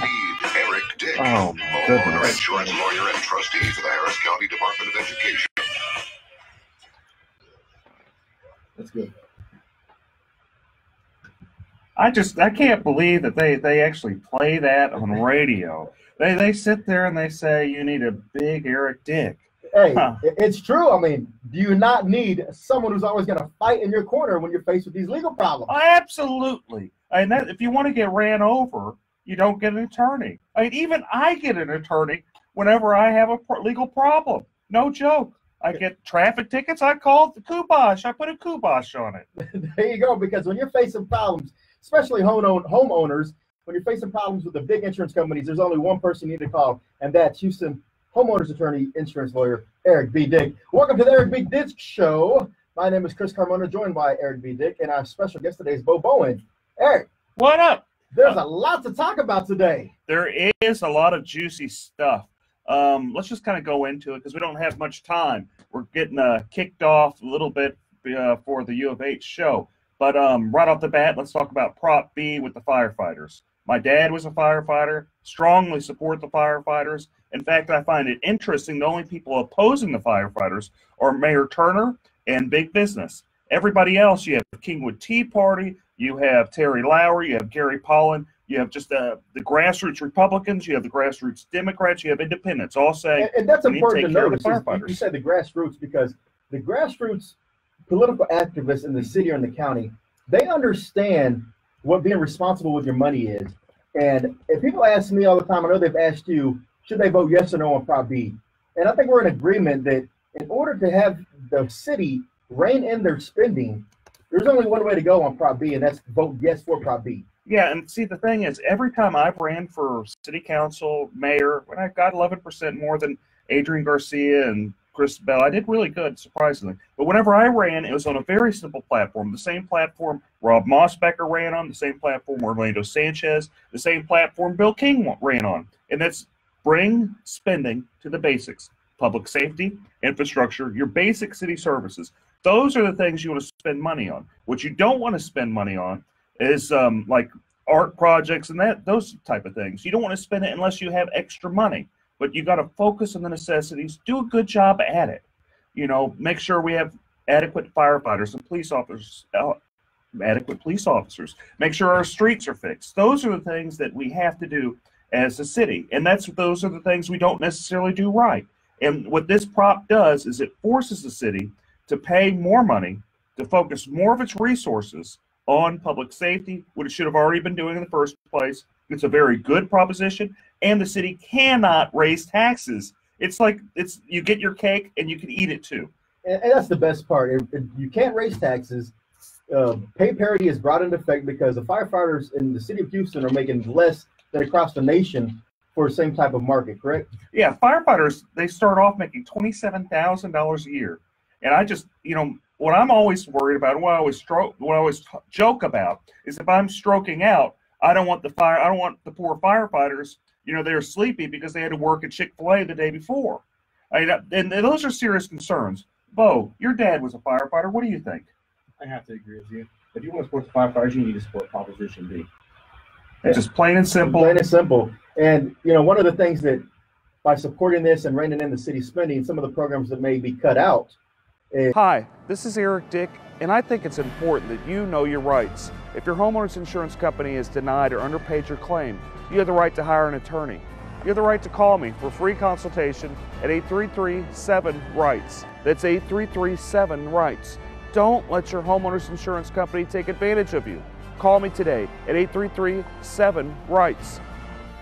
you need Eric Dick, Oh, my homeowner goodness. insurance lawyer and trustee for the Harris County Department of Education. That's good. I can't believe that they actually play that on radio. They sit there and they say you need a big Eric Dick. Hey, Huh. it's true. I mean, do you not need someone who's always going to fight in your corner when you're faced with these legal problems? Absolutely. And that, if you want to get ran over, you don't get an attorney. I mean, even I get an attorney whenever I have a legal problem. No joke. I get traffic tickets. I call the Kubosh. I put a Kubosh on it. There you go. Because when you're facing problems, especially homeowners, when you're facing problems with the big insurance companies, there's only one person you need to call, and that's Houston homeowners attorney, insurance lawyer, Eric B. Dick. Welcome to the Eric B. Dick Show. My name is Chris Carmona, joined by Eric B. Dick, and our special guest today is Bo Bowen. Eric, What up? there's a lot to talk about today. There is a lot of juicy stuff. Let's just kind of go into it because we don't have much time. We're getting kicked off a little bit for the U of H show. But right off the bat, let's talk about Prop B with the firefighters. My dad was a firefighter, strongly support the firefighters. In fact, I find it interesting the only people opposing the firefighters are Mayor Turner and big business. Everybody else, you have Kingwood Tea Party, you have Terry Lowry, you have Gary Pollan, you have just the grassroots Republicans, you have the grassroots Democrats, you have independents, all saying, And that's we need to important take to care of notice. the You firefighters. said the grassroots because the grassroots political activists in the city or in the county, they understand what being responsible with your money is. And if people ask me all the time, I know they've asked you, should they vote yes or no on Prop B? And I think we're in agreement that in order to have the city rein in their spending, there's only one way to go on Prop B, and that's vote yes for Prop B. Yeah, and see, the thing is, every time I've ran for city council, mayor, when I got 11% more than Adrian Garcia and Chris Bell, I did really good, surprisingly. But whenever I ran, it was on a very simple platform, the same platform Rob Mossbecker ran on, the same platform Orlando Sanchez, the same platform Bill King ran on. And that's bring spending to the basics, public safety, infrastructure, your basic city services. Those are the things you want to spend money on. What you don't want to spend money on is like art projects and those type of things. You don't want to spend it unless you have extra money. But you got to focus on the necessities. Do a good job at it. You know, make sure we have adequate firefighters and police officers, adequate police officers. Make sure our streets are fixed. Those are the things that we have to do as a city, and those are the things we don't necessarily do right. And what this prop does is it forces the city to pay more money to focus more of its resources on public safety, what it should have already been doing in the first place. It's a very good proposition, and the city cannot raise taxes. It's like you get your cake and you can eat it too. And that's the best part. You can't raise taxes. Pay parity is brought into effect because the firefighters in the city of Houston are making less than across the nation for the same type of market, correct? Yeah, firefighters, they start off making $27,000 a year. And I just, you know, what I'm always worried about, what I always joke about is if I'm stroking out, I don't want the poor firefighters, you know, they're sleepy because they had to work at Chick-fil-A the day before. And those are serious concerns. Bo, your dad was a firefighter. What do you think? I have to agree with you. If you want to support the firefighters, you need to support Proposition B. It's just plain and simple. Plain and simple. And, you know, one of the things that by supporting this and reining in the city spending, some of the programs that may be cut out Hi, this is Eric Dick, and I think it's important that you know your rights. If your homeowner's insurance company has denied or underpaid your claim, you have the right to hire an attorney. You have the right to call me for free consultation at 833-7-RIGHTS. That's 833-7-RIGHTS. Don't let your homeowner's insurance company take advantage of you. Call me today at 833-7-RIGHTS.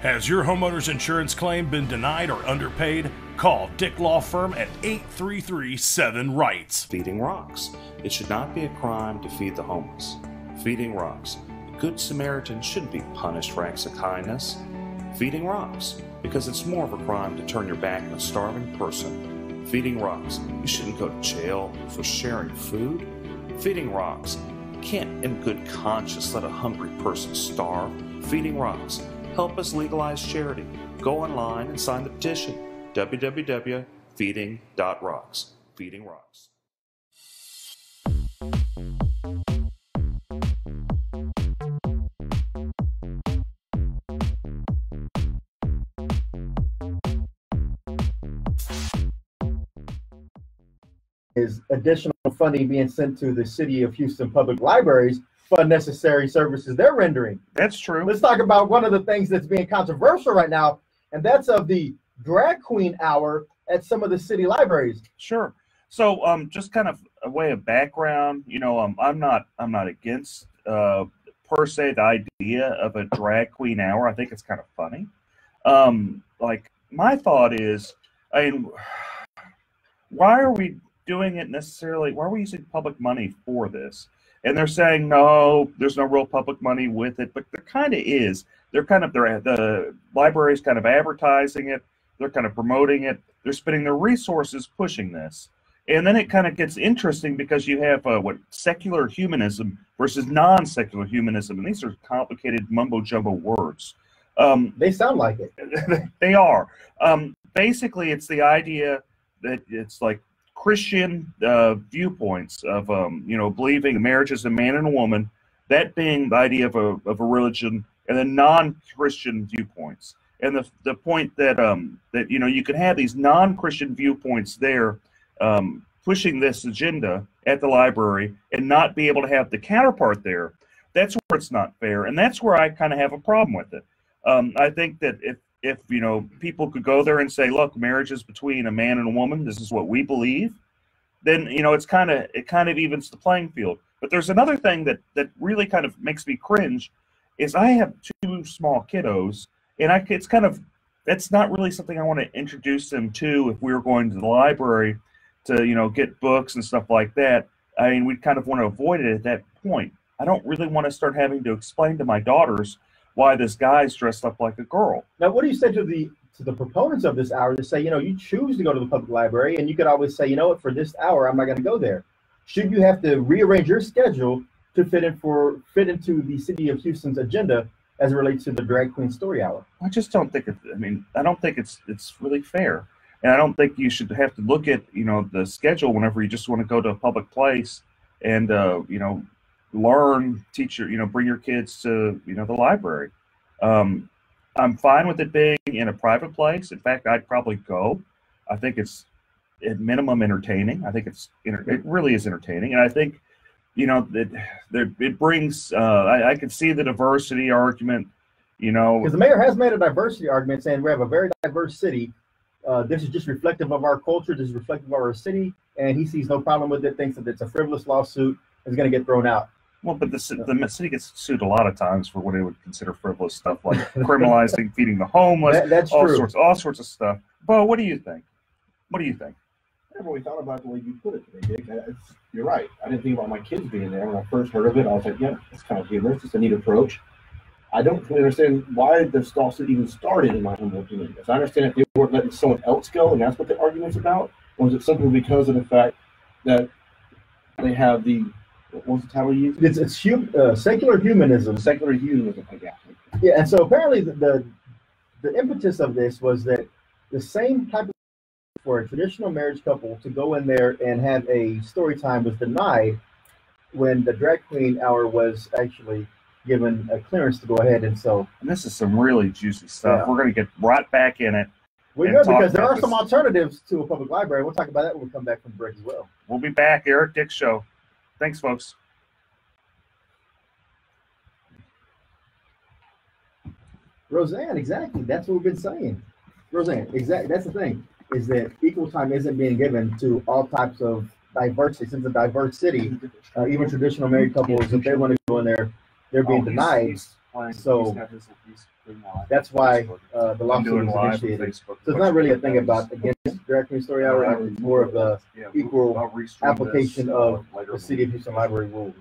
Has your homeowner's insurance claim been denied or underpaid? Call Dick Law Firm at 833-7-RIGHTS. Feeding Rocks. It should not be a crime to feed the homeless. Feeding Rocks. A good Samaritan shouldn't be punished for acts of kindness. Feeding Rocks. Because it's more of a crime to turn your back on a starving person. Feeding Rocks. You shouldn't go to jail for sharing food. Feeding Rocks. You can't in good conscience let a hungry person starve. Feeding Rocks. Help us legalize charity. Go online and sign the petition. www.feeding.rocks. Feeding Rocks. Is additional funding being sent to the City of Houston Public Libraries for unnecessary services they're rendering. That's true. Let's talk about one of the things that's being controversial right now, and that's of the drag queen hour at some of the city libraries. Sure. So, just kind of a way of background, I'm not against per se the idea of a drag queen hour. I think it's kind of funny. Like my thought is, why are we doing it necessarily? Why are we using public money for this? And they're saying, no, there's no real public money with it, but there kind of is. The library's kind of advertising it. They're kind of promoting it. They're spending their resources pushing this. And then it kind of gets interesting because you have secular humanism versus non-secular humanism. And these are complicated mumbo-jumbo words. They sound like it. They are. Basically, it's the idea that it's like Christian viewpoints of believing marriage is a man and a woman, that being the idea of a religion, and then non-Christian viewpoints. And the point that you can have these non-Christian viewpoints there pushing this agenda at the library and not be able to have the counterpart there. That's where it's not fair, and that's where I kind of have a problem with it. I think that if people could go there and say, look, marriage is between a man and a woman, this is what we believe, then it kind of evens the playing field. But there's another thing that really kind of makes me cringe is I have 2 small kiddos, and that's not really something I want to introduce them to if we were going to the library to get books and stuff like that. I mean, we kind of want to avoid it at that point. I don't really want to start having to explain to my daughters why this guy's dressed up like a girl. Now, what do you say to the proponents of this hour to say, you choose to go to the public library, and you could always say, what, for this hour, I'm not going to go there. Should you have to rearrange your schedule to fit into the City of Houston's agenda as it relates to the drag queen story hour? I just don't think I don't think it's really fair. And I don't think you should have to look at, the schedule whenever you just want to go to a public place and, learn, teach bring your kids to, the library. I'm fine with it being in a private place. In fact, I'd probably go. I think it's at minimum entertaining. I think it really is entertaining. And I think, it brings, I can see the diversity argument, Because the mayor has made a diversity argument saying we have a very diverse city. This is just reflective of our culture. This is reflective of our city. And he sees no problem with it, thinks that it's a frivolous lawsuit, is going to get thrown out. Well, but the city gets sued a lot of times for what they would consider frivolous stuff, like criminalizing feeding the homeless, that's all true. sorts of stuff. Bo, what do you think? What do you think? I never really thought about it the way you put it today, Dick. You're right. I didn't think about my kids being there. When I first heard of it, I was like, yeah, it's kind of humorous. It's a neat approach. I don't really understand why this lawsuit even started, in my humble opinion. Because I understand if they weren't letting someone else go, and that's what the argument's about, or is it simply because of the fact that they have the, what was the title you used? It's secular humanism. Secular humanism, yeah. Yeah, and so apparently the impetus of this was that the same type of for a traditional marriage couple to go in there and have a story time was denied when the drag queen hour was actually given a clearance to go ahead. And so, and this is some really juicy stuff. Yeah. We're going to get right back in it. We're and good talk because there about are some this. alternatives to a public library. We'll talk about that when we come back from break as well. We'll be back. Eric Dick Show. Thanks, folks. Roseanne, exactly. That's what we've been saying. Roseanne, exactly. That's the thing, is that equal time isn't being given to all types of diversity. Since a diverse city, even traditional married couples, if they want to go in there, they're being denied. So that's why the lawsuit was initiated. So it's not really a thing about against Drag Queen Story Hour. It's more of the equal application of the City of Houston Library rules.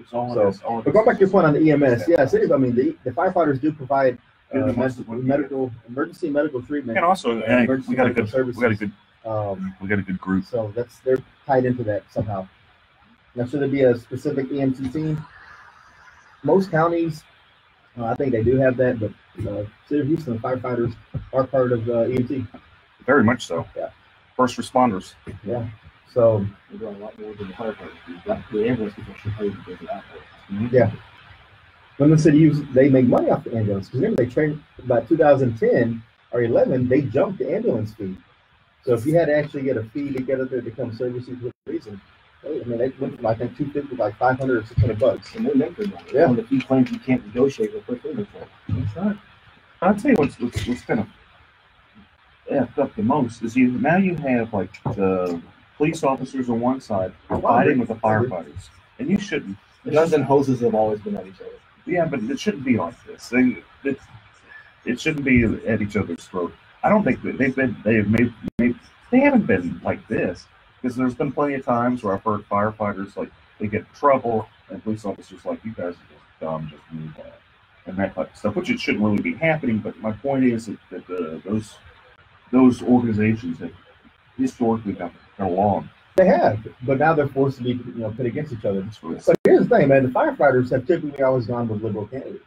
So, but going back to your point on the EMS, yes, it is. I mean, the firefighters do provide emergency medical treatment, And also, we got a good group. So they're tied into that somehow. Now, should there be a specific EMT team? Most counties, I think they do have that, but City of Houston firefighters are part of EMT. Very much so. Yeah. First responders. Yeah. So We're doing a lot more than the firefighters. The ambulance people should pay because of that. yeah. When the city they make money off the ambulance. Because remember, they trained by 2010 or 11, they jumped the ambulance fee. So if you had to actually get a fee to get up there to come service you for a reason, they went from I think $250 to like $500 or $600. And they make their money. Yeah. When the fee claims you can't negotiate with quick inventory. That's right. I'll tell you what's kind of effed up the most is now you have like the police officers on one side fighting with the firefighters, and you shouldn't. Guns and hoses have always been at each other. Yeah, but it shouldn't be like this. It shouldn't be at each other's throat. I don't think that they haven't been like this, because there's been plenty of times where I've heard firefighters like they get in trouble and police officers like, you guys are just dumb, just move on, and that type of stuff, which it shouldn't really be happening. But my point is that those organizations have historically got along. They have, but now they're forced to be pit against each other. But here's the thing, man: the firefighters have typically always gone with liberal candidates.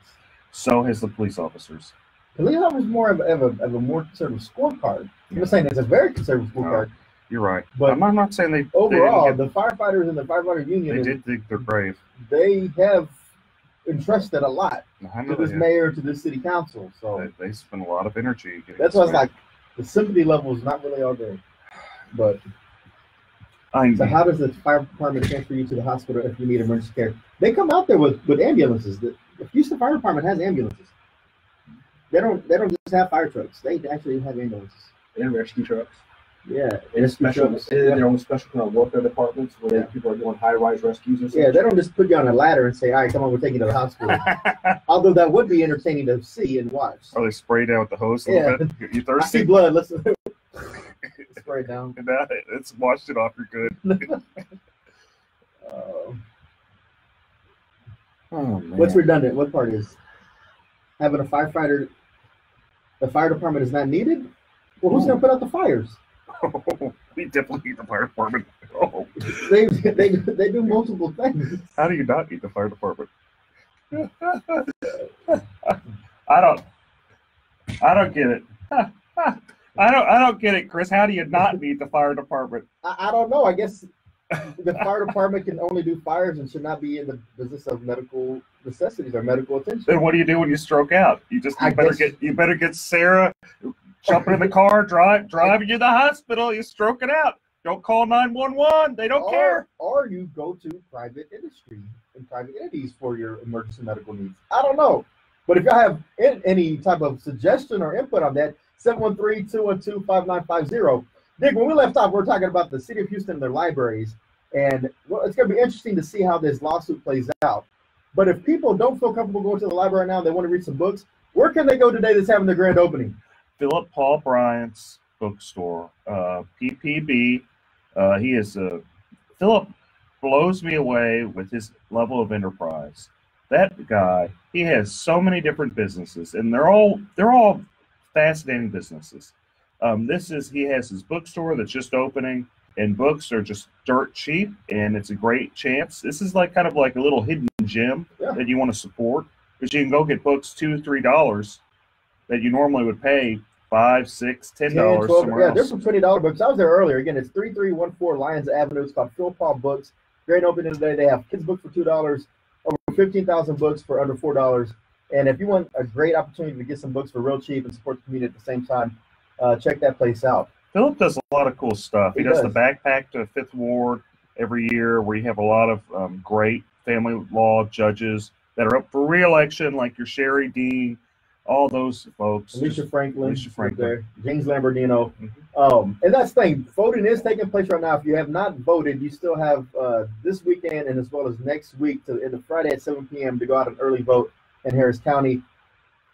So has the police officers. Police officers more of a more conservative scorecard. I'm not saying it's a very conservative scorecard. You're right, but I'm not saying they. Overall, the firefighters and the firefighter union, they did think they're brave. They have entrusted a lot to this they mayor, to this city council. So they spend a lot of energy. That's why it's like the sympathy level is not really all there. But so how does the fire department transfer you to the hospital if you need emergency care? They come out there with ambulances. The Houston Fire Department has ambulances. They don't just have fire trucks. They actually have ambulances and rescue trucks. Yeah, and special. Their own special kind of welfare departments where people are doing high-rise rescues and stuff. Yeah, they don't just put you on a ladder and say, "All right, come on, we're taking you to the hospital." Although that would be entertaining to see and watch. Are they sprayed out with the hose a little bit? You thirsty? I see blood. Let's spray it down. It's washed it off. You're good. Oh, man. What's redundant? What part is having a firefighter? The fire department is not needed. Well, who's going to put out the fires? We definitely need the fire department. Oh. They do multiple things. How do you not need the fire department? I don't get it. I don't get it, Chris. How do you not need the fire department? I don't know. I guess the fire department can only do fires and should not be in the business of medical necessities or medical attention. Then what do you do when you stroke out? You better get Sarah jumping in the car, driving you to the hospital. You stroking out. Don't call 911. They don't care. Or you go to private industry and private entities for your emergency medical needs. I don't know. But if y'all have any type of suggestion or input on that, 713-212-5950. Dick, when we left off, we were talking about the City of Houston and their libraries. And it's going to be interesting to see how this lawsuit plays out. But if people don't feel comfortable going to the library now, they want to read some books, where can they go today that's having the grand opening? Philip Paul Bryant's bookstore, PPB. Philip blows me away with his level of enterprise. That guy, he has so many different businesses, and they're all fascinating businesses. He has his bookstore that's just opening, and books are just dirt cheap, and it's a great chance. This is kind of like a little hidden gem that you want to support, because you can go get books $2-3 that you normally would pay $5, $6, $10 somewhere else. There's some $20 books. I was there earlier. Again, it's 3314 Lyons Avenue. It's called Phil Paul Books. Great opening today. They have kids' books for $2, over 15,000 books for under $4. And if you want a great opportunity to get some books for real cheap and support the community at the same time, check that place out. Philip does a lot of cool stuff. He does the does. backpack to Fifth Ward every year, where you have a lot of great family law judges that are up for re-election, like your Sherry Dean, all those folks. Alicia Franklin. Alicia Franklin. There. James Lamborghino. And that's the thing. Voting is taking place right now. If you have not voted, you still have this weekend and as well as next week to the Friday at 7 p.m. to go out and early vote in Harris County.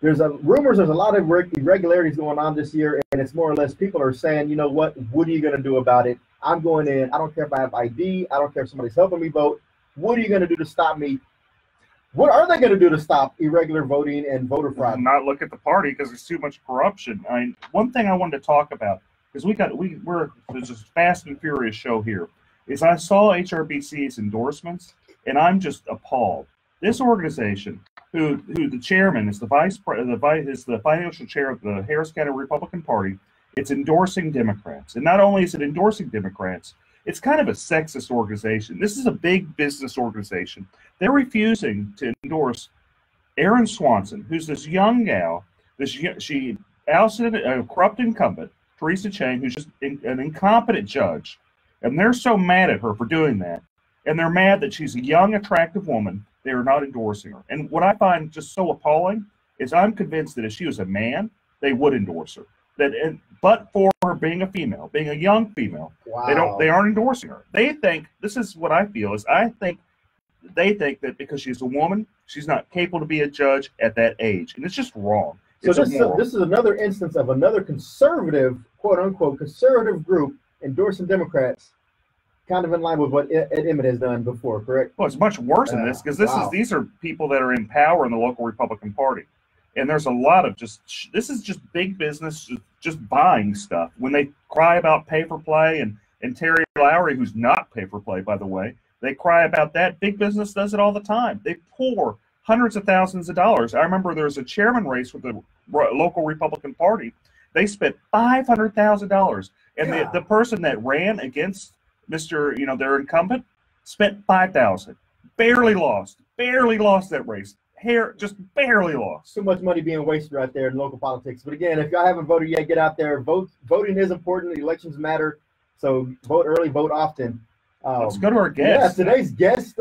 There's rumors there's a lot of irregularities going on this year, and it's more or less people are saying, you know what are you going to do about it? I'm going in. I don't care if I have ID. I don't care if somebody's helping me vote. What are you going to do to stop me? What are they going to do to stop irregular voting and voter fraud? Not look at the party because there's too much corruption. I mean, one thing I wanted to talk about, because there's this fast and furious show here, is I saw HRBC's endorsements, and I'm just appalled. This organization, who the chairman is the financial chair of the Harris County Republican Party, it's endorsing Democrats. And not only is it endorsing Democrats, it's kind of a sexist organization. This is a big business organization. They're refusing to endorse Erin Swanson, who's this young gal. She ousted a corrupt incumbent, Teresa Chang, who's just an incompetent judge. And they're so mad at her for doing that. And they're mad that she's a young, attractive woman. They are not endorsing her. And what I find just so appalling is I'm convinced that if she was a man, they would endorse her. But for her being a female, being a young female, wow. they aren't endorsing her. They think, this is what I feel, is they think that because she's a woman, she's not capable to be a judge at that age. And it's just wrong. So this is another instance of another conservative, quote unquote, conservative group endorsing Democrats, kind of in line with what Ed Emmett has done before, correct? Well, it's much worse than this, because these are people that are in power in the local Republican Party. And there's a lot of this is just big business, just buying stuff. When they cry about pay for play, and Terry Lowry, who's not pay for play, by the way, they cry about that. Big business does it all the time. They pour hundreds of thousands of dollars. I remember there was a chairman race with the local Republican Party. They spent $500,000. And the person that ran against their incumbent spent $5,000. Barely lost that race. Just barely lost. So much money being wasted right there in local politics. But again, if y'all haven't voted yet, get out there. Vote. Voting is important. Elections matter. So vote early, vote often. Let's go to our guest. Yeah, today's guest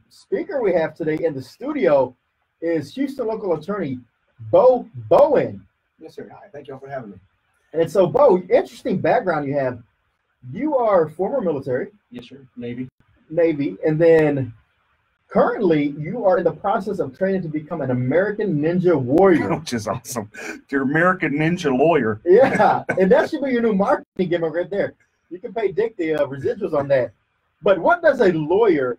speaker we have today in the studio is Houston local attorney Bo Bowen. Yes, sir. Hi. Thank you all for having me. And so, Bo, interesting background you have. You are former military. Yes, sir. Navy. And then currently you are in the process of training to become an American Ninja Warrior. Which is awesome. You're American Ninja Lawyer. Yeah, and that should be your new marketing gimmick right there. You can pay Dick the residuals on that. But what does a lawyer,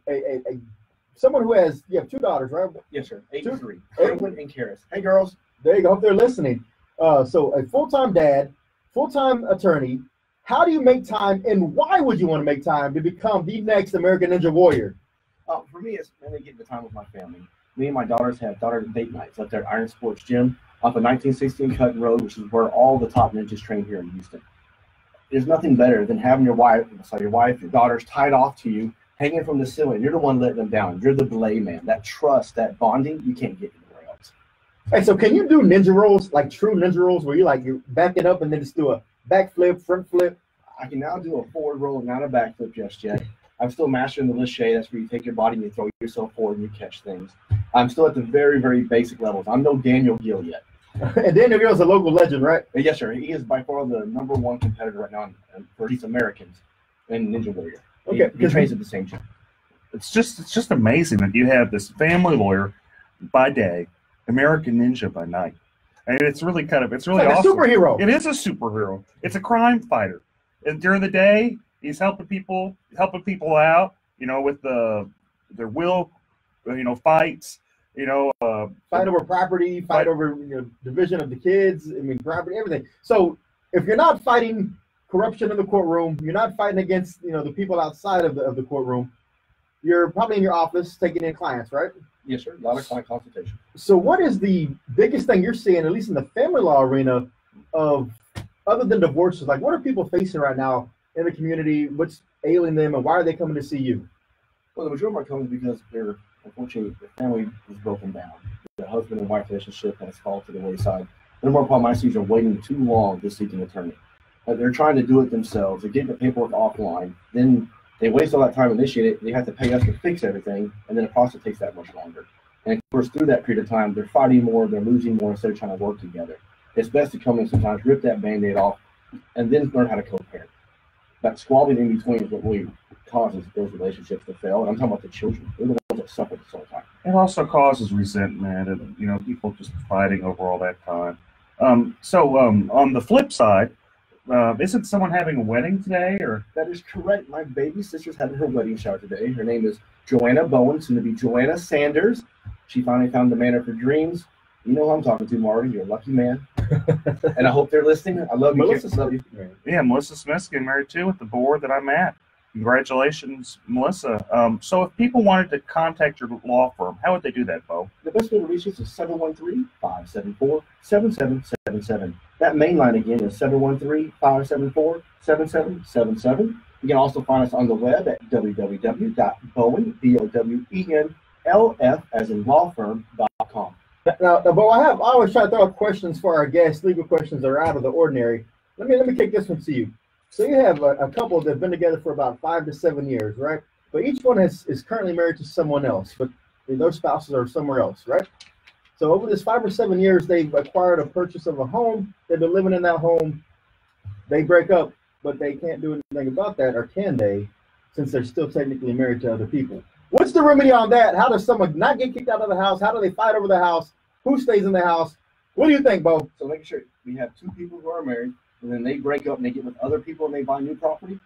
someone who has, you have two daughters, right? Yes, sir. 8 and 3. Edwin and Karis. Hey, girls. There you go. Hope they're listening. So a full-time dad, full-time attorney. How do you make time, and why would you want to make time to become the next American Ninja Warrior? For me, it's mainly getting the time with my family. Me and my daughters have daughter date nights up there at Iron Sports Gym off of 1916 Cutting Road, which is where all the top ninjas train here in Houston. There's nothing better than having your daughters tied off to you, hanging from the ceiling. You're the one letting them down. You're the belay man. That trust, that bonding, you can't get anywhere else. Hey, so can you do ninja rolls, like true ninja rolls, where you back it up and then just do a backflip, front flip? I can now do a forward roll, not a backflip just yet. I'm still mastering the Lachey. That's where you take your body and you throw yourself forward and you catch things. I'm still at the very, very basic levels. I'm no Daniel Gill yet. And Daniel Gill's a local legend, right? Yes, sir. He is by far the #1 competitor right now for these Americans in Ninja Warrior. Okay, he trains at the same gym. It's just amazing that you have this family lawyer by day, American Ninja by night. And it's really it's awesome. a superhero. It is a superhero. It's a crime fighter. And during the day, he's helping people out, with their will, fights, fight over property, fight over division of the kids, property, everything. So if you're not fighting corruption in the courtroom, you're not fighting against, the people outside of the courtroom, you're probably in your office taking in clients, right? Yes, sir. A lot of client consultation. So what is the biggest thing you're seeing, at least in the family law arena, other than divorces? Like, what are people facing right now in the community? What's ailing them, and why are they coming to see you? Well, the majority of them are coming because unfortunately, the family is broken down. The husband and wife relationship has fallen to the wayside. The number one problem I see is they're waiting too long to seek an attorney. They're trying to do it themselves. They get the paperwork offline. Then they waste all that time initiating it. They have to pay us to fix everything, and then the process takes that much longer. And of course, through that period of time, they're fighting more, they're losing more instead of trying to work together. It's best to come in sometimes, rip that Band-Aid off, and then learn how to co-parent. That squabbling in between is what really causes those relationships to fail. And I'm talking about the children. They're the ones that suffer this whole time. It also causes resentment and, you know, people just fighting over all that time. On the flip side, isn't someone having a wedding today? Or that is correct. My baby sister's having her wedding shower today. Her name is Joanna Bowen, soon to be Joanna Sanders. She finally found the man of her dreams. You know who I'm talking to, Marty. You're a lucky man. And I hope they're listening. I love you. Melissa, love you. Yeah, Melissa Smith's getting married too at the board that I'm at. Congratulations, Melissa. So if people wanted to contact your law firm, how would they do that, Bo? The best way to reach us is 713-574-7777. That main line again is 713-574-7777. You can also find us on the web at www.bowen, BOWENLF, as in lawfirm.com. Now, Bo, I always try to throw out questions for our guests, legal questions that are out of the ordinary. Let me kick this one to you. So you have a couple that have been together for about 5 to 7 years, right? But each one is currently married to someone else, but those spouses are somewhere else, right? So over this 5 or 7 years, they've acquired a purchase of a home. They've been living in that home. They break up, but they can't do anything about that, or can they, since they're still technically married to other people? What's the remedy on that? How does someone not get kicked out of the house? How do they fight over the house? Who stays in the house? What do you think, Bo? So making sure we have two people who are married, and then they break up and they get with other people and they buy new property?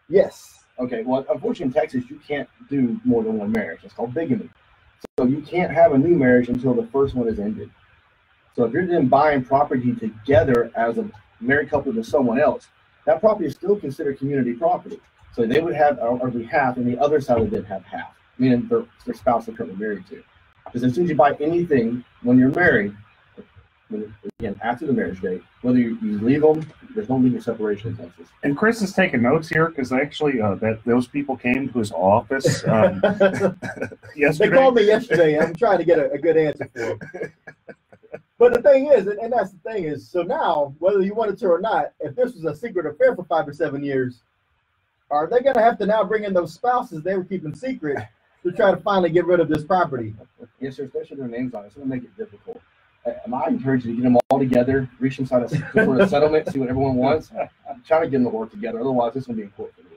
Yes. Okay, well, unfortunately in Texas, you can't do more than one marriage. It's called bigamy. So you can't have a new marriage until the first one is ended. So if you're then buying property together as a married couple to someone else, that property is still considered community property. So they would have every half, and the other side would then have half, meaning their spouse they're currently married to. Because as soon as you buy anything when you're married, again, after the marriage date, whether you leave them, there's no legal separation in Texas. And Chris is taking notes here because actually that those people came to his office yesterday. They called me yesterday. I'm trying to get a good answer for them. But the thing is, and that's the thing is, so now, whether you wanted to or not, if this was a secret affair for 5 or 7 years, are they going to have to now bring in those spouses they were keeping secret to try to finally get rid of this property? Yes, sir, especially their names on it. It's going to make it difficult. I encourage you to get them all together, reach inside a sort of settlement, see what everyone wants. I'm trying to get them to work together. Otherwise, this is going to be in court for me.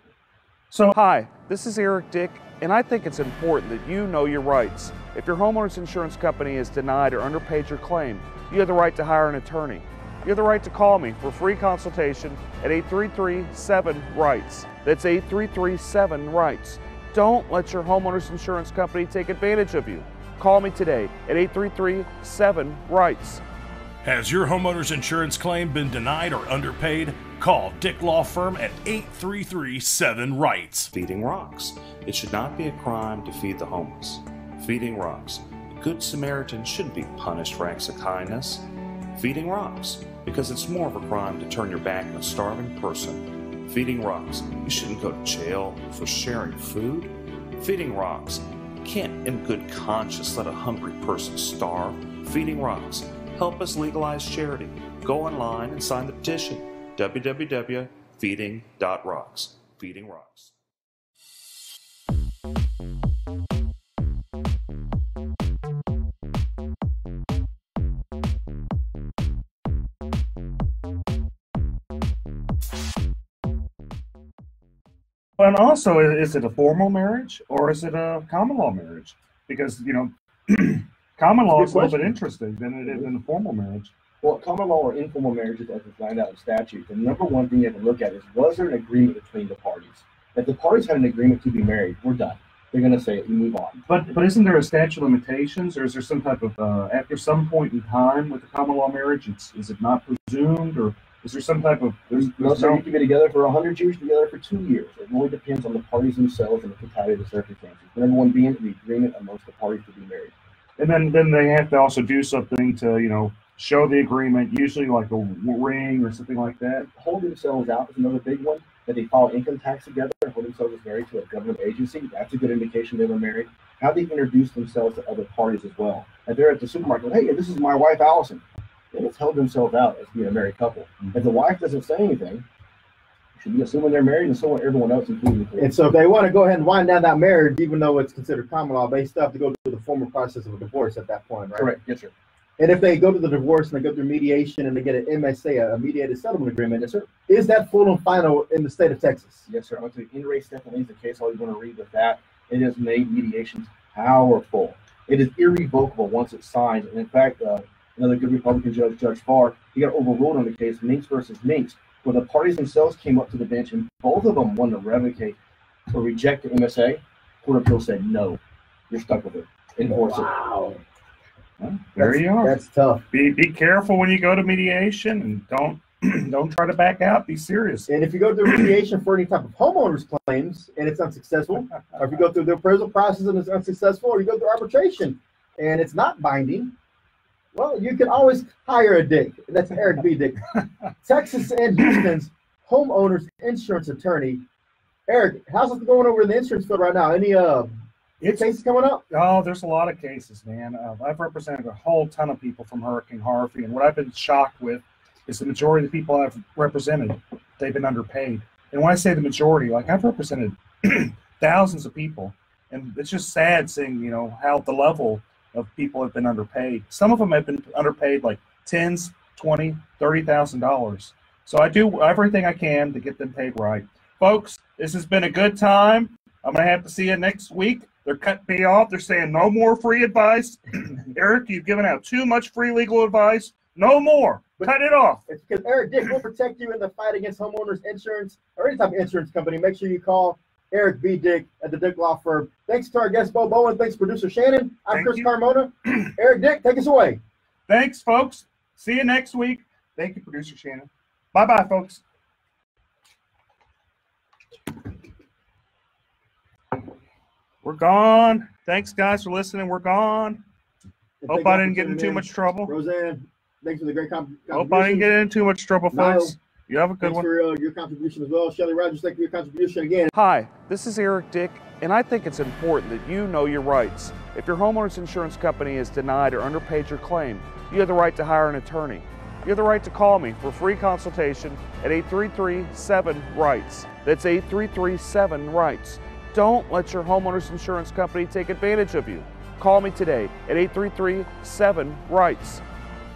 So, hi, this is Eric Dick, and I think it's important that you know your rights. If your homeowner's insurance company has denied or underpaid your claim, you have the right to hire an attorney. You have the right to call me for a free consultation at 833-7-RIGHTS. That's 833-7-RIGHTS. Don't let your homeowner's insurance company take advantage of you. Call me today at 833-7-RIGHTS. Has your homeowner's insurance claim been denied or underpaid? Call Dick Law Firm at 833-7-RIGHTS. Feeding rocks. It should not be a crime to feed the homeless. Feeding rocks. A good Samaritan shouldn't be punished for acts of kindness. Feeding rocks. Because it's more of a crime to turn your back on a starving person. Feeding rocks. You shouldn't go to jail for sharing food. Feeding rocks. You can't in good conscience let a hungry person starve. Feeding rocks. Help us legalize charity. Go online and sign the petition. www.feeding.rocks. Feeding Rocks. And also, is it a formal marriage or is it a common law marriage? Because, you know, common law is a little bit interesting than it is in a formal marriage. Well, common law or informal marriages, as defined out in statute, the number one thing you have to look at is, was there an agreement between the parties? If the parties had an agreement to be married, we're done. They're going to say it and move on. But isn't there a statute of limitations, or is there some type of, after some point in time with the common law marriage, is it not presumed, or is there some type of... No, sir, you can be together for 100 years, together for 2 years. It really depends on the parties themselves and the totality of the circumstances. The number one being the agreement amongst the parties to be married. And then they have to also do something to, you know, show the agreement, usually like a ring or something like that. Hold themselves out is another big one. That they file income tax together and hold themselves as married to a government agency. That's a good indication they were married. How they introduce themselves to other parties as well. If they're at the supermarket, hey, this is my wife, Allison. they just held themselves out as being a married couple. If the wife doesn't say anything, you should be assuming they're married, and so are everyone else, including the court. And so if they want to go ahead and wind down that marriage, even though it's considered common law, they still have to go through the formal process of a divorce at that point, right? Correct. Yes, sir. And if they go to the divorce and they go through mediation and they get an MSA, a mediated settlement agreement, Yes, sir. is that full and final in the state of Texas? Yes, sir. I went to In Re Stephanie, the case. All you want to read with that. It has made mediations powerful. It is irrevocable once it's signed. And in fact, another good Republican judge, Judge Farr, he got overruled on the case, Minks versus Minks, where the parties themselves came up to the bench and both of them wanted to revocate or reject the MSA. Court of Appeals said, no, you're stuck with it. Enforce it. Well, there you are. That's tough. Be careful when you go to mediation, and don't try to back out. Be serious. And if you go through mediation for any type of homeowners claims and it's unsuccessful, or if you go through the appraisal process and it's unsuccessful, or you go through arbitration and it's not binding, well, you can always hire a Dick. That's Eric B. Dick. Texas and Houston's homeowners insurance attorney. Eric, how's it going over in the insurance field right now? Any cases coming up? Oh, there's a lot of cases, man. I've represented a whole ton of people from Hurricane Harvey, and what I've been shocked with is the majority of the people I've represented, they've been underpaid. And when I say the majority, like I've represented thousands of people, and it's just sad seeing, how the level of people have been underpaid. Some of them have been underpaid like $10,000, $20,000, $30,000. So I do everything I can to get them paid right. Folks, this has been a good time. I'm going to have to see you next week. They're cutting me off. They're saying no more free advice. Eric, you've given out too much free legal advice. No more. Cut it off. It's because Eric Dick will protect you in the fight against homeowners insurance or any type of insurance company. Make sure you call Eric B. Dick at the Dick Law Firm. Thanks to our guest, Bo Bowen. Thanks, producer Shannon. I'm Chris Carmona. Eric Dick, take us away. Thanks, folks. See you next week. Thank you, producer Shannon. Bye-bye, folks. We're gone. Thanks, guys, for listening. We're gone. Hope I didn't get in too much trouble. Roseanne, thanks for the great contribution. Hope I didn't get in too much trouble, folks. You have a good one. Thanks for your contribution as well. Shelly Rogers, thank you for your contribution again. Hi, this is Eric Dick, and I think it's important that you know your rights. If your homeowner's insurance company has denied or underpaid your claim, you have the right to hire an attorney. You have the right to call me for a free consultation at 833-7-RIGHTS. That's 833-7-RIGHTS. Don't let your homeowner's insurance company take advantage of you. Call me today at 833-7-RIGHTS.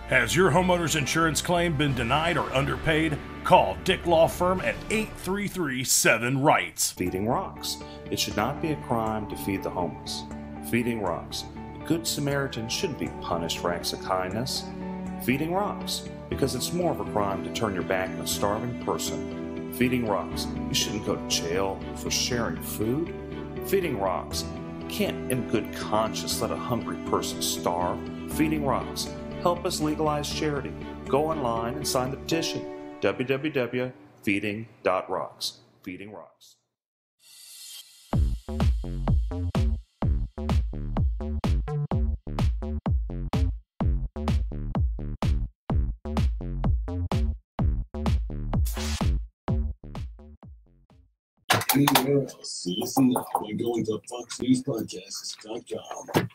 Has your homeowner's insurance claim been denied or underpaid? Call Dick Law Firm at 833-7-RIGHTS. Feeding rocks. It should not be a crime to feed the homeless. Feeding rocks. A good Samaritan shouldn't be punished for acts of kindness. Feeding rocks. Because it's more of a crime to turn your back on a starving person. Feeding rocks. You shouldn't go to jail for sharing food. Feeding rocks. You can't in good conscience let a hungry person starve. Feeding rocks. Help us legalize charity. Go online and sign the petition. www.feeding.rocks. Feeding Rocks. See us now by going to FoxNewsPodcasts.com.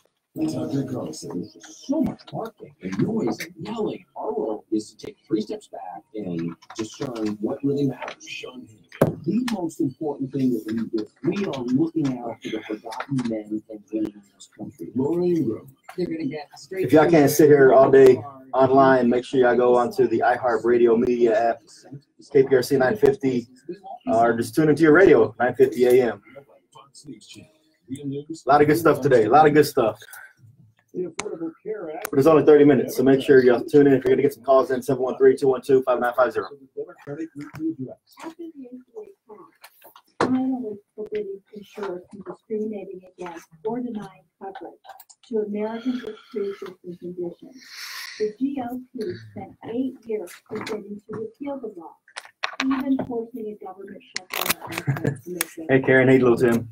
Tucker Carlson. So much barking and noise and yelling. Our role is to take 3 steps back and discern what really matters. Sean Hannity. The most important thing that we are looking out for the forgotten men and women in this country. Laura Ingraham. They're going to get straight. If y'all can't sit here all day online, make sure y'all go onto the iHeartRadio media app, KPRC 950, or just tune into your radio, 950 AM. A lot of good stuff today. A lot of good stuff. But it's only 30 minutes, so make sure you tune in. If you're going to get some calls in, 713-212-5950. Finally forbidding insurers from discriminating against or denying coverage to Americans with pre-existing conditions. The GOP spent 8 years presenting to repeal the law, even forcing a government shutdown. Hey, Karen. Hey, little Tim.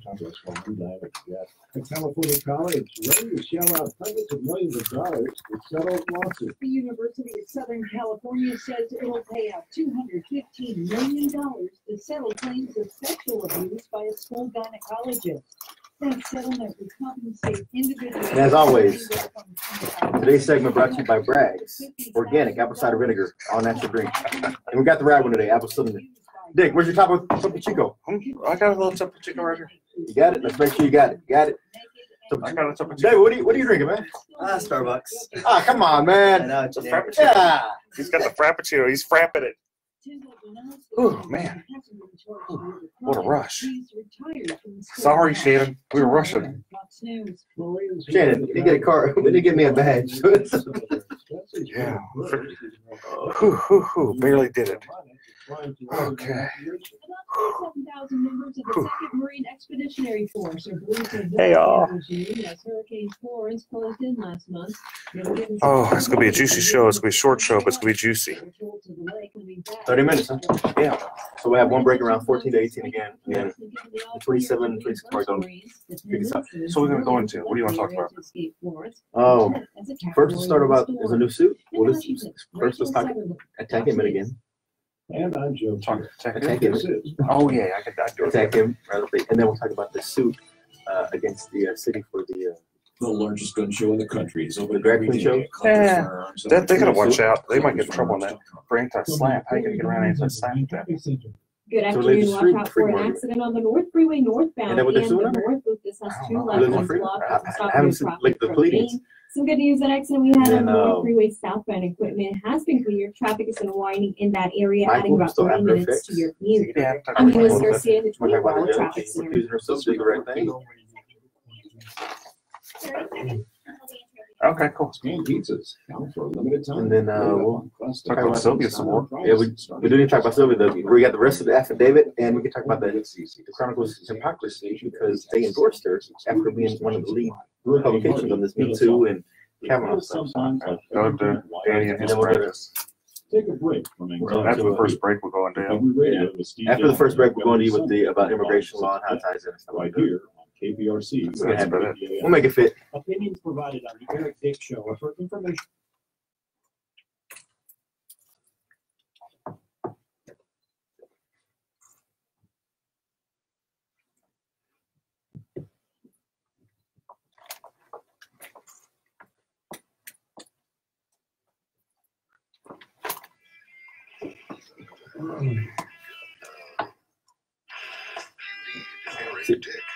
A California college ready to shell out hundreds of millions of dollars to settle lawsuits. The University of Southern California says it'll pay out $215 million to settle claims of sexual abuse by a school gynecologist. that settlement would compensate individuals. And as always, today's segment brought to you by Bragg's Organic Apple Cider Vinegar, all natural drink. And we got the right one today, apple cinnamon. Dick, where's your Topo Chico? I got a little Topo Chico right here. You got it? Let's make sure you got it. Got it? I got a Topo Chico. David, what are you drinking, man? Starbucks. Ah, come on, man. I know, It's a Frappuccino. Yeah. He's got the Frappuccino. He's frapping it. Oh, man. What a rush. Sorry, Shannon. We were rushing. Shannon, you get a car. We didn't give me a badge. Yeah. Whew, barely did it. Okay. Hey, y'all. Oh, it's going to be a juicy show. It's going to be a short show, but it's going to be juicy. 30 minutes, huh? Yeah. So we have one break around 14 to 18 again. And then the 27, 26 parts on. So we're going to go into, what do you want to talk about? Oh, first let's start about, there's a new suit. Well, first let's talk attack him again. And I'm Joe. Attack him. Oh, yeah, I could do it. Attack him. And then we'll talk about the suit against the city for the largest gun show in the country. Is over the drag queen show. Yeah, they got to watch out. They might get in trouble on that. For anti-slam, how are you going to get around anti-slam with that? Good afternoon. Watch out for an accident on the North Freeway northbound and the North Loop. This has two left lanes blocked. I haven't seen like the pleadings. Some good news, that accident we had on the North Freeway southbound equipment has been cleared. Traffic is unwinding in that area, adding about 30 minutes to your commute. I'm Eunice Garcia, the 24-hour traffic center. Okay, cool. Scanned pizzas now for a limited time. And then we'll talk about Sylvia some more. Yeah, we do need to talk about Sylvia. We got the rest of the affidavit, and we can talk about the Chronicle's hypocrisy because they endorsed her after being one of the lead publications on this Me Too and Kavanaugh stuff. Go to Danny and his friends. Take a break from After the first break, we're going down. After the first break, we're going to you with the about immigration law and how it ties in and stuff like that. KPRC. We'll make it fit. Opinions provided on the Eric Dick Show are for information.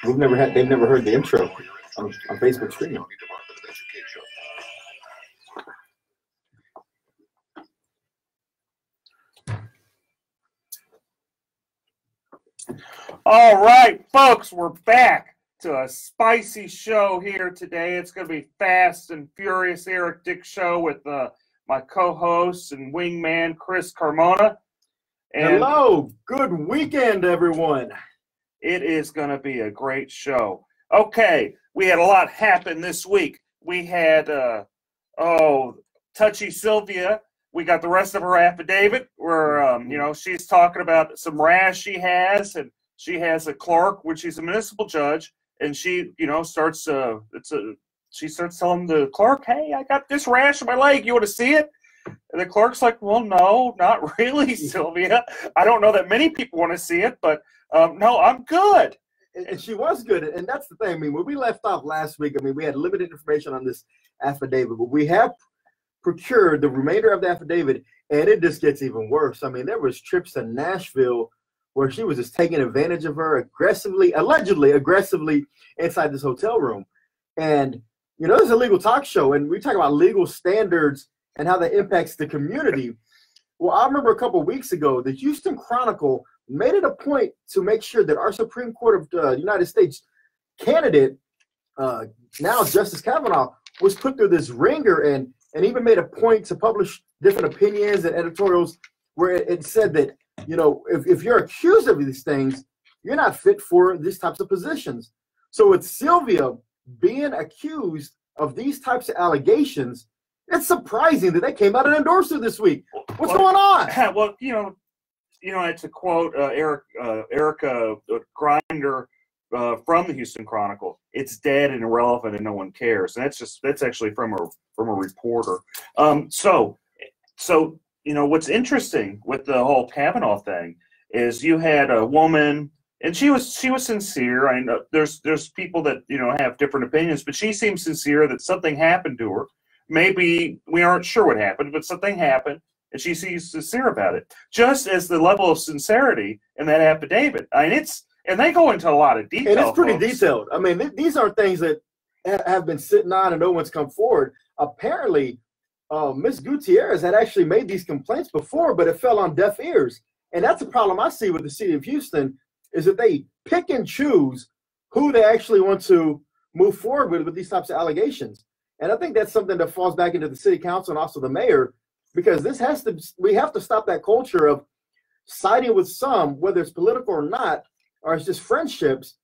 They've never heard the intro on Facebook streaming. All right, folks, we're back to a spicy show here today. It's going to be Fast and Furious Eric Dick Show with my co-host and wingman, Chris Carmona. And hello, good weekend, everyone. It is going to be a great show. Okay, we had a lot happen this week. We had, Touchy Sylvia. We got the rest of her affidavit where, she's talking about some rash she has, and she has a clerk, which she's a municipal judge, and she, starts telling the clerk, hey, I got this rash on my leg. You want to see it? And the clerk's like, well, no, not really, Sylvia. I don't know that many people want to see it, but no, I'm good. And she was good. And that's the thing. I mean, when we left off last week, we had limited information on this affidavit, but we have procured the remainder of the affidavit, and it just gets even worse. I mean, there was trips to Nashville where she was just taking advantage of her allegedly aggressively inside this hotel room. And, this is a legal talk show, and we talk about legal standards and how that impacts the community. Well, I remember a couple of weeks ago, the Houston Chronicle made it a point to make sure that our Supreme Court of the United States candidate, now Justice Kavanaugh, was put through this ringer and even made a point to publish different opinions and editorials where it said that, if you're accused of these things, you're not fit for these types of positions. So with Sylvia being accused of these types of allegations, it's surprising that they came out and endorsed her this week. What's going on? Well, to quote Erica Grinder from the Houston Chronicle, it's dead and irrelevant and no one cares. And that's actually from a reporter. So what's interesting with the whole Kavanaugh thing is you had a woman And she was sincere. I know there's people that have different opinions, but she seemed sincere that something happened to her. Maybe we aren't sure what happened, but something happened, and she seems sincere about it. Just as the level of sincerity in that affidavit. I mean, and they go into a lot of detail. And it's pretty folks. detailed. I mean, these aren't things that have been sitting on and no one's come forward. Apparently, Ms. Gutierrez had actually made these complaints before, but it fell on deaf ears. And that's the problem I see with the city of Houston, is that they pick and choose who they actually want to move forward with these types of allegations. And I think that's something that falls back into the city council and also the mayor, because we have to stop that culture of siding with some, whether it's political or not, or it's just friendships.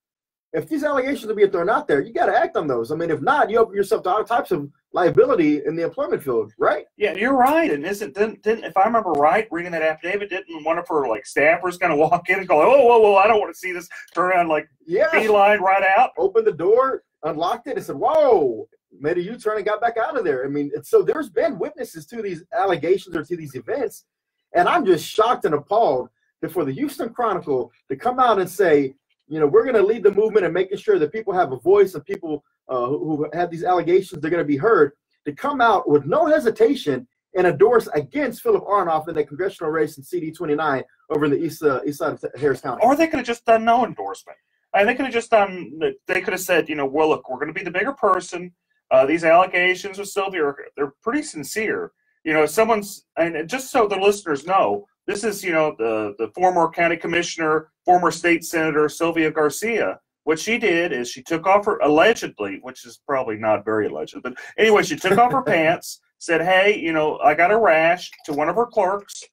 If these allegations are being thrown out there, you got to act on those. I mean, if not, you open yourself to all types of liability in the employment field, right? Yeah, you're right. And didn't if I remember right, reading that affidavit, didn't one of her staffers kind of walk in and go, "Oh, whoa, I don't want to see this," turn around beeline right out, opened the door, unlocked it, and said, "Whoa," made a U-turn and got back out of there. I mean, so there's been witnesses to these allegations or to these events, and I'm just shocked and appalled that for the Houston Chronicle to come out and say, we're going to lead the movement and making sure that people have a voice and people who have these allegations, they're going to be heard, to come out with no hesitation and endorse against Philip Arnoff in the congressional race in CD29 over in the east side of Harris County. Or they could have just done no endorsement. And they could have just done, they could have said, well, look, we're going to be the bigger person. These allegations with Sylvia, they're pretty sincere. Someone's, and just so the listeners know, this is, the former county commissioner, former state senator, Sylvia Garcia. What she did is she took off her, allegedly, which is probably not very alleged, but anyway, she took off her pants, said, "Hey, I got a rash," to one of her clerks,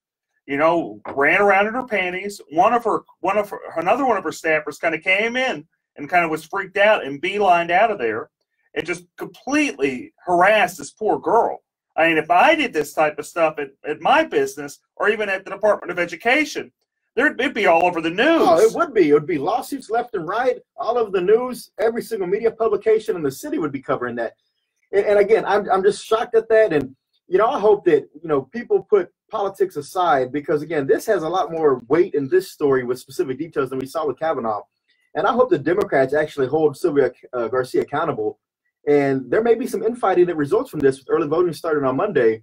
ran around in her panties. Another one of her staffers kind of came in and kind of was freaked out and beelined out of there and just completely harassed this poor girl. I mean, if I did this type of stuff at my business or even at the Department of Education, it'd be all over the news. Oh, it would be. It would be lawsuits left and right, all over the news. Every single media publication in the city would be covering that. And again, I'm just shocked at that. And, I hope that, people put politics aside, because, again, this has a lot more weight in this story with specific details than we saw with Kavanaugh. And I hope the Democrats actually hold Sylvia Garcia accountable. And there may be some infighting that results from this, with early voting starting on Monday.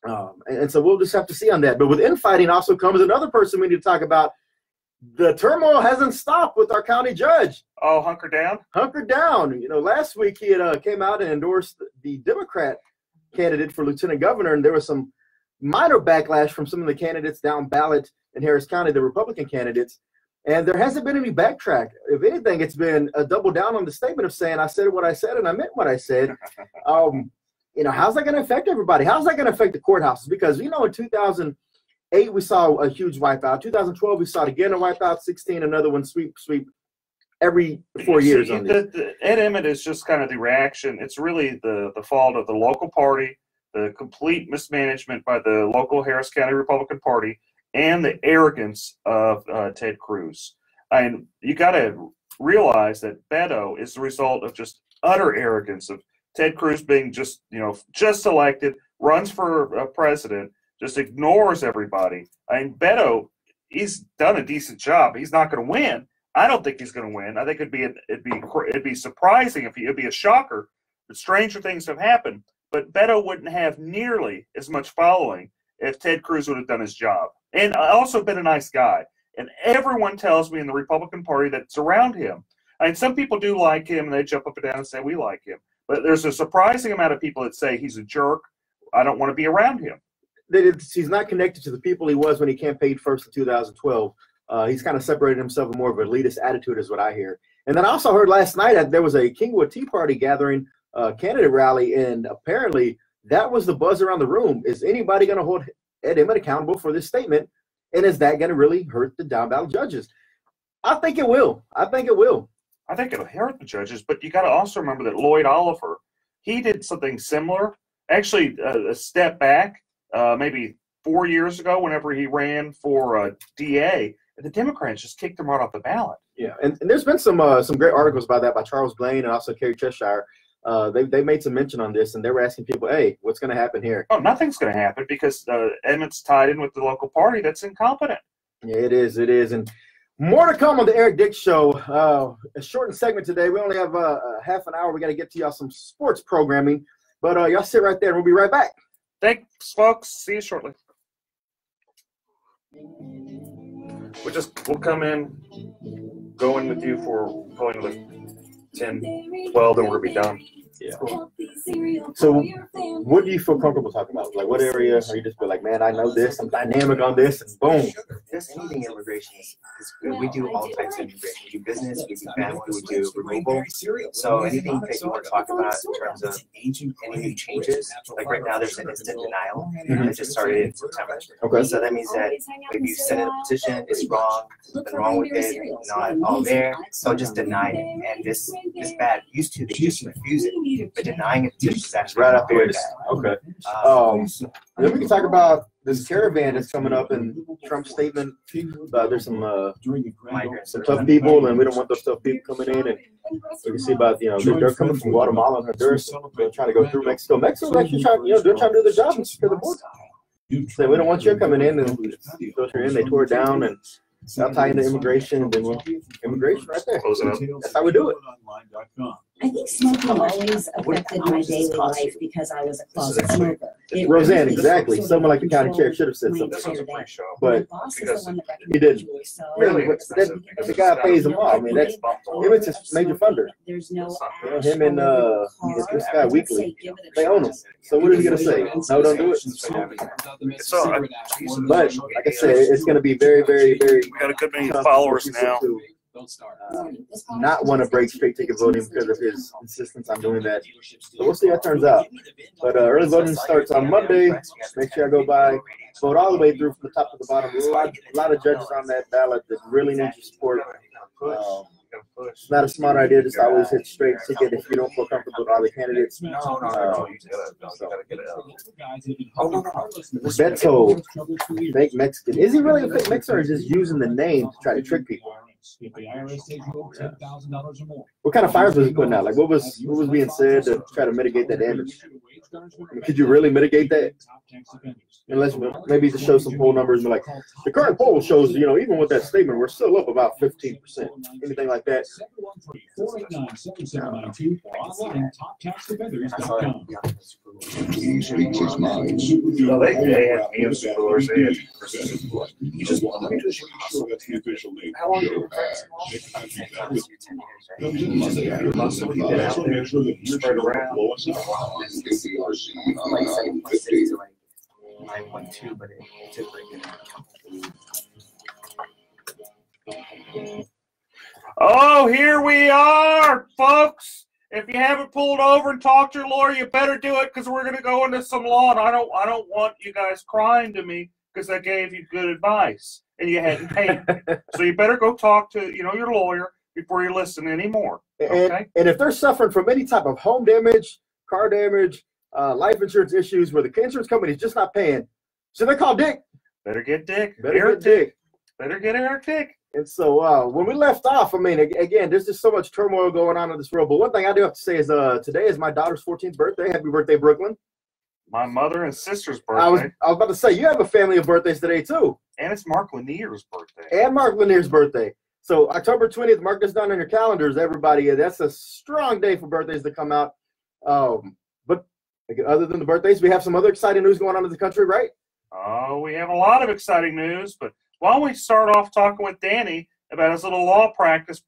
And so we'll just have to see on that. But with infighting also comes another person we need to talk about. The turmoil hasn't stopped with our county judge. Oh, hunker down? Hunker down. Last week he had came out and endorsed the Democrat candidate for lieutenant governor, and there was some minor backlash from some of the candidates down ballot in Harris County, the Republican candidates. And there hasn't been any backtrack. If anything, it's been a double down on the statement of saying, I said what I said and I meant what I said. How's that going to affect everybody? How's that going to affect the courthouses? Because, in 2008, we saw a huge wipeout. 2012, we saw it again, a wipeout. 16, another one, sweep every 4 years. Ed Emmett is just kind of the reaction. It's really the fault of the local party, the complete mismanagement by the local Harris County Republican Party, and the arrogance of Ted Cruz. And you got to realize that Beto is the result of just utter arrogance of Ted Cruz being just elected, runs for president, just ignores everybody. I mean, Beto, he's done a decent job. He's not going to win. I don't think he's going to win. I think it'd be surprising it'd be a shocker. But stranger things have happened. But Beto wouldn't have nearly as much following if Ted Cruz would have done his job. And also been a nice guy. And everyone tells me in the Republican Party that's around him. I mean, some people do like him, and they jump up and down and say, we like him. But there's a surprising amount of people that say he's a jerk. I don't want to be around him. He's not connected to the people he was when he campaigned first in 2012. He's kind of separated himself in more of an elitist attitude is what I hear. And then I also heard last night that there was a Kingwood Tea Party gathering candidate rally, and apparently that was the buzz around the room. Is anybody going to hold Ed Emmett accountable for this statement? And is that going to really hurt the down ballot judges? I think it will. I think it'll hurt the judges, but you got to also remember that Lloyd Oliver, he did something similar. Actually, a step back, maybe 4 years ago, whenever he ran for DA, and the Democrats just kicked him right off the ballot. Yeah, and there's been some great articles about that by Charles Blaine and also Kerry Cheshire. They made some mention on this, and they were asking people, hey, what's going to happen here? Oh, nothing's going to happen because Emmett's tied in with the local party that's incompetent. Yeah, it is. And More to come on the Eric Dick Show. A shortened segment today. We only have half an hour. We got to get to y'all some sports programming. But y'all sit right there, and we'll be right back. Thanks, folks. See you shortly. We'll come in, go in with you for going with 10, 12, and we'll be done. Yeah. So, what do you feel comfortable talking about? Like, what area are you just be like, man, I know this, I'm dynamic on this, and boom. Just anything immigration is good. We do all types of immigration. We do business, we do family, we do removal. So anything that you want to talk about in terms of any new changes, like right now there's an instant denial that just started in September. Okay. So that means that if you send in a petition, it's wrong, something wrong with it, not all there, so just deny it. And this is bad. Used to, they just refuse it. But denying it is actually right up here. Okay. Then we can talk about this caravan that's coming up and Trump's statement. There's some tough people, and we don't want those tough people coming in. And you can see about they're coming from Guatemala and Honduras. They're trying to go through Mexico. Mexico's actually trying, they're trying to do their job and secure the border. So we don't want you coming in and filter in. They tore it down and. I'll tie into immigration, and then we'll immigration right there. Close it up. That's how we do it. I think smoking always affected my daily life because I was a closet smoker. Roseanne, exactly. Someone like the county chair should have said something, but he didn't. Really, the guy pays him off. I mean, that's it's a major funder. There's no him and this guy Weekly, they own him. So what is he gonna say? No, don't do it. But like I said, it's gonna be very, very, very. We got a good many followers now. Not want to break straight ticket voting because of his insistence on doing that. So we'll see how it turns out. But early voting starts on Monday. Make sure I go by, vote all the way through from the top to the bottom. A lot of judges on that ballot that really need your support. It's not a smart idea just always hit straight ticket if you don't feel comfortable with all the candidates. Beto, fake Mexican. Is he really a fake Mexican or is he just using the name to try to trick people? What kind of fires was he putting out? Like what was being said to try to mitigate that damage? I mean, could you really mitigate that? Unless maybe to show some poll numbers, but like the current poll shows, even with that statement, we're still up about 15%. Anything like that. He speaks his mind. He just wanted to hustle with the official name. How long did it spread around? 9.2, but it took Oh, here we are, folks. If you haven't pulled over and talked to your lawyer, you better do it because we're going to go into some law, and I don't want you guys crying to me because I gave you good advice and you hadn't paid me. So you better go talk to your lawyer before you listen anymore. Okay? And if they're suffering from any type of home damage, car damage, life insurance issues where the insurance company is just not paying, so they call Dick. Better get Dick. Better get Dick. Better get Eric Dick. And so when we left off, I mean, again, there's just so much turmoil going on in this world. But one thing I do have to say is today is my daughter's 14th birthday. Happy birthday, Brooklyn. My mother and sister's birthday. I was about to say, you have a family of birthdays today, too. And it's Mark Lanier's birthday. And Mark Lanier's birthday. So October 20th, mark this down on your calendars, everybody. That's a strong day for birthdays to come out. But other than the birthdays, we have some other exciting news going on in the country, right? Oh, we have a lot of exciting news, but why don't we start off talking with Danny about his little law practice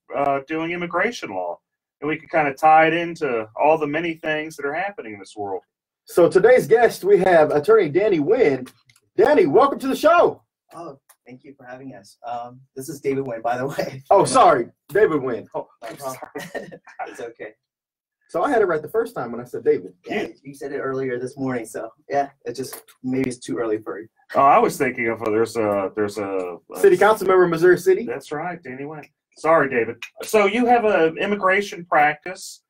doing immigration law, and we can kind of tie it into all the many things that are happening in this world. So today's guest, we have attorney Danny Wynn. Danny, welcome to the show. Oh, thank you for having us. This is David Wynn, by the way. Oh, sorry, David Wynn. Oh, it's okay. So I had it right the first time when I said David. Yeah, you said it earlier this morning, so yeah, maybe it's too early for you. Oh, I was thinking of there's a city council member in Missouri City. That's right, Danny Wynn. Sorry, David. So you have an immigration practice.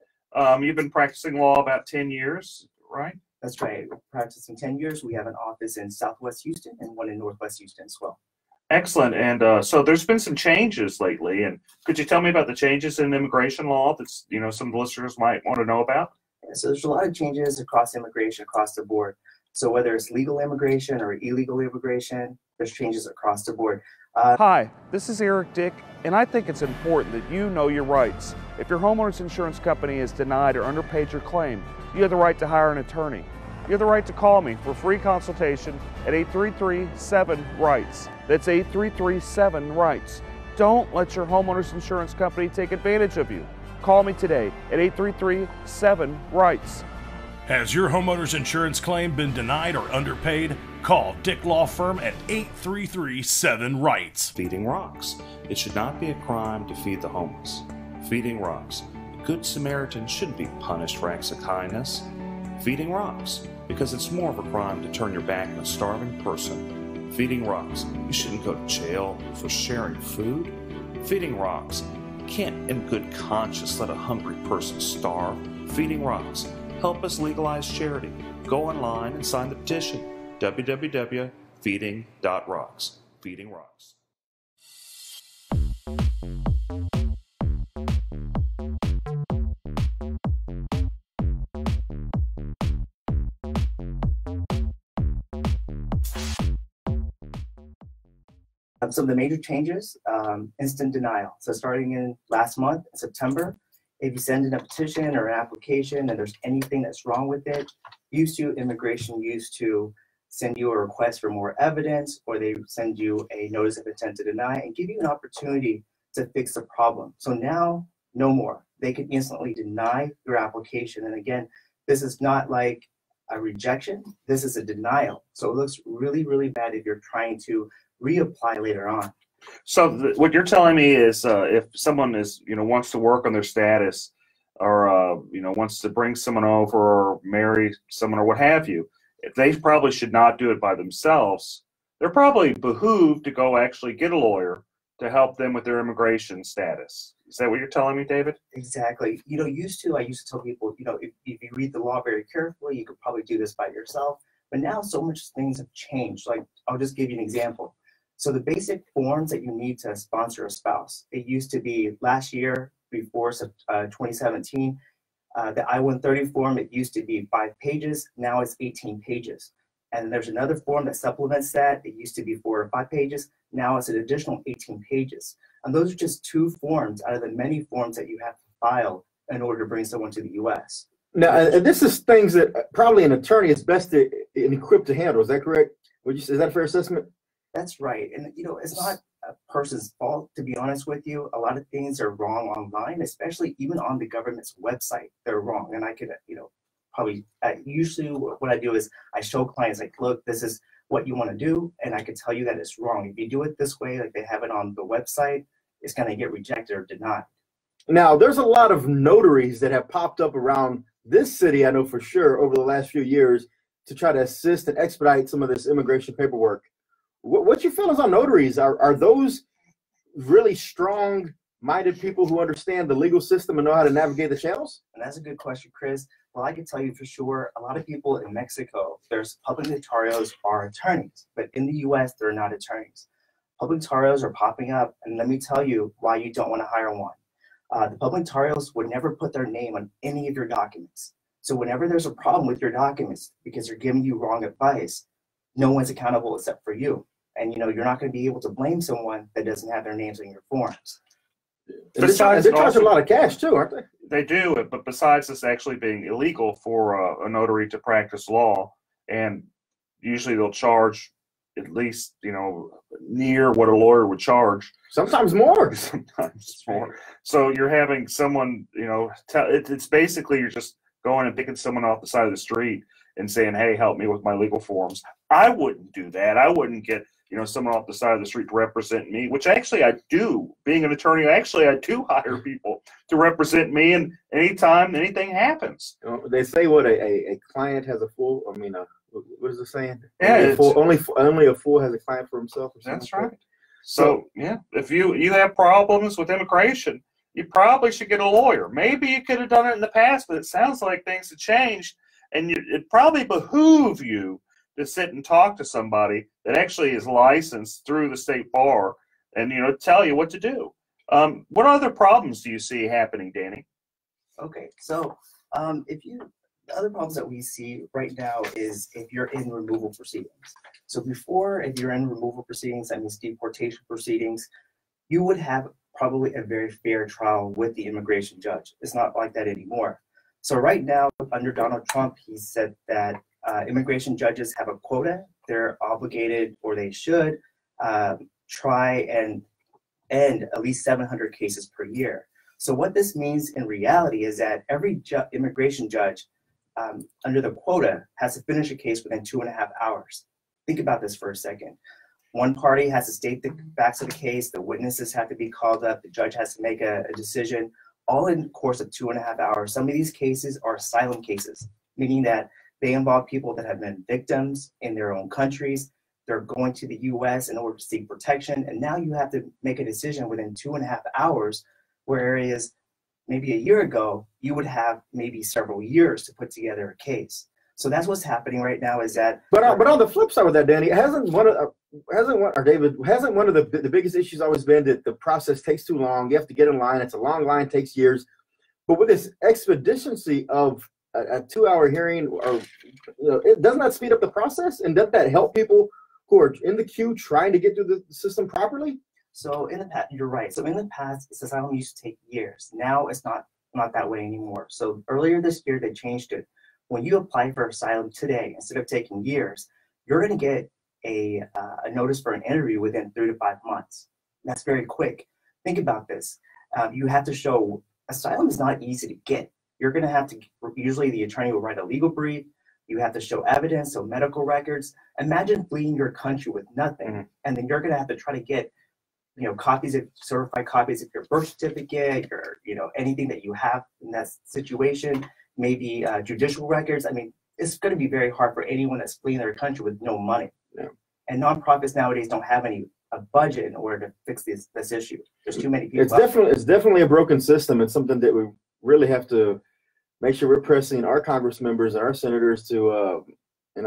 You've been practicing law about 10 years, right? That's right. We're practicing 10 years. We have an office in Southwest Houston and one in Northwest Houston as well. Excellent. And so there's been some changes lately. And could you tell me about the changes in immigration law that some listeners might want to know about? Yeah, so there's a lot of changes across immigration, across the board. So whether it's legal immigration or illegal immigration, there's changes across the board. Hi, this is Eric Dick, and I think it's important that you know your rights. If your homeowner's insurance company has denied or underpaid your claim, you have the right to hire an attorney. You have the right to call me for a free consultation at 833-7-RIGHTS. That's 833-7-RIGHTS. Don't let your homeowner's insurance company take advantage of you. Call me today at 833-7-RIGHTS. Has your homeowner's insurance claim been denied or underpaid? Call Dick Law Firm at 833-7-RIGHTS. Feeding rocks. It should not be a crime to feed the homeless. Feeding rocks. A good Samaritan shouldn't be punished for acts of kindness. Feeding rocks. Because it's more of a crime to turn your back on a starving person. Feeding rocks. You shouldn't go to jail for sharing food. Feeding rocks. You can't in good conscience let a hungry person starve. Feeding rocks. Help us legalize charity. Go online and sign the petition. www.feeding.rocks. Feeding Rocks. Some of the major changes, instant denial. So starting in last month, September, if you send in a petition or an application and there's anything that's wrong with it, immigration used to send you a request for more evidence, or they send you a notice of intent to deny and give you an opportunity to fix the problem. So now, no more. They can instantly deny your application. And again, this is not like a rejection, this is a denial. So it looks really, really bad if you're trying to reapply later on. So what you're telling me is if someone is, wants to work on their status or, wants to bring someone over or marry someone or what have you, they probably should not do it by themselves. They're probably behooved to go actually get a lawyer to help them with their immigration status. Is that what you're telling me, David? Exactly. I used to tell people, if you read the law very carefully, you could probably do this by yourself. But now so much things have changed. Like, I'll just give you an example. So the basic forms that you need to sponsor a spouse, it used to be last year, before 2017, the I-130 form, it used to be 5 pages. Now it's 18 pages. And there's another form that supplements that. It used to be 4 or 5 pages. Now it's an additional 18 pages. And those are just 2 forms out of the many forms that you have to file in order to bring someone to the U.S. Now, and this is things that probably an attorney is best equipped to handle. Is that correct? Is that a fair assessment? That's right. And, it's not a person's fault, to be honest with you. A lot of things are wrong online, especially even on the government's website. They're wrong. And I could, probably usually what I do is I show clients, like, look, this is what you want to do. And I could tell you that it's wrong. If you do it this way, like they have it on the website, it's going to get rejected or denied. Now, there's a lot of notaries that have popped up around this city, I know for sure, over the last few years to try to assist and expedite some of this immigration paperwork. What's your feelings on notaries? Are those really strong-minded people who understand the legal system and know how to navigate the channels? And that's a good question, Chris. Well, I can tell you for sure, a lot of people in Mexico, there's public notarios are attorneys, but in the U.S., they're not attorneys. Public notarios are popping up, and let me tell you why you don't want to hire one. The public notarios would never put their name on any of your documents. So whenever there's a problem with your documents because they're giving you wrong advice, no one's accountable except for you. And you're not going to be able to blame someone that doesn't have their names on your forms. Besides, they charge a lot of cash too, aren't they? They do, but besides this actually being illegal for a notary to practice law, and usually they'll charge at least, near what a lawyer would charge. Sometimes more. Sometimes more. So you're having someone, it's basically you're just going and picking someone off the side of the street and saying, hey, help me with my legal forms. I wouldn't do that. I wouldn't get, someone off the side of the street to represent me, which actually I do. Being an attorney, actually I do hire people to represent me, and anytime anything happens. They say what a client has a full, what is the saying? Yeah, only a fool has a client for himself. Or that's right. So yeah, if you have problems with immigration, you probably should get a lawyer. Maybe you could have done it in the past, but it sounds like things have changed, and it probably behoove you to sit and talk to somebody that actually is licensed through the state bar and tell you what to do. What other problems do you see happening, Danny? Okay, so if you The other problems that we see right now is if you're in removal proceedings. So before, if you're in removal proceedings, that means deportation proceedings, you would have probably a very fair trial with the immigration judge. It's not like that anymore. So right now, under Donald Trump, he said that immigration judges have a quota. They're obligated, or they should, try and end at least 700 cases per year. So what this means in reality is that every immigration judge under the quota has to finish a case within 2.5 hours. Think about this for a second. One party has to state the facts of the case, the witnesses have to be called up, the judge has to make a decision, all in the course of 2.5 hours. Some of these cases are asylum cases, meaning that they involve people that have been victims in their own countries. They're going to the US in order to seek protection, and now you have to make a decision within 2.5 hours, whereas maybe a year ago, you would have maybe several years to put together a case. So that's what's happening right now is that. But on the flip side with that, Danny, hasn't one of the biggest issues always been that the process takes too long? You have to get in line. It's a long line, takes years. But with this expediency of a 2-hour hearing, or doesn't that speed up the process? And doesn't that help people who are in the queue trying to get through the system properly? So in the past, you're right. So in the past, asylum used to take years. Now it's not that way anymore. So earlier this year, they changed it. When you apply for asylum today, instead of taking years, you're going to get a notice for an interview within 3 to 5 months. That's very quick. Think about this. You have to show asylum is not easy to get. You're going to have to, usually the attorney will write a legal brief. You have to show evidence, so medical records. Imagine fleeing your country with nothing, and then you're going to have to try to get, certified copies of your birth certificate, or anything that you have in that situation. Maybe judicial records. I mean, it's going to be very hard for anyone that's fleeing their country with no money. Yeah. And nonprofits nowadays don't have a budget in order to fix this issue. There's too many people. It's definitely a broken system. It's something that we really have to make sure we're pressing our Congress members and our senators to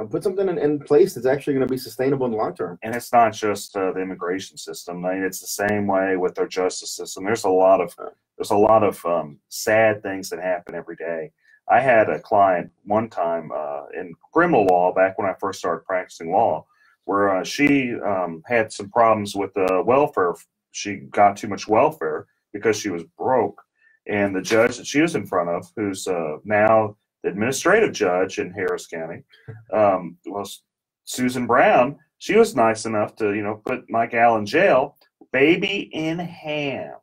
put something in place that's actually going to be sustainable in the long term. And it's not just the immigration system. I mean, it's the same way with our justice system. There's a lot of sad things that happen every day. I had a client one time in criminal law back when I first started practicing law, where she had some problems with welfare. She got too much welfare because she was broke. And the judge that she was in front of, who's now the administrative judge in Harris County, Susan Brown, she was nice enough to, put my gal in jail, baby in hand.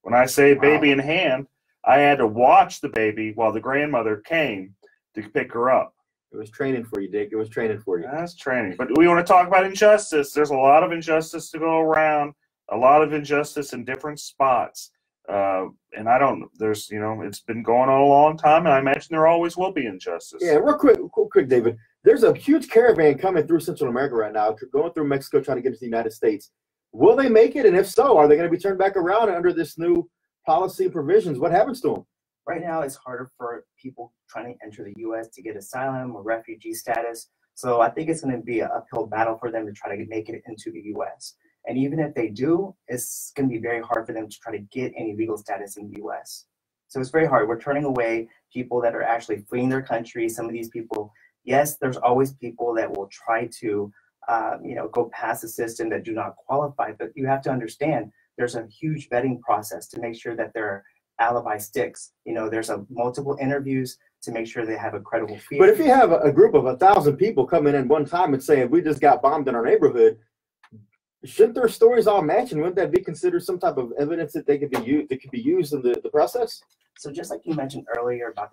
When I say baby in hand, I had to watch the baby while the grandmother came to pick her up. It was training for you, Dick. It was training for you. That's training. But we want to talk about injustice. There's a lot of injustice to go around, a lot of injustice in different spots. And it's been going on a long time, and I imagine there always will be injustice. Yeah, real quick, David. There's a huge caravan coming through Central America right now, going through Mexico, trying to get to the United States. Will they make it? And if so, are they going to be turned back around under this new policy and provisions? What happens to them? Right now, it's harder for people trying to enter the U.S. to get asylum or refugee status. So I think it's going to be an uphill battle for them to try to make it into the U.S. And even if they do, it's going to be very hard for them to try to get any legal status in the U.S. So it's very hard. We're turning away people that are actually fleeing their country. Some of these people, yes, there's always people that will try to, go past the system that do not qualify. But you have to understand there's a huge vetting process to make sure that their alibi sticks. There's multiple interviews to make sure they have a credible fear. But if you have a group of 1,000 people coming in one time and saying, we just got bombed in our neighborhood, shouldn't their stories all match, and wouldn't that be considered some type of evidence that could be used in the process? So just like you mentioned earlier about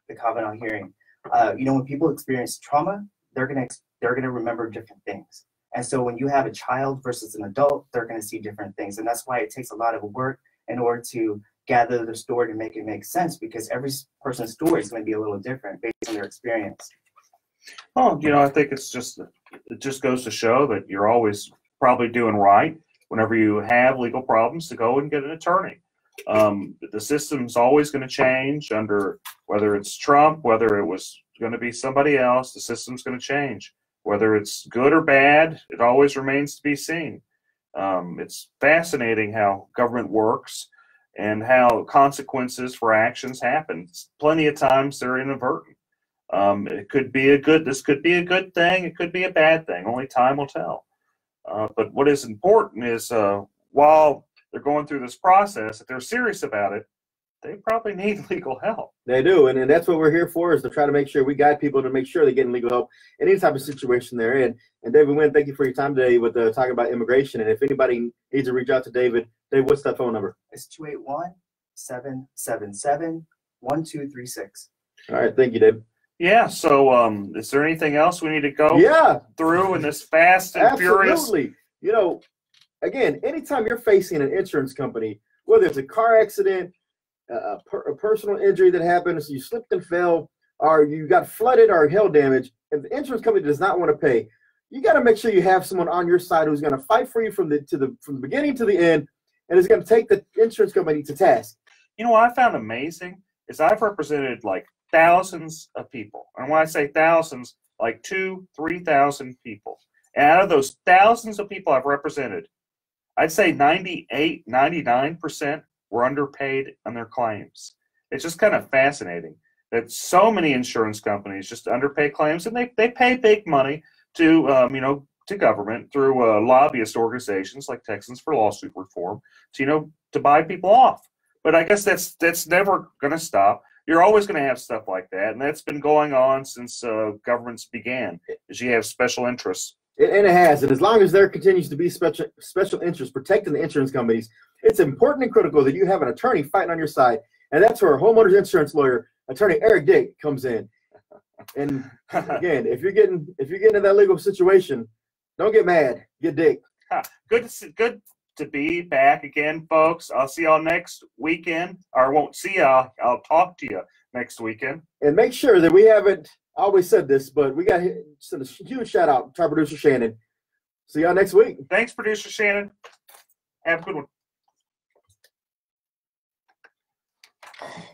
the Kavanaugh hearing, when people experience trauma, they're gonna remember different things. And so when you have a child versus an adult, they're gonna see different things, and that's why it takes a lot of work in order to gather the story to make it make sense, because every person's story is going to be a little different based on their experience. Well, I think it just goes to show that you're always probably doing right whenever you have legal problems to go and get an attorney. The system's always going to change under whether it's Trump, whether it was going to be somebody else. The system's going to change. Whether it's good or bad, it always remains to be seen. It's fascinating how government works. and how consequences for actions happen. Plenty of times they're inadvertent. It could be this could be a good thing. It could be a bad thing. Only time will tell. But what is important is while they're going through this process, if they're serious about it, they probably need legal help. They do, and that's what we're here for, is to try to make sure we guide people to make sure they're getting legal help in any type of situation they're in. And David Wynn, thank you for your time today with talking about immigration. And if anybody needs to reach out to David, what's that phone number? It's 281-777-1236. All right, thank you, David. Yeah, so is there anything else we need to go through in this fast and furious? Absolutely. You know, again, anytime you're facing an insurance company, whether it's a car accident, a personal injury that happens, you slipped and fell, or you got flooded or hail damage, and the insurance company does not want to pay, you got to make sure you have someone on your side who's going to fight for you from the beginning to the end, and is going to take the insurance company to task. You know what I found amazing is I've represented like thousands of people. And when I say thousands, like 2,000-3,000 people. And out of those thousands of people I've represented, I'd say 98-99% were underpaid on their claims. It's just kind of fascinating that so many insurance companies just underpay claims, and they pay big money to to government through lobbyist organizations like Texans for Lawsuit Reform to buy people off. But I guess that's never going to stop. You're always going to have stuff like that, and that's been going on since governments began. Is you have special interests. And it has, and as long as there continues to be special interests protecting the insurance companies, it's important and critical that you have an attorney fighting on your side, and that's where homeowners insurance lawyer, attorney Eric Dick, comes in. And again, if you're getting in that legal situation, don't get mad, get Dick. Good to be back again, folks. I'll see y'all next weekend. Or I won't see y'all. I'll talk to you next weekend. And make sure that we haven't always said this, but we got to send a huge shout out to our producer Shannon. See y'all next week. Thanks, producer Shannon. Have a good one.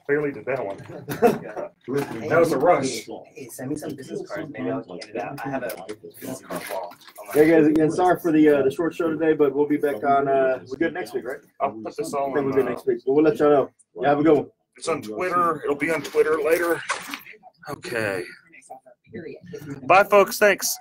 Clearly did that one. That was a rush. Hey, send me some business cards. Maybe I'll get it out. I have a business card wall. Hey guys, again, sorry for the short show today, but we'll be back on. We're good next week, right? I'll put this all I think on. we're good next week, but we'll let y'all know. Yeah, have a good one. It's on Twitter. It'll be on Twitter later. Okay. Bye, folks. Thanks.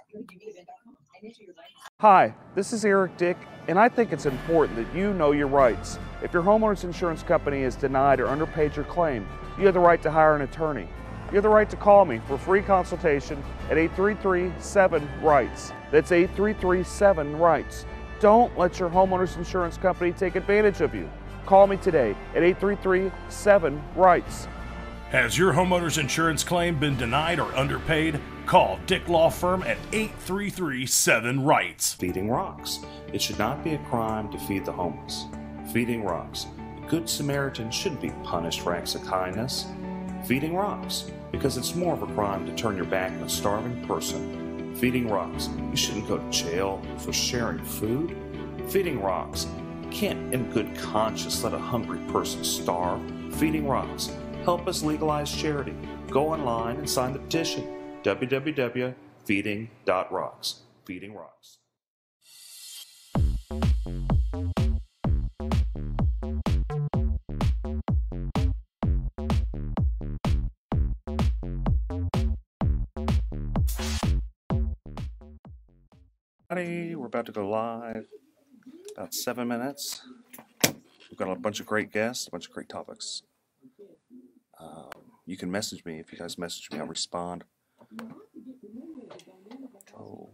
Hi, this is Eric Dick, and I think it's important that you know your rights. If your homeowner's insurance company has denied or underpaid your claim, you have the right to hire an attorney. You have the right to call me for free consultation at 833-7-RIGHTS. That's 833-7-RIGHTS. Don't let your homeowner's insurance company take advantage of you. Call me today at 833-7-RIGHTS. Has your homeowner's insurance claim been denied or underpaid? Call Dick Law Firm at 833-7-RIGHTS. Feeding rocks. It should not be a crime to feed the homeless. Feeding rocks. A good Samaritan shouldn't be punished for acts of kindness. Feeding rocks. Because it's more of a crime to turn your back on a starving person. Feeding rocks. You shouldn't go to jail for sharing food. Feeding rocks. You can't in good conscience let a hungry person starve. Feeding rocks. Help us legalize charity. Go online and sign the petition. www.feeding.rocks. Feeding Rocks. We're about to go live. About 7 minutes. We've got a bunch of great guests, a bunch of great topics. You can message me. If you guys message me, I'll respond. Oh.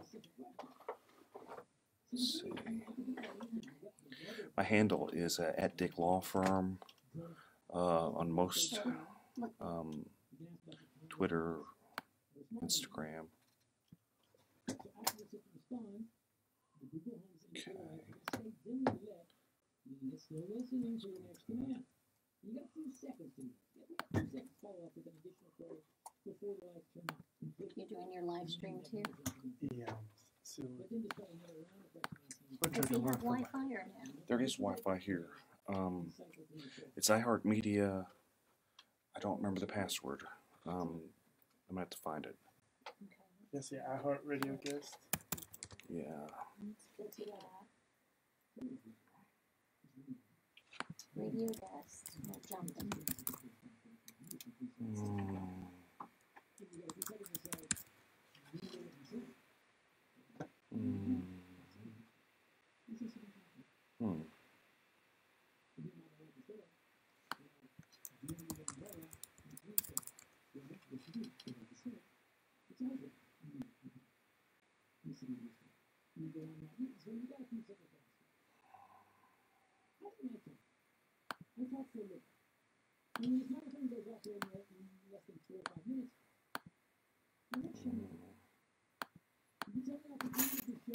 Let's see. My handle is at Dick Law Firm on most Twitter, Instagram. Okay. You're doing your live stream too? Yeah. Does he have Wi-Fi or no? There is Wi-Fi here. It's iHeartMedia. I don't remember the password. I'm gonna have to find it. Yes, yeah, iHeartRadio guest. Yeah. Radio desk, no jumping.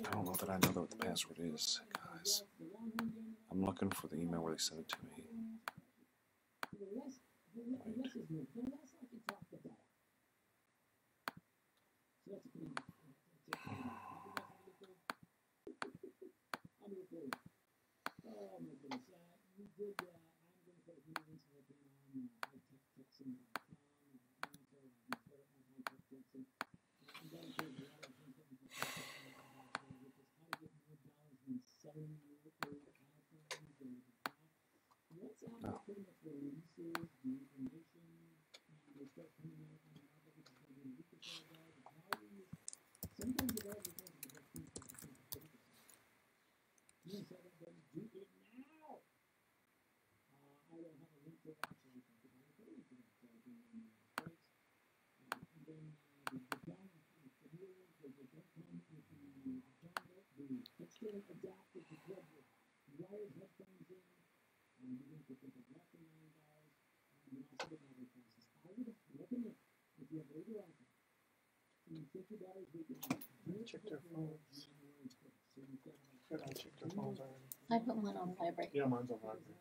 I don't know that I know what the password is, guys. I'm looking for the email where they sent it to me. Check their phones. Good, I checked their phones already. I put mine on vibrate. Yeah, mine's on vibrate.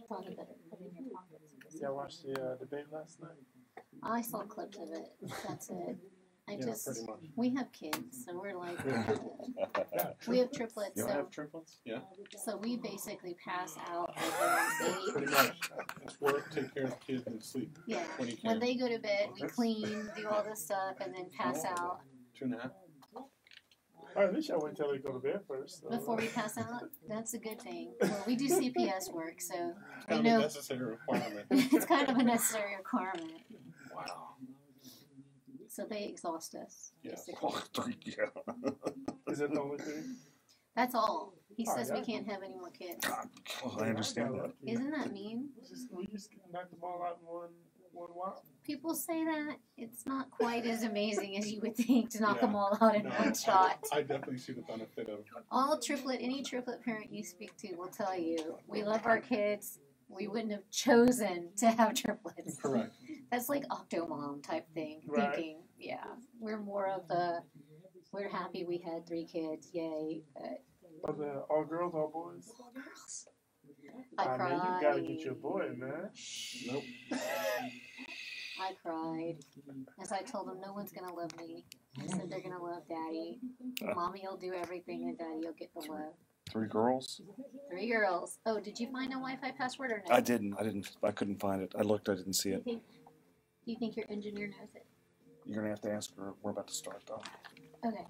Probably better put in your pockets. Yeah, I watched the debate last night. I saw clips of it. That's it. Yeah, pretty much. We have kids, so we're like, we have triplets. You So, have triplets? Yeah. so we basically pass out like around Pretty 8. much. It's work, take care of the kids, and sleep. Yeah. When you When can. they go to bed, we clean, do all this stuff, and then pass out. 2.5. Or at least I wait till they go to bed first. So. Before we pass out, that's a good thing. Well, we do CPS work, so we Kind of a know necessary requirement. it's kind of a necessary requirement. Wow. So they exhaust us. Yeah. basically. Is that the only thing? That's all. He Oh, says we yeah. can't have any more kids. Well, I understand that. Isn't that mean? We just knocked them all out in one while. People say that. It's not quite as amazing as you would think to knock Yeah. them all out in No, one shot. I definitely see the benefit of. Any triplet parent you speak to will tell you, we love our kids. We wouldn't have chosen to have triplets. Correct. That's like Octomom type thing, Right. thinking. Yeah, we're more of the, we're happy we had 3 kids, yay. Are they all girls, all boys? I mean, cried. you gotta get your boy, man. Nope. I cried. As I told them, no one's gonna love me. I said they're gonna love daddy. Mommy will do everything and daddy will get the love. 3 girls? 3 girls. Oh, did you find a Wi-Fi password or no? I didn't. I couldn't find it. I looked. I didn't see it. Do you think your engineer knows it? You're gonna have to ask her. We're about to start though. Okay.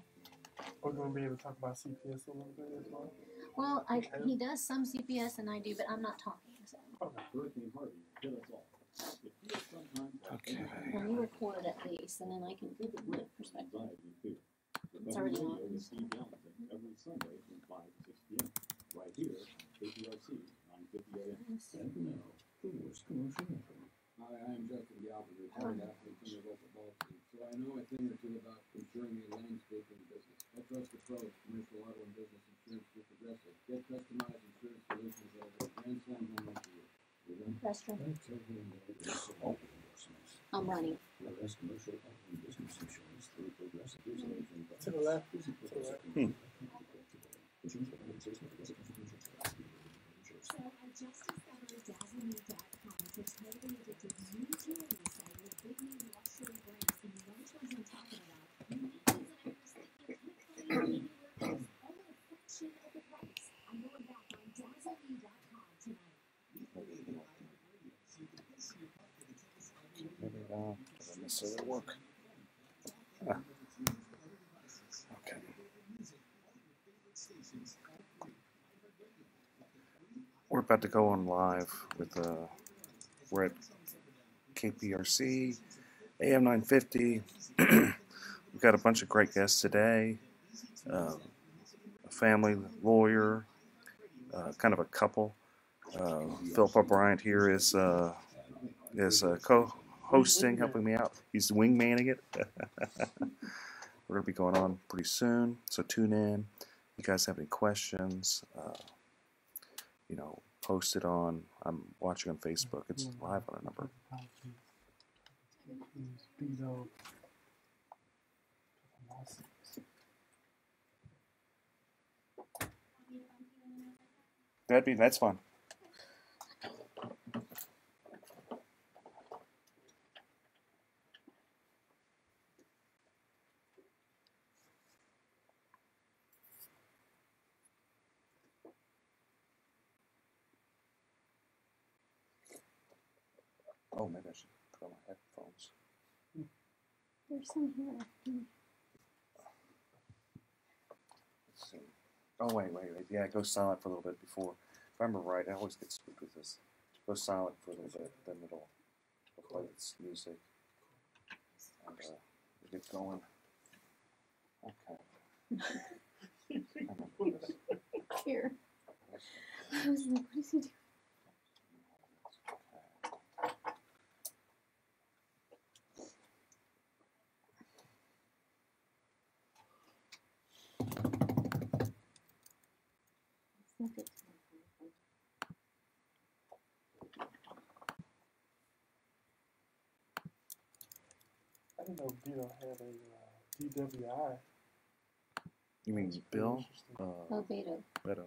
We're gonna be able to talk about CPS a little bit as well. Well, he does some CPS and I do, but I'm not talking. So. Okay. Let me record at least, and then I can give it my perspective. It's already on. Every Sunday from 5 to 6 p.m. Right here, KPRC, 950 a.m. The worst commercial ever. Hi, I'm Justin Galvin, retired athlete from the local football team. So I know a thing or two about insuring a landscaping business. I trust the pros, commercial auto and business insurance through Progressive. Get customized insurance solutions at a Grand Slam home run for you. Restroom. I'm running. Commercial auto and business insurance through Progressive. To the left. To the left. So I just discovered DazzleMe.com. It's a totally addictive new jewelry site with big name luxury brands. And you know which ones I'm talking about. Unique designers that you can't find anywhere else. All at a fraction of the price. I'm going back on DazzleMe.com tonight. Maybe doesn't necessarily work. Okay. about to go on live with, we're at KPRC, AM 950. We've got a bunch of great guests today. A family lawyer, kind of a couple. Philip O'Brien here is co-hosting, helping me out. He's wingmanning it. We're going to be going on pretty soon, so tune in. If you guys have any questions, you know, post it on, I'm watching on Facebook. It's live on a number. That's fine. Oh, maybe I should put on my headphones. There's some here. Let's see. Oh, wait. Yeah, it goes silent for a little bit before. If I remember right, I always get spooked with this. It goes silent for a little bit, then it'll play its music. And we get going. Okay. Here. I was like, what is he doing? I didn't know Beto had a DWI. You mean Bill? Oh, Beto. Beto.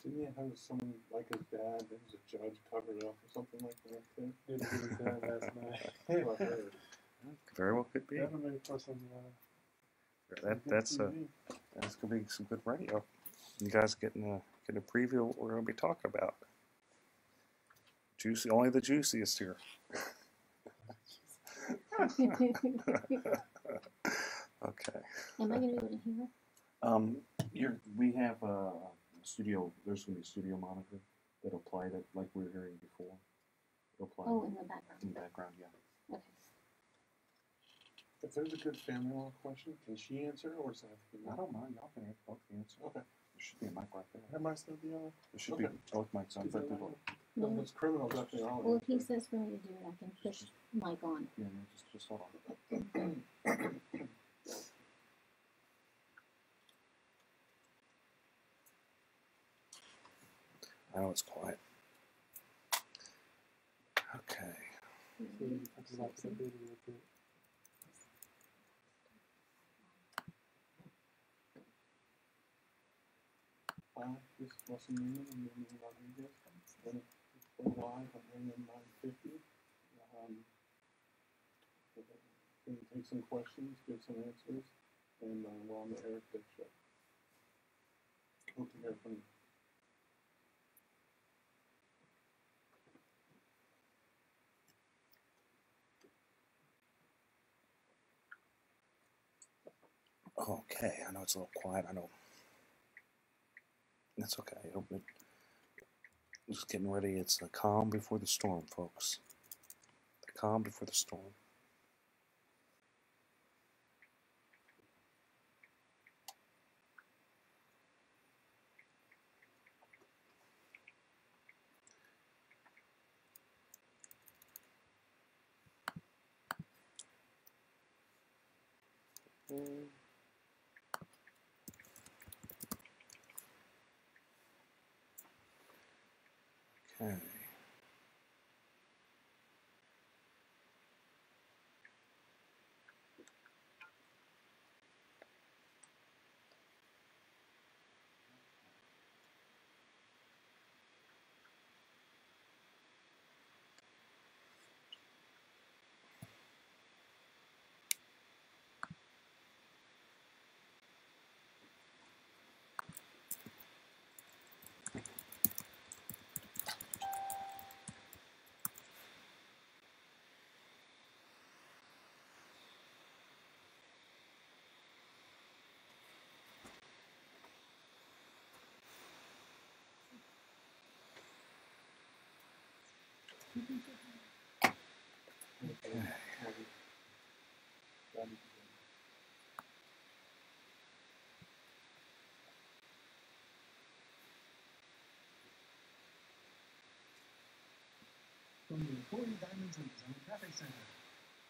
Didn't he have someone like his dad that was a judge covered up or something like that too? Didn't get his dad last night. I heard. Very well could be. That'll make for some. That's gonna be some good radio. You guys getting a preview of what we're gonna be talking about. Juicy, only the juiciest here. Okay. Am I gonna be able to hear? We have a studio. There's gonna be a studio monitor that'll play that like we were hearing before. It'll play. Oh, in the background. In the background, yeah. Okay. If there's a good family law question, can she answer or is that? I don't mind. Y'all can both answer. Okay. There should be a mic right there. That might still be on. There should be both mics on. No, it's criminal definitely on. Well, if he says for me to do it, I can push mic on. Yeah, just hold on. I know it's quiet. Okay. This is Russell Newman and Newman Rodriguez. We're live on AM 950. We're going to take some questions, give some answers, and we're on the Eric Dick Show. Hope to hear from you. Okay, I know it's a little quiet. I know. That's okay. Just getting ready. It's the calm before the storm, folks. The calm before the storm. Okay. From the Corey Diamonds and Design Cafe Center.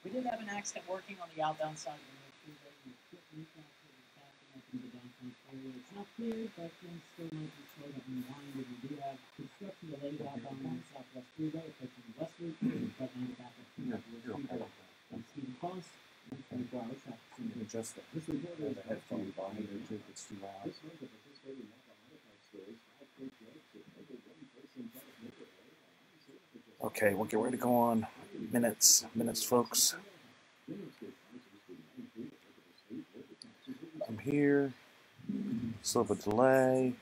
We did have an accident working on the outbound side of the freeway. We put recap for the backing up into the downtown area. It's not clear, but things still might be slowed up in line. We do have construction delays outbound on the Southwest Freeway affecting West Loop, but now the backup from the Freeway. I'm Stephen Foss, and 24 Hour Traffic Center. Adjust that. This report is The headphone volume there too if it's too loud. This was a participating mathematical stores. I think to make a one person Okay, we'll get ready to go on. Minutes, folks. I'm here. Still have a delay.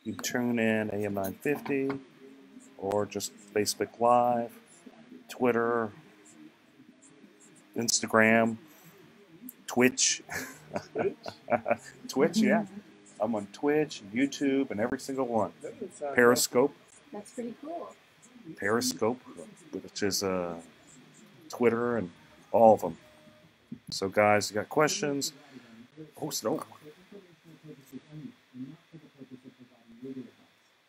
You tune in AM 950 or just Facebook Live, Twitter, Instagram, Twitch. Twitch, yeah. I'm on Twitch, YouTube, and every single one. Periscope. That's pretty cool. Periscope, which is Twitter and all of them. So, guys, you got questions? Oh, no.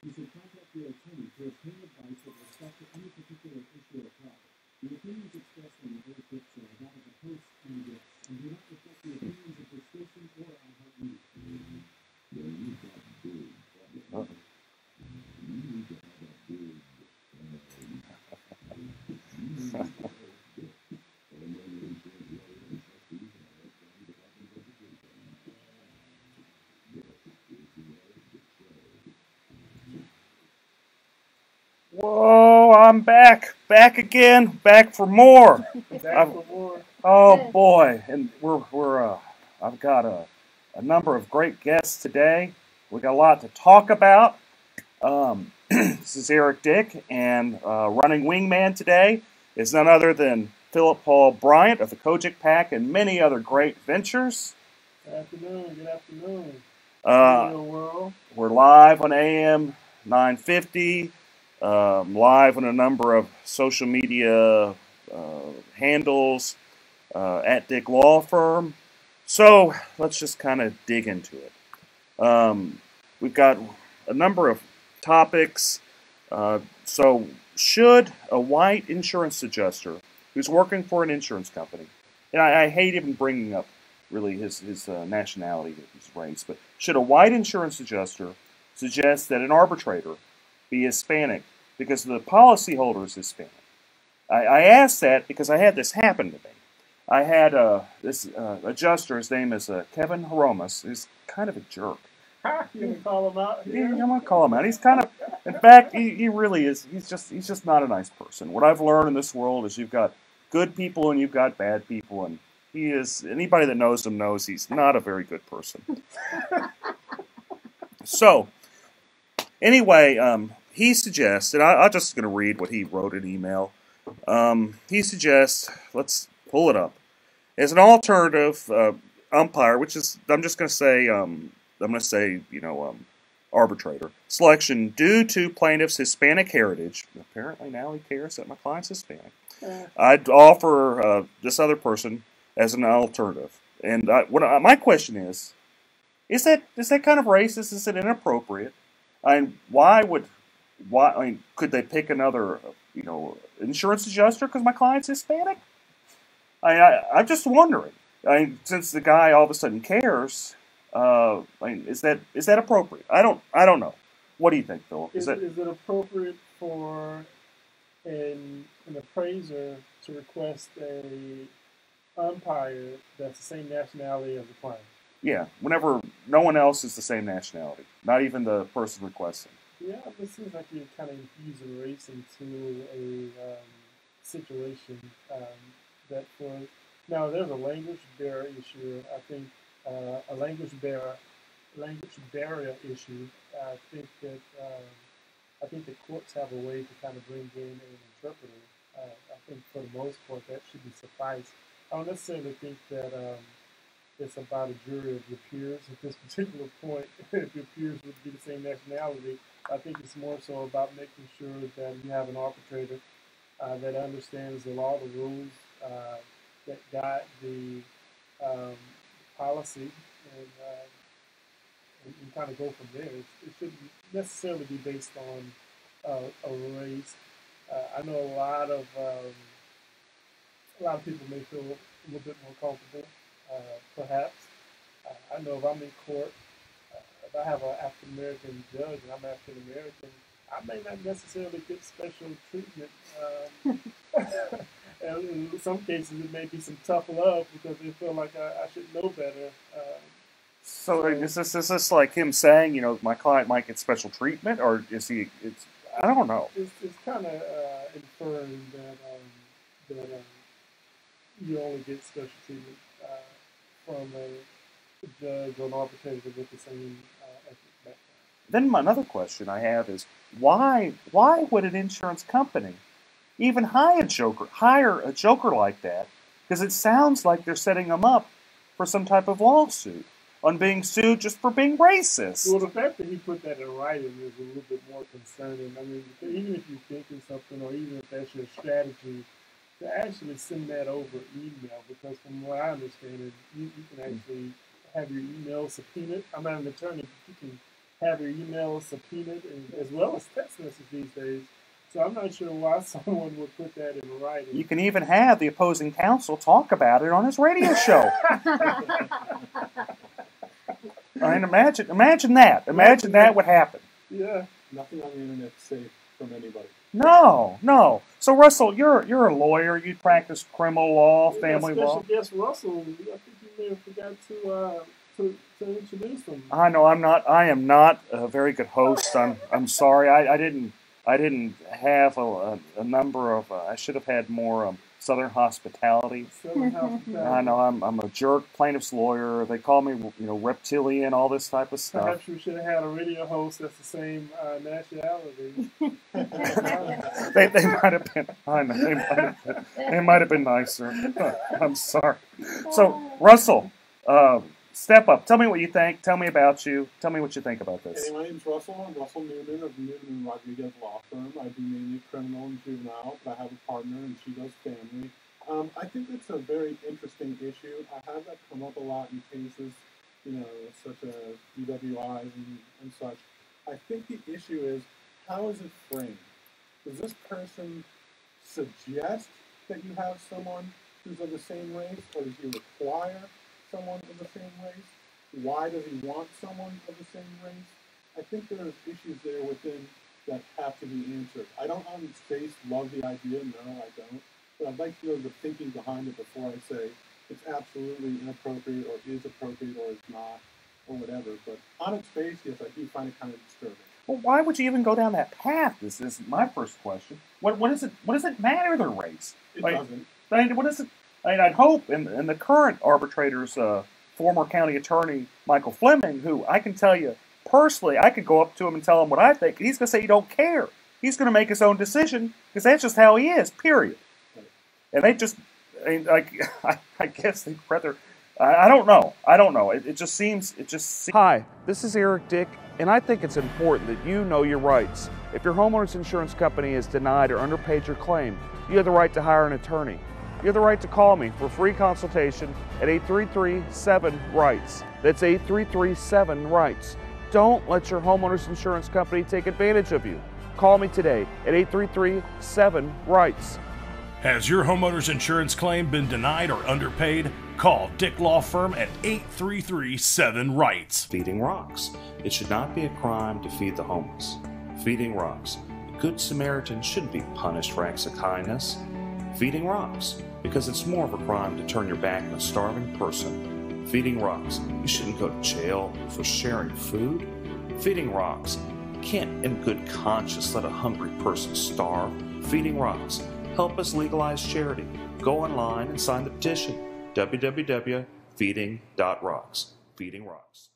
You should contact your attorney to obtain advice with respect to any particular issue or problem. The opinions expressed on the Eric Dick Show are that of the host and guests, and do not reflect the opinions of the station or iHeartMedia. Whoa, I'm back again, back for more. Oh boy, and I've got a number of great guests today. We got a lot to talk about. This is Eric Dick, and running wingman today is none other than Philip Paul Bryant of the Kojic Pack and many other great ventures. Good afternoon. We're live on AM 950. Live on a number of social media handles at Dick Law Firm. So let's just kind of dig into it. We've got a number of topics. So should a white insurance adjuster who's working for an insurance company, and I hate even bringing up really his nationality, his race, but should a white insurance adjuster suggest that an arbitrator be Hispanic because the policyholder is Hispanic? I asked that because I had this happen to me. I had this adjuster, his name is Kevin Horomas. He's kind of a jerk. You gonna call him out? Yeah, I'm gonna call him out. He's kind of, in fact, he really is. He's just not a nice person. What I've learned in this world is you've got good people and you've got bad people, and he is. Anybody that knows him knows he's not a very good person. So, anyway, he suggests, and I'm just gonna read what he wrote in email. He suggests, let's pull it up, as an alternative umpire, which is, I'm going to say, arbitrator selection due to plaintiff's Hispanic heritage. Apparently now he cares that my client's Hispanic. I'd offer this other person as an alternative. And my question is that kind of racist? Is it inappropriate? I mean, could they pick another, insurance adjuster because my client's Hispanic? I'm just wondering. Since the guy all of a sudden cares, is that appropriate? I don't know. What do you think, Phil? Is it appropriate for an appraiser to request a umpire that's the same nationality as the client? Yeah, whenever no one else is the same nationality, not even the person requesting. Yeah, it seems like you're kind of infusing race into a situation that now there's a language barrier issue. I think a language barrier issue. I think the courts have a way to kind of bring in an interpreter. I think for the most part that should be suffice. I don't necessarily think that it's about a jury of your peers at this particular point. If your peers would be the same nationality, I think it's more so about making sure that you have an arbitrator that understands the law, the rules that guide the policy, and kind of go from there. It shouldn't necessarily be based on a race. I know a lot of people may feel a little bit more comfortable, perhaps. I know if I'm in court, if I have an African American judge and I'm African American, I may not necessarily get special treatment. And in some cases, it may be some tough love because they feel like I should know better. So is this like him saying, you know, my client might get special treatment, or is he? I don't know. It's kind of inferring that you only get special treatment from a judge or an arbitrator with the same ethnic background. Then another question I have is why would an insurance company even hire a joker like that? Because it sounds like they're setting him up for some type of lawsuit on being sued just for being racist. Well, the fact that he put that in writing is a little bit more concerning. I mean, even if you're thinking something, or even if that's your strategy, to actually send that over email, because from what I understand, you can actually have your email subpoenaed. I'm not an attorney, but you can have your email subpoenaed, as well as text messages these days. So I'm not sure why someone would put that in writing. You can even have the opposing counsel talk about it on his radio show. I mean, imagine that. Imagine that would happen. Yeah. Nothing on the internet is safe from anybody. No. So Russell, you're a lawyer. You practice criminal law, family law. Special guest Russell, I think you may have forgot to introduce him. I know I am not a very good host. I'm sorry. I didn't have a number of. I should have had more Southern hospitality. I know I'm a jerk plaintiff's lawyer. They call me, reptilian, all this type of stuff. Perhaps you should have had a radio host that's the same nationality. They might have been. I know they might have been nicer. I'm sorry. So Russell, step up. Tell me what you think. Tell me about you. Tell me what you think about this. Hey, my name's Russell. I'm Russell Newman of Newman & Rodriguez Law Firm. I do mainly criminal and juvenile, but I have a partner and she does family. I think it's a very interesting issue. I have that come up a lot in cases, such as DWIs and such. I think the issue is, how is it framed? Does this person suggest that you have someone who's of the same race, or does he require someone of the same race? Why does he want someone of the same race? I think there's issues there within that have to be answered. I don't on its face love the idea, no, I don't. But I'd like to know the thinking behind it before I say it's absolutely inappropriate, or is appropriate, or it's not, or whatever. But on its face, yes, I do find it kind of disturbing. Well, why would you even go down that path? This is my first question. What does it matter their race? It doesn't. I mean, what is it? I mean, I'd hope in the current arbitrator's former county attorney, Michael Fleming, who I can tell you personally, I could go up to him and tell him what I think, and he's going to say he don't care. He's going to make his own decision, because that's just how he is, period. And they just, I guess they'd rather, I don't know. It just seems. Hi, this is Eric Dick, and I think it's important that you know your rights. If your homeowner's insurance company has denied or underpaid your claim, you have the right to hire an attorney. You have the right to call me for free consultation at 833-7-RIGHTS. That's 833-7-RIGHTS. Don't let your homeowner's insurance company take advantage of you. Call me today at 833-7-RIGHTS. Has your homeowner's insurance claim been denied or underpaid? Call Dick Law Firm at 833-7-RIGHTS. Feeding Rocks. It should not be a crime to feed the homeless. Feeding Rocks. A good Samaritan shouldn't be punished for acts of kindness. Feeding Rocks. Because it's more of a crime to turn your back on a starving person. Feeding Rocks. You shouldn't go to jail for sharing food. Feeding Rocks. You can't in good conscience let a hungry person starve. Feeding Rocks. Help us legalize charity. Go online and sign the petition. www.feeding.rocks. Feeding Rocks.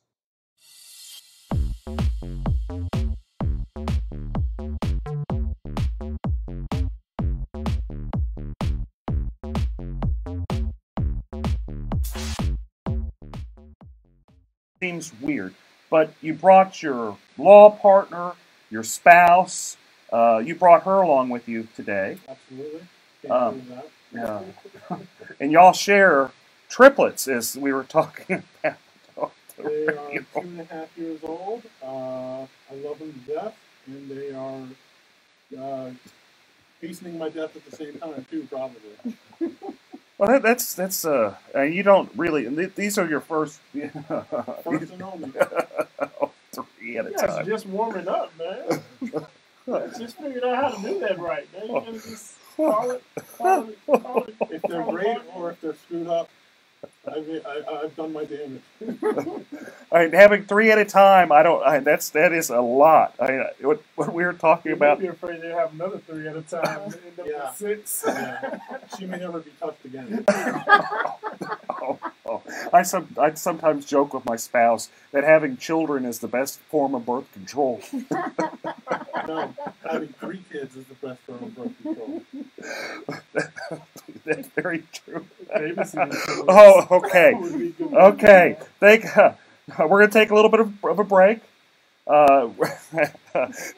seems weird. But you brought your law partner, your spouse. You brought her along with you today. Absolutely. Can't do that. Yeah. And y'all share triplets, as we were talking about. They are 2.5 years old. I love them to death, and they are hastening my death at the same time too, probably. Well, that's you don't really. These are your first. First and only. 3 at a You guys are time. just warming up, man. Just figured out how to do that right. Now you gotta just call it. If they're great or if they're screwed up, I've done my damage. All right, having 3 at a time, that is a lot. What we were talking about. You're afraid they have another 3 at a time. And end up with 6. Yeah. She may never be touched again. I sometimes joke with my spouse that having children is the best form of birth control. No, having 3 kids is the best form of birth control. That's very true. Babysitting. Oh, okay. Okay. We're going to take a little bit of a break.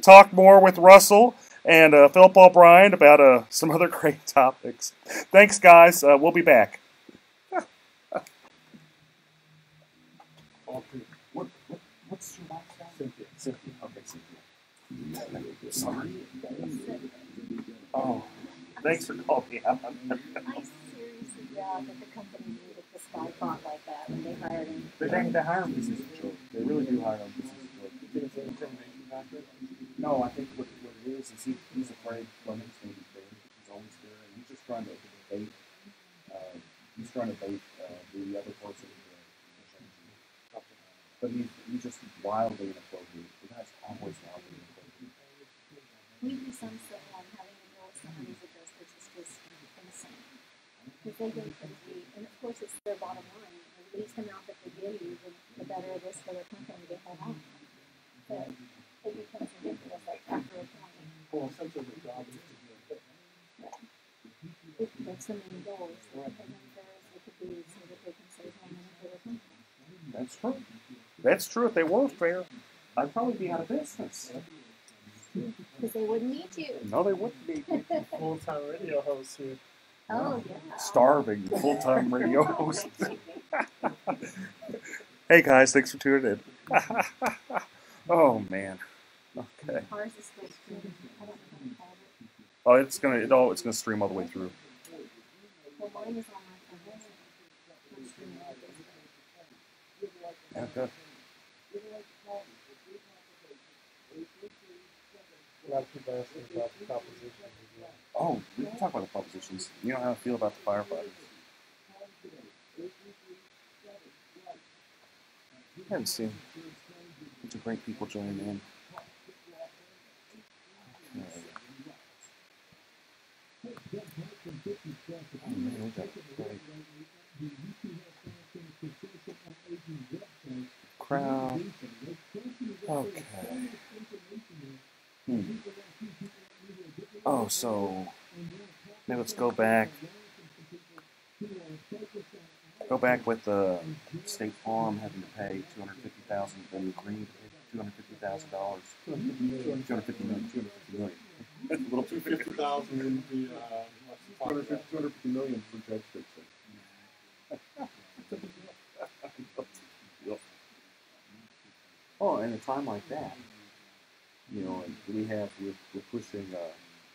Talk more with Russell and Philip O'Brien about some other great topics. Thanks, guys. We'll be back. What's your last name? Cynthia. Okay, Cynthia. Sorry. Oh, thanks for calling me out. I seriously doubt that the company needed this guy fought like that when they hired him. They hire him business children. They really do hire him business children. You think it's an intimidation factor? No, I think what it is he's afraid Fleming's going to be there. He's always there, and he's just trying to bait. He's trying to bait the other person. But he's just wildly inappropriate. The guy's always wildly inappropriate. We do some stuff on having to deal with somebody who does this is just insane. Because they go crazy, and of course it's their bottom line. The least amount that they give you, the better it is for their company to head on. But it becomes ridiculous like after a point. Well, essentially the job is to do it. That's the main goal, is to make them fair as they could be so that they can save more money for their company. That's true. That's true. If they were fair, I'd probably be out of business. Because they wouldn't need you. No, they wouldn't be. Full-time radio host here. Oh, yeah. Starving full-time radio host. Hey guys, thanks for tuning in. Oh man. Okay. Ours is still streaming. I don't know how to call it. Oh, it's gonna stream all the way through. Well, mine is on my phone. I'm streaming all this. Okay. A lot of people asking about the propositions. Oh, we can talk about the propositions. You know how I feel about the firefighters. I haven't seen a bunch of great people joining in. Okay. Oh, man, we got a great crowd. Okay. Oh, so now let's go back. Go back with the State Farm having to pay $250,000, then Green $250,000. $250 million. A little too $50,000 in the $250 million for Judge Dixon. Oh, in a time like that, you know, we're pushing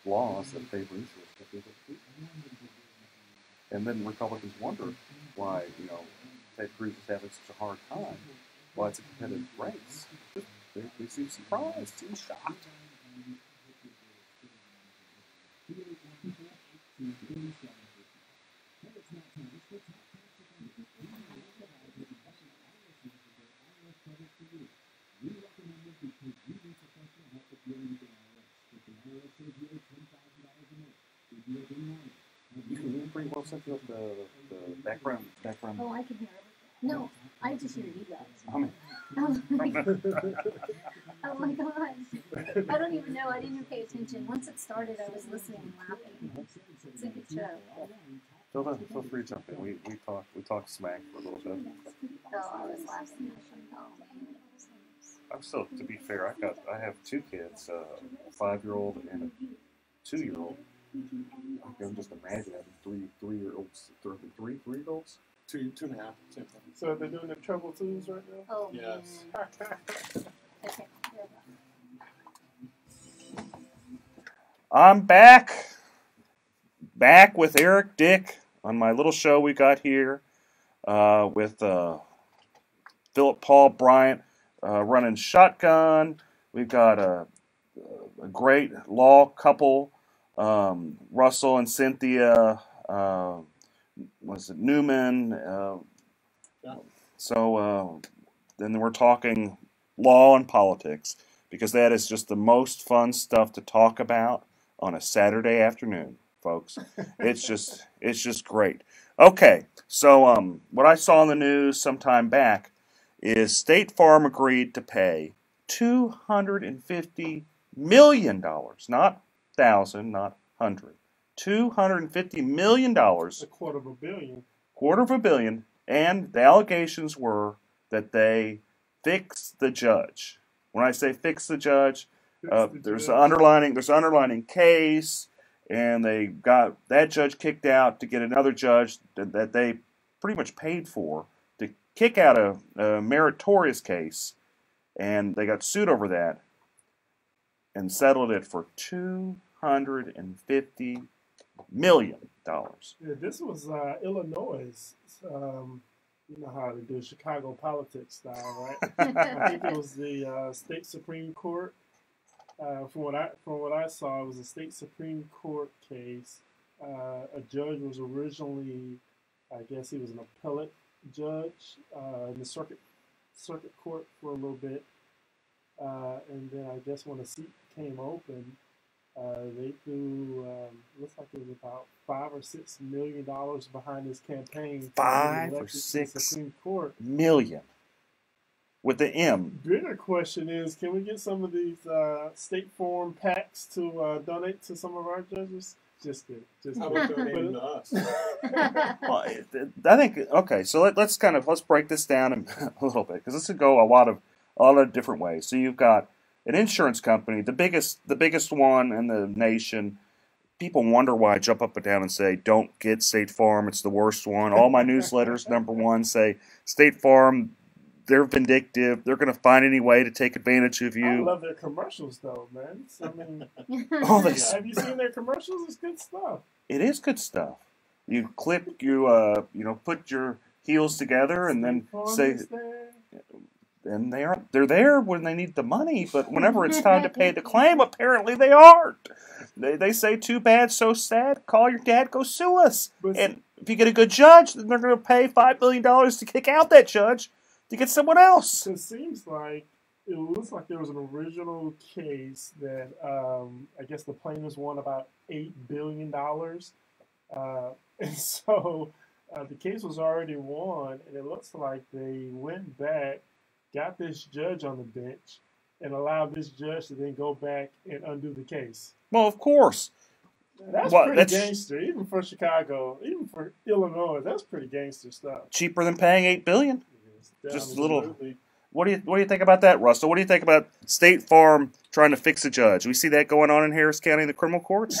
laws that favor interests. And then Republicans wonder why, you know, Ted Cruz is having such a hard time. Why it's a competitive race. They seem surprised, seem shocked. You can really pretty well set up the background. Oh, I can hear everything. No, I just hear you guys. I mean, Oh my gosh. I don't even know. I didn't even pay attention. Once it started, I was listening and laughing. It's a good show. Feel free to jump in. We talked smack for a little bit. I was laughing. I'm still, to be fair, I have two kids, a 5-year-old and a 2-year-old. I can just imagine having 3-year-olds, 3-year-olds. 2.5. So they're doing the treble twos right now? Oh, yes. Okay. I'm back with Eric Dick on my little show we got here with Philip Paul Bryant running shotgun. We've got a great law couple, Russell and Cynthia. Was it Newman? So then we're talking law and politics because that is just the most fun stuff to talk about on a Saturday afternoon, folks. It's just great. Okay, so what I saw in the news some time back is State Farm agreed to pay $250 million, not thousand, not hundred. $250 million. A quarter of a billion. Quarter of a billion, and the allegations were that they fixed the judge. When I say fix the judge, there's an underlining case, and they got that judge kicked out to get another judge that they pretty much paid for to kick out a meritorious case, and they got sued over that and settled it for $250 million. Yeah, this was Illinois. You know how to do Chicago politics style, right? I think it was the state Supreme Court. From what I saw, it was a state Supreme Court case. A judge was originally, I guess he was an appellate judge in the circuit court for a little bit, and then I guess when the seat came open, they threw looks like it was about $5 or $6 million behind his campaign. 5 or 6 Supreme Court million with the M. Bigger question is, can we get some of these State Farm PACs to donate to some of our judges? Just kidding. Just How kidding. about donating to us? Well, I think okay. So let's break this down a little bit because this could go a lot of different ways. So you've got an insurance company, the biggest one in the nation. People wonder why I jump up and down and say, "Don't get State Farm; it's the worst one." All my newsletters, #1, say State Farm. They're vindictive. They're going to find any way to take advantage of you. I love their commercials, though, man. I mean, have you seen their commercials? It's good stuff. It is good stuff. You clip, put your heels together, and then say, and they're there when they need the money. But whenever it's time to pay the claim, apparently they aren't. They say, "Too bad, so sad. Call your dad. Go sue us." And if you get a good judge, then they're going to pay $5 billion to kick out that judge to get someone else. It seems like it looks like there was an original case that I guess the plaintiffs won about $8 billion, and so the case was already won, and it looks like they went back, got this judge on the bench, and allowed this judge to then go back and undo the case. Well, of course. That's pretty gangster, even for Chicago, even for Illinois. That's pretty gangster stuff. Cheaper than paying $8 billion. Just a little. Absolutely. What do you think about that, Russell? What do you think about State Farm trying to fix a judge? We see that going on in Harris County in the criminal courts.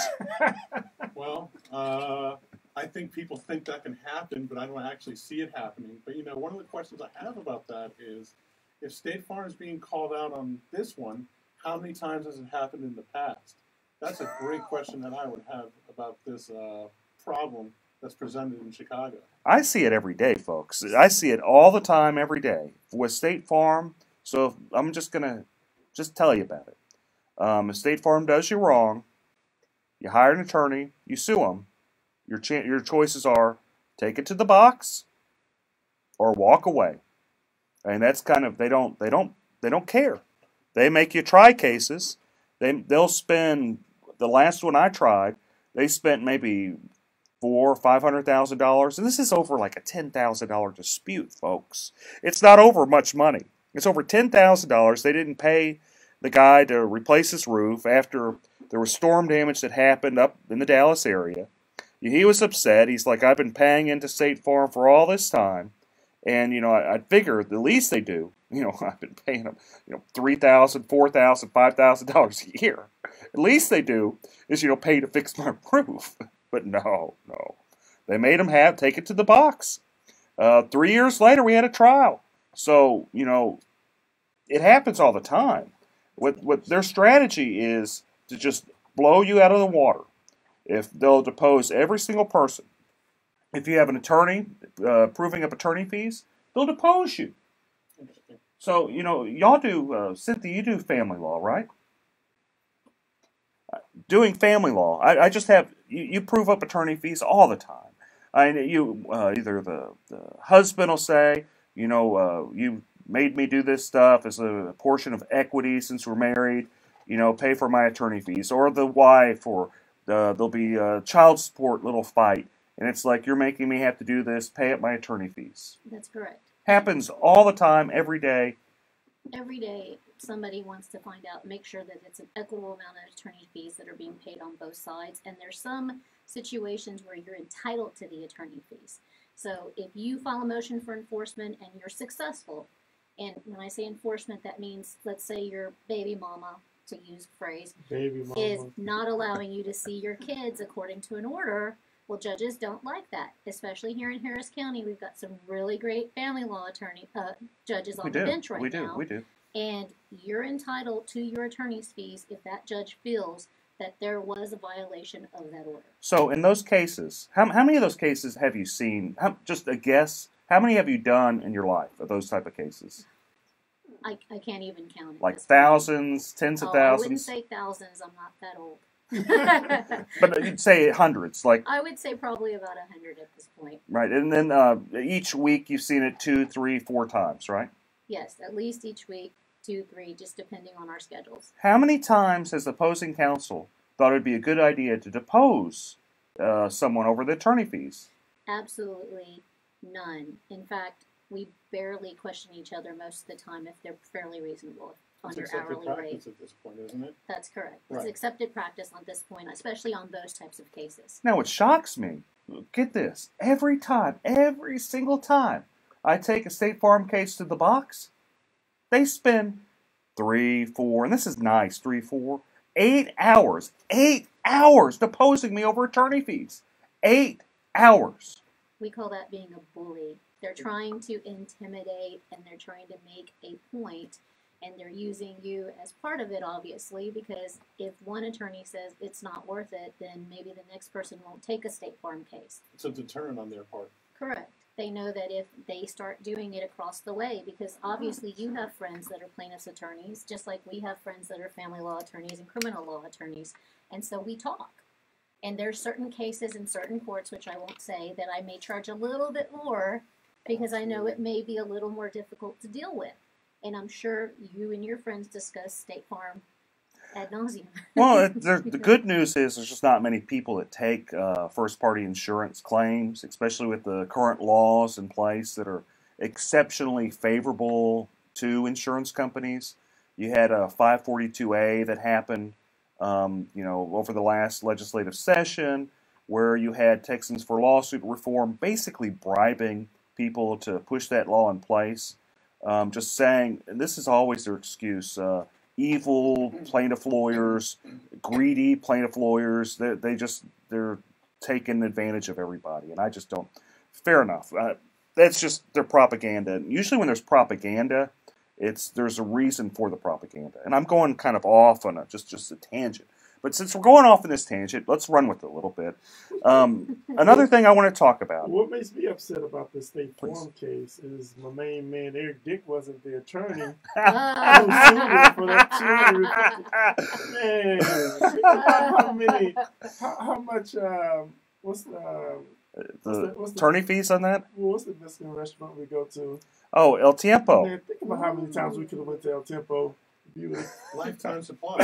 Well, I think people think that can happen, but I don't actually see it happening. But one of the questions I have about that is, if State Farm is being called out on this one, how many times has it happened in the past? That's a great question that I would have about this problem that's presented in Chicago. I see it every day, folks. I see it all the time, every day with State Farm. So I'm just gonna tell you about it. If State Farm does you wrong, you hire an attorney, you sue them. Your choices are take it to the box or walk away. And that's kind of they don't care. They make you try cases. They'll spend, the last one I tried, they spent maybe $400,000 or $500,000, and this is over like a $10,000 dispute, folks. It's not over much money. It's over $10,000. They didn't pay the guy to replace his roof after there was storm damage that happened up in the Dallas area, he was upset. He's like, I've been paying into State Farm for all this time, and I figure the least they do, I've been paying them, $3,000, $4,000, $5,000 a year. At least they do is pay to fix my roof. But no, they made him take it to the box. 3 years later, we had a trial. So it happens all the time. What their strategy is to just blow you out of the water. If they'll depose every single person. If you have an attorney proving up attorney fees, they'll depose you. So, y'all do, Cynthia, you do family law, right? Doing family law, I just have, you prove up attorney fees all the time. Either the husband will say, you made me do this stuff as a portion of equity since we're married, pay for my attorney fees. Or the wife, or there'll be a child support little fight. And it's like, you're making me have to do this, pay up my attorney fees. That's correct. Happens all the time, every day. Every day, somebody wants to find out, make sure that it's an equitable amount of attorney fees that are being paid on both sides. And there's some situations where you're entitled to the attorney fees. So if you file a motion for enforcement and you're successful, and when I say enforcement, that means, let's say your baby mama, to use a phrase, is not allowing you to see your kids according to an order. Well, judges don't like that, especially here in Harris County. We've got some really great family law judges on the bench right now. We do. And you're entitled to your attorney's fees if that judge feels that there was a violation of that order. So in those cases, how many of those cases have you seen? Just a guess. How many have you done in your life of those type of cases? I can't even count it. Like thousands, tens of thousands? I wouldn't say thousands. I'm not that old. But you'd say hundreds. I would say probably about 100 at this point. Right, and then each week you've seen it 2, 3, 4 times, right? Yes, at least each week, 2, 3, just depending on our schedules. How many times has the opposing counsel thought it would be a good idea to depose someone over the attorney fees? Absolutely none. In fact, we barely question each other most of the time if they're fairly reasonable on your hourly rate. At this point, isn't it? That's correct. Right. It's accepted practice on this point, especially on those types of cases. Now, what shocks me, get this, every single time I take a State Farm case to the box, they spend 3, 4, and this is nice, 3, 4, 8 hours deposing me over attorney fees. 8 hours. We call that being a bully. They're trying to intimidate and they're trying to make a point, and they're using you as part of it, obviously, because if one attorney says it's not worth it, then maybe the next person won't take a State Farm case. It's a deterrent on their part. Correct. They know that if they start doing it across the way, because obviously you have friends that are plaintiff's attorneys, just like we have friends that are family law attorneys and criminal law attorneys, and so we talk. And there's certain cases in certain courts, which I won't say, that I may charge a little bit more because I know it may be a little more difficult to deal with. And I'm sure you and your friends discuss State Farm ad nauseum. Well, the good news is there's just not many people that take first-party insurance claims, especially with the current laws in place that are exceptionally favorable to insurance companies. You had a 542A that happened, over the last legislative session, where you had Texans for Lawsuit Reform basically bribing people to push that law in place. Just saying, and this is always their excuse, evil plaintiff lawyers, greedy plaintiff lawyers, they're taking advantage of everybody, and I just don't, fair enough. That's just their propaganda. Usually when there's propaganda, there's a reason for the propaganda. And I'm going kind of off on just a tangent. But since we're going off in this tangent, let's run with it a little bit. Another thing I want to talk about. What makes me upset about the State Farm case is my main man, Eric Dick, wasn't the attorney. I was suing for that $250. Man, how much, what's the attorney fees on that? What's the Mexican restaurant we go to? Oh, El Tiempo. Man, think about how many times we could have went to El Tiempo. Lifetime supply.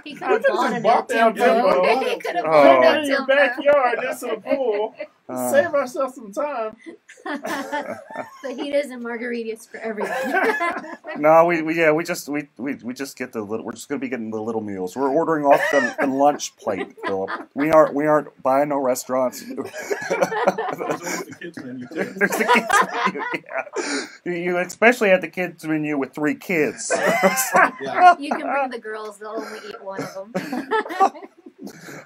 He could have bought an El Tiempo. He could have bought an El in your Tiempo. backyard. That's a pool. Save ourselves some time. Fajitas and margaritas for everyone. No, we just get the little. We're just gonna be getting the little meals. We're ordering off the lunch plate, Philip. We aren't buying no restaurants. There's the kids menu too. There's the kids menu. Yeah. You especially have the kids menu with 3 kids. You can bring the girls; they'll only eat one of them.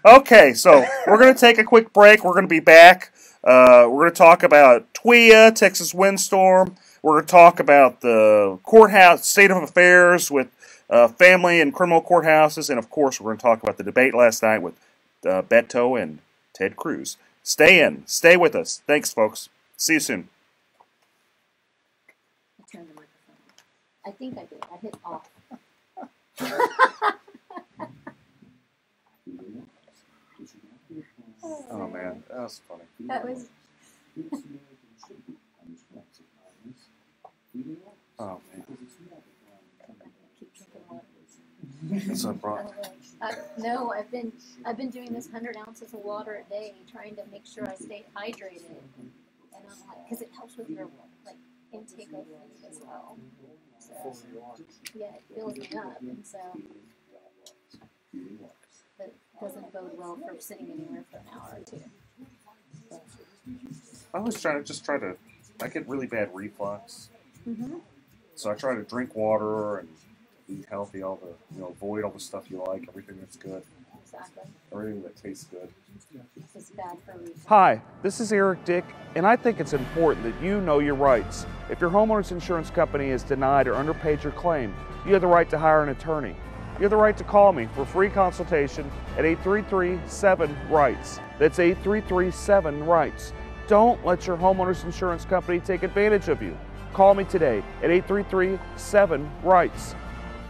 Okay, so we're going to take a quick break. We're going to be back. We're going to talk about TWIA, Texas windstorm. We're going to talk about the courthouse, state of affairs with family and criminal courthouses. And, of course, we're going to talk about the debate last night with Beto and Ted Cruz. Stay in. Stay with us. Thanks, folks. See you soon. I turned the microphone off. I think I did. I hit off. Oh, man. That was funny. That was. Oh, man. That's a problem. No, I've been doing this 100 ounces of water a day, trying to make sure I stay hydrated, and I'm like, because it helps with your like intake of food as well. So, yeah, it fills me up, and so it doesn't bode well for sitting anywhere for an hour or two. So. I always try to. I get really bad reflux, so I try to drink water and eat healthy. All the avoid all the stuff you like, everything that's good, Exactly. everything that tastes good. It's bad for reflux. Hi, this is Eric Dick, and I think it's important that you know your rights. If your homeowner's insurance company has denied or underpaid your claim, you have the right to hire an attorney. You have the right to call me for a free consultation at 833-7-RIGHTS. That's 833-7-RIGHTS. Don't let your homeowner's insurance company take advantage of you. Call me today at 833-7-RIGHTS.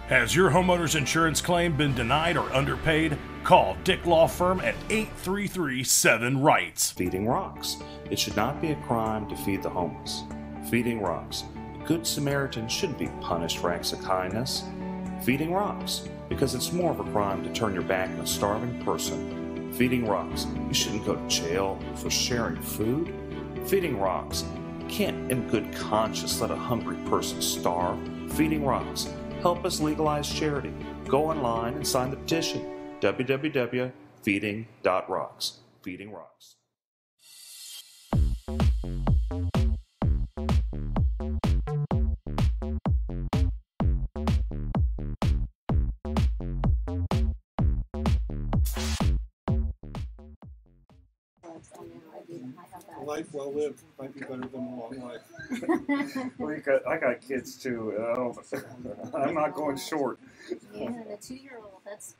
Has your homeowner's insurance claim been denied or underpaid? Call Dick Law Firm at 833-7-RIGHTS. Feeding rocks. It should not be a crime to feed the homeless. Feeding rocks. A good Samaritan shouldn't be punished for acts of kindness. Feeding rocks. Because it's more of a crime to turn your back on a starving person. Feeding rocks. You shouldn't go to jail for sharing food. Feeding rocks. You can't in good conscience let a hungry person starve. Feeding rocks. Help us legalize charity. Go online and sign the petition. www.feeding.rocks. Feeding Rocks. A life well lived might be better than a long life. Well, I got kids too. I'm not going short. Yeah, and a 2-year-old. That's.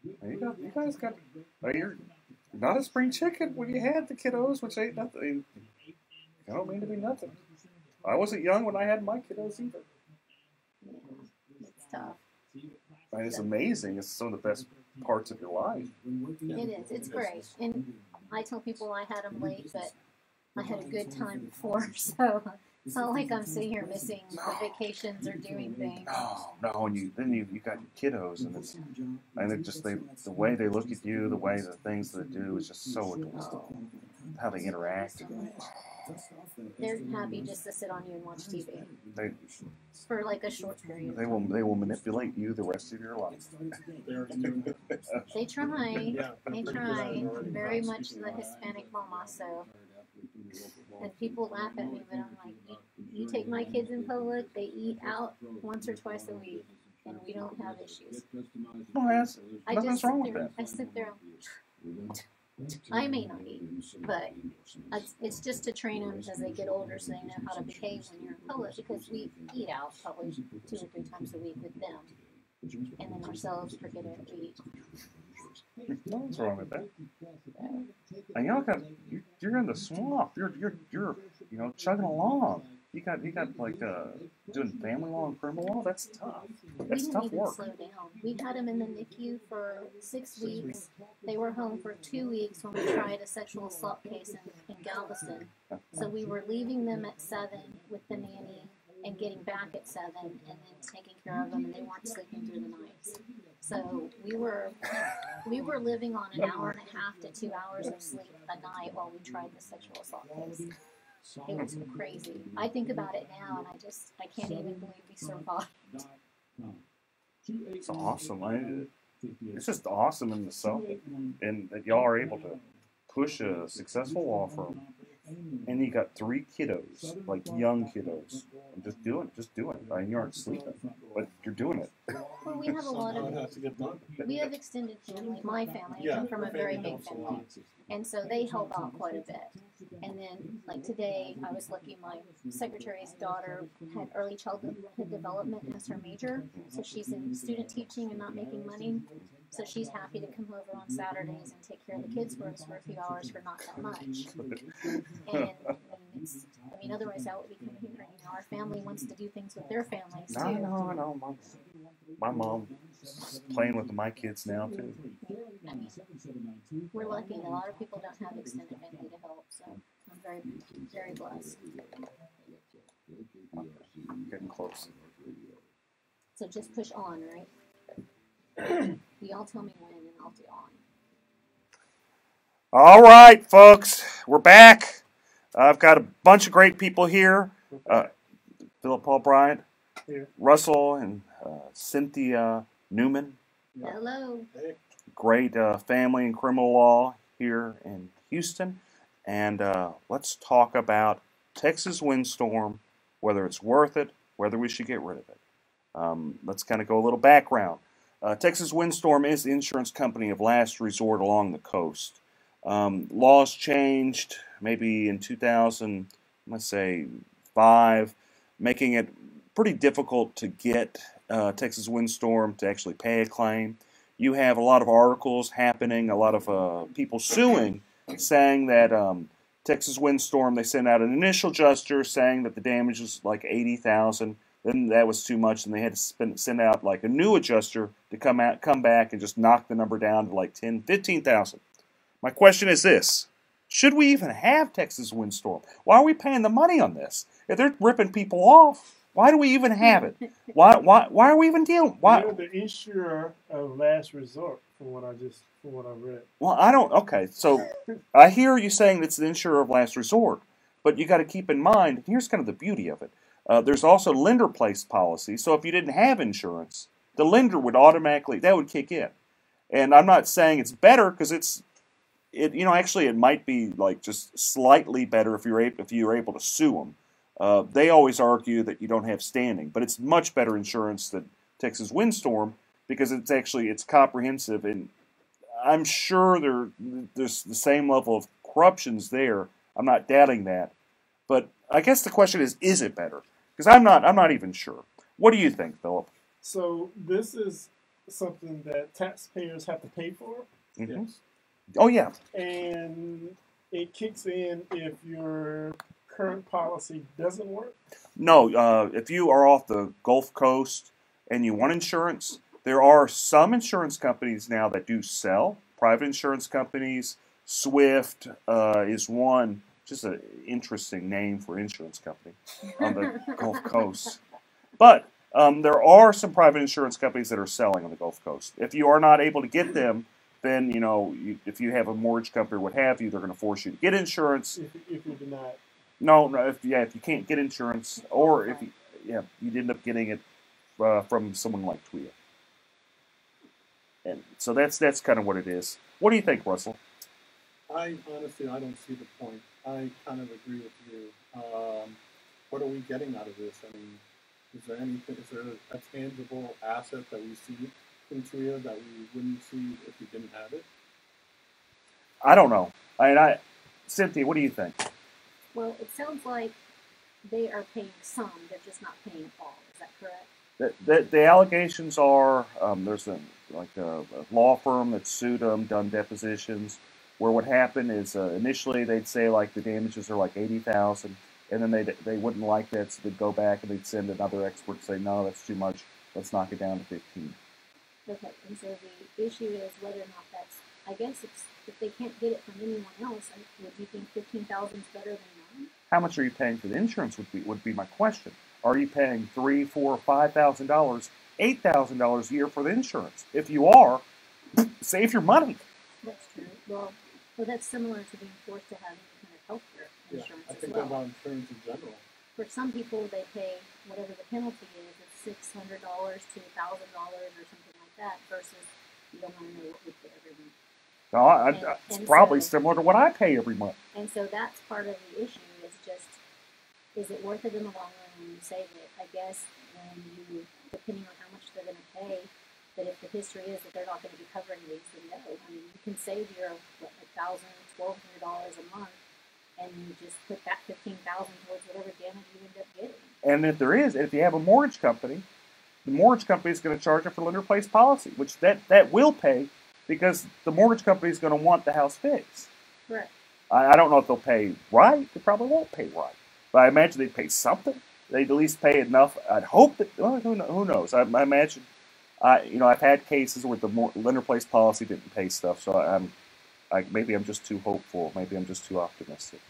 You guys got. You're not a spring chicken when you had the kiddos, which ain't nothing. I don't mean to be nothing. I wasn't young when I had my kiddos either. It's tough. And it's amazing. It's some of the best parts of your life. It is. It's great. And I tell people I had them late, but I had a good time before, so it's not like I'm sitting here missing the vacations or doing things. No, and then you got your kiddos, and it just the way they look at you, the way the things they do is just so adorable. How they interact. They're happy just to sit on you and watch TV They for like a short period. they will manipulate you the rest of your life. They try. They try. Very much the Hispanic mama, so. And people laugh at me, but I'm like, you take my kids in public, they eat out once or twice a week, and we don't have issues. Oh, yes. Nothing's wrong with that. I sit there. I may not eat, but it's just to train them as they get older so they know how to behave when you're in public, because we eat out probably 2 or 3 times a week with them. And then ourselves, forget it, we eat. Nothing's wrong with that. And y'all you're in the swamp. You're chugging along. You got like doing family law and criminal law. That's tough. That's tough work. Slow down. We had them in the NICU for 6 weeks. They were home for 2 weeks when we tried a sexual assault case in Galveston. So we were leaving them at 7 with the nanny and getting back at 7 and then taking care of them, and they weren't sleeping through the nights. So we were We were living on an hour and a half to 2 hours of sleep a night while we tried the sexual assault case. It was crazy. I think about it now, and I can't even believe we survived. It's awesome. It's just awesome in itself, and that y'all are able to push a successful law firm, and you got 3 kiddos, like young kiddos, and just doing it. I mean, you aren't sleeping, but you're doing it. Well, we have a lot of, we have extended family. My family, I come from a very big family, and so they help out quite a bit. And then, like today, I was lucky my secretary's daughter had early childhood development as her major, so she's in student teaching and not making money. So she's happy to come over on Saturdays and take care of the kids for us for a few hours for not that much. And I mean, otherwise that would be coming here. You know, our family wants to do things with their families too. No. My mom's playing with my kids now too. I mean, we're lucky. A lot of people don't have extended family to help, so I'm very, very blessed. Getting close. So just push on, right? Y'all tell me when, and I'll do on. All right, folks, we're back. I've got a bunch of great people here. Philip Paul Bryant, Here. Russell, and Cynthia Newman. Hello. Great family and criminal law here in Houston. And let's talk about Texas windstorm, whether it's worth it, whether we should get rid of it. Let's kind of go a little background. Texas Windstorm is the insurance company of last resort along the coast. Laws changed maybe in 2000, let's say 5, making it pretty difficult to get Texas Windstorm to actually pay a claim. You have a lot of articles happening, a lot of people suing, saying that Texas Windstorm, they sent out an initial adjuster saying that the damage was like $80,000. Then that was too much, and they had to send out like a new adjuster to come back and just knock the number down to like $10,000, $15,000. My question is this: should we even have Texas Windstorm? Why are we paying the money on this? If they're ripping people off, why do we even have it? Why are we even dealing? Why? You're the insurer of last resort, from what I read. Well, I don't. Okay, so I hear you saying it's the insurer of last resort, but you got to keep in mind. Here's kind of the beauty of it. There's also lender-placed policy, so if you didn't have insurance, the lender would automatically, that would kick in. And I'm not saying it's better, because actually it might be like just slightly better if you're able to sue them. They always argue that you don't have standing, but it's much better insurance than Texas Windstorm, because it's comprehensive, and I'm sure there's the same level of corruptions there. I'm not doubting that, but I guess the question is it better? Because I'm not even sure. What do you think, Philip? So this is something that taxpayers have to pay for. Mm-hmm. Yes. Oh yeah. And it kicks in if your current policy doesn't work. No, if you are off the Gulf Coast and you want insurance, there are some insurance companies now that do sell. Private insurance companies. Swift is one. Just an interesting name for insurance company on the Gulf Coast. But there are some private insurance companies that are selling on the Gulf Coast. If you are not able to get them, then if you have a mortgage company or what have you, they're going to force you to get insurance. If you deny it. No, if you can't get insurance, or if you'd end up getting it from someone like TWIA. And so that's kind of what it is. What do you think, Russell? I don't see the point. I kind of agree with you. What are we getting out of this? I mean, is there a tangible asset that we see in TWIA that we wouldn't see if we didn't have it? I don't know. Cynthia, what do you think? Well, it sounds like they are paying some, they're just not paying all. Is that correct? The allegations are there's a law firm that sued them, done depositions, where what happened is initially they'd say like the damages are like $80,000, and then they wouldn't like that, so they'd go back and they'd send another expert to say, no, that's too much, let's knock it down to 15. Okay, and so the issue is whether or not that's, I guess if they can't get it from anyone else, would you think 15,000 is better than none? How much are you paying for the insurance would be my question. Are you paying $3,000, $4,000, $5,000, $8,000 a year for the insurance? If you are, save your money. That's true. Well, that's similar to being forced to have any kind of healthcare Yeah, insurance I as think well. about insurance in general. For some people, they pay whatever the penalty is. It's $600 to $1,000 or something like that. Versus you don't want to know what we pay every month. No, it's probably similar to what I pay every month. And so that's part of the issue. Is just, is it worth it in the long run when you save it? I guess when you, depending on how much they're going to pay, that if the history is that they're not going to be covering these, then no. I mean, you can save your $1,000, $1,200 a month, and you just put that $15,000 towards whatever damage you end up getting. And if you have a mortgage company, the mortgage company is going to charge you for lender-placed policy, which that will pay because the mortgage company is going to want the house fixed. Correct. I don't know if they'll pay right. They probably won't pay right. But I imagine they'd pay something. They'd at least pay enough. I'd hope that, well, who knows? I imagine, I've had cases where the lender-placed policy didn't pay stuff, so maybe I'm just too hopeful. Maybe I'm just too optimistic.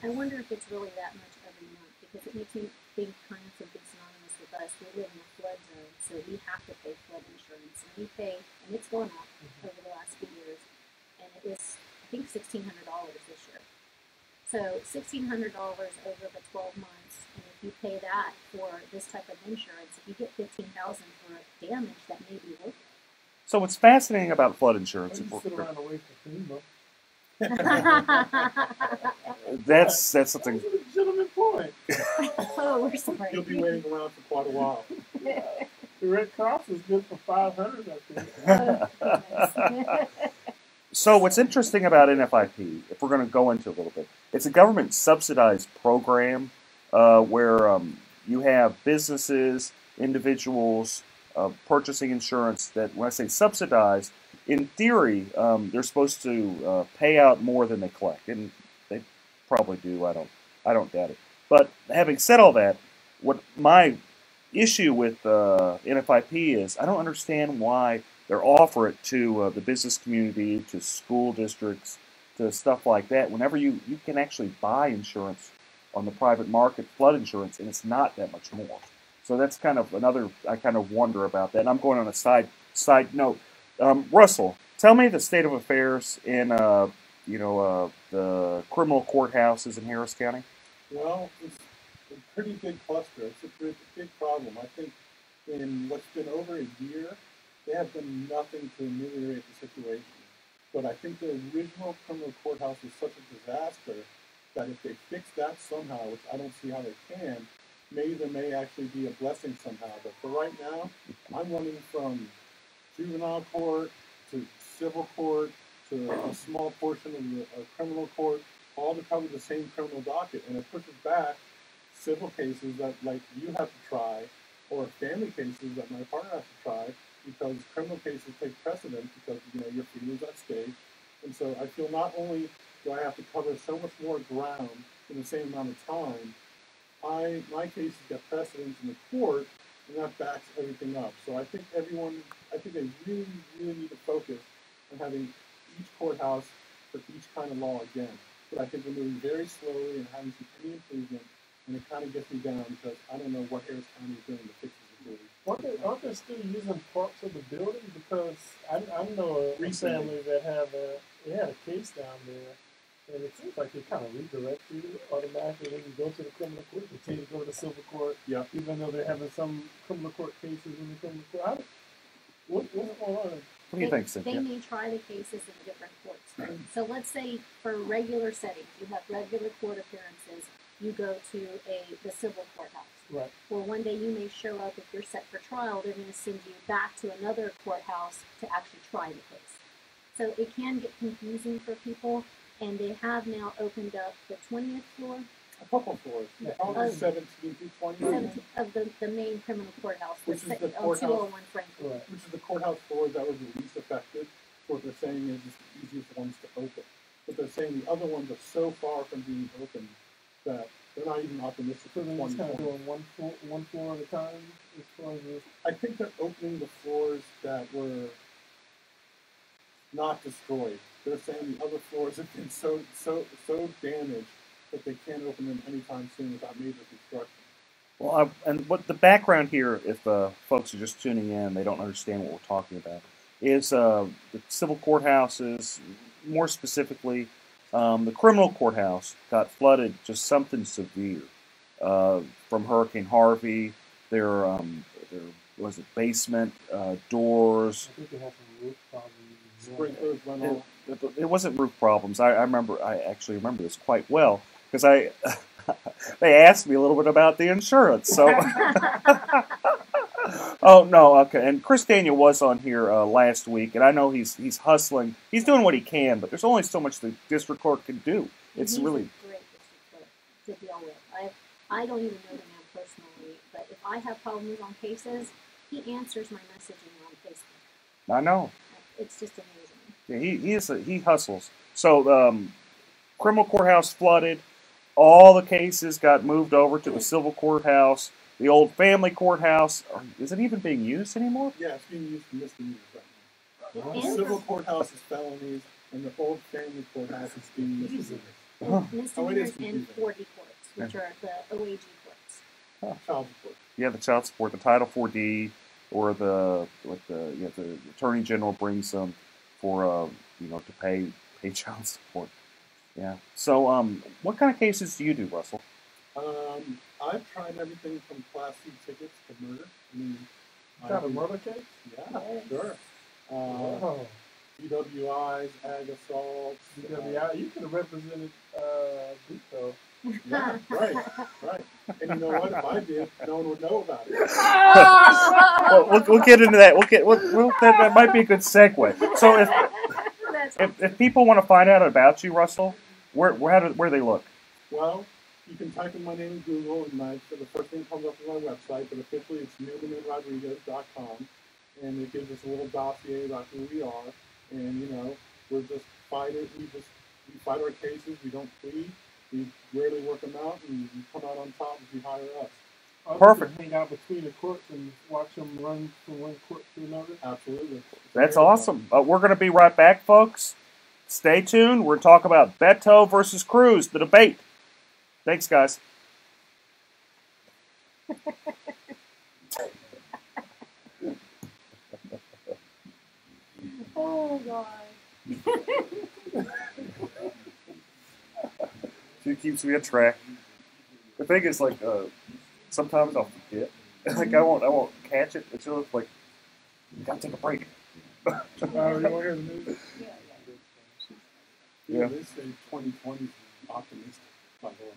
I wonder if it's really that much every month, because it makes me think kind of something synonymous with us. We live in a flood zone, so we have to pay flood insurance, and we pay, and it's going up over the last few years, and it was, I think, $1,600 this year. So $1,600 over the 12 months, and if you pay that for this type of insurance, if you get $15,000 for damage, that may be worth it. So what's fascinating about flood insurance? I just sit around and wait for FEMA. That's something. That's a legitimate point. Oh, we're sorry. You'll be waiting around for quite a while. The Red Cross is good for 500, I think. So what's interesting about NFIP, if we're going to go into a little bit, it's a government subsidized program where you have businesses, individuals purchasing insurance that, when I say subsidized, in theory, they're supposed to pay out more than they collect, and they probably do. I don't doubt it. But having said all that, what my issue with NFIP is, I don't understand why they offer it to the business community, to school districts, to stuff like that. Whenever you can actually buy insurance on the private market, flood insurance, and it's not that much more. So that's kind of another. I kind of wonder about that. And I'm going on a side note. Russell, tell me the state of affairs in the criminal courthouses in Harris County. Well, it's a pretty big cluster. It's a big problem. I think in what's been over a year, they have done nothing to ameliorate the situation. But I think the original criminal courthouse was such a disaster that if they fix that somehow, which I don't see how they can, maybe there may actually be a blessing somehow. But for right now, I'm running from juvenile court to civil court to a small portion of the criminal court, all to cover the same criminal docket. And it pushes back civil cases that like you have to try, or family cases that my partner has to try, because criminal cases take precedence because your freedom's at stake. And so I feel not only do I have to cover so much more ground in the same amount of time, my cases get precedence in the court, and that backs everything up. So I think they really, really need to focus on having each courthouse for each kind of law again. But I think we're moving very slowly and haven't seen any improvement, and it kind of gets me down because I don't know what Harris County is doing to fix the security. Aren't they still using parts of the building? Because I know a family that they had a case down there, and it seems like they kind of redirect you automatically when you go to the criminal court. They tell you to go to the civil court, even though they're having some criminal court cases in the criminal court. What's going on? What do you think, Cynthia? They may try the cases in different courts. So let's say for regular settings, you have regular court appearances, you go to the civil courthouse. Right. Well, one day you may show up, if you're set for trial, they're going to send you back to another courthouse to actually try the case. So it can get confusing for people, and they have now opened up the 20th floor. A couple floors. Probably 17 through 20. Of the main criminal courthouse, Which is the on courthouse, 201 Franklin. Which is the courthouse floors that were the least affected. What they're saying is it's the easiest ones to open. But they're saying the other ones are so far from being open that they're not even optimistic. So they're just kind of doing one floor at a time as far as I think they're opening the floors that were not destroyed. They're saying the other floors have been so damaged that they can't open them anytime soon without major construction. Well, and what the background here, if folks are just tuning in, they don't understand what we're talking about. is the civil courthouses, more specifically, the criminal courthouse got flooded, just something severe from Hurricane Harvey. There was a basement doors. I think they had some roof problems. Sprinklers went off. It wasn't roof problems. I actually remember this quite well because they asked me a little bit about the insurance. So, oh no, okay. And Chris Daniel was on here last week, and I know he's hustling. He's doing what he can, but there's only so much the district court can do. It's He's really a great district clerk to deal with. I don't even know the man personally, but if I have problems on cases, he answers my messaging on Facebook. I know. It's just amazing. Yeah, he hustles. So criminal courthouse flooded. All the cases got moved over to the civil courthouse. The old family courthouse, is it even being used anymore? Yeah, it's being used for misdemeanors right now. It The is? civil courthouse is felonies, and the old family courthouse is being misdemeanors. Misdemeanors and 4D courts, which are the OAG courts. Child support. Yeah, the child support, the Title 4D, or the Attorney General brings them for to pay child support. Yeah. So what kind of cases do you do, Russell? I've tried everything from Class C tickets to murder. I mean, Got a murder case? Yeah, sure. Oh. DWIs, ag assaults. DWI, you could have represented Duco. Yeah, right. And you know what? If I did, no one would know about it. Well, we'll get into that. That might be a good segue. So if people want to find out about you, Russell, where do they look? Well, you can type in my name in Google, and the first thing that comes up is my website, but officially it's newmanandrodriguez.com, and it gives us a little dossier about who we are, and we're just fighters. We fight our cases. We don't plead. We rarely work them out, and we come out on top if you hire us. Perfect. Hang out between the courts and watch them run from one court to another. Absolutely. That's awesome. We're going to be right back, folks. Stay tuned. We're talking about Beto versus Cruz, the debate. Thanks, guys. Oh, God. She keeps me on track. The thing is, sometimes I'll forget. I won't catch it. It's just like, you gotta take a break. You want to hear the news? Yeah, they say 2020 is optimistic, by the way.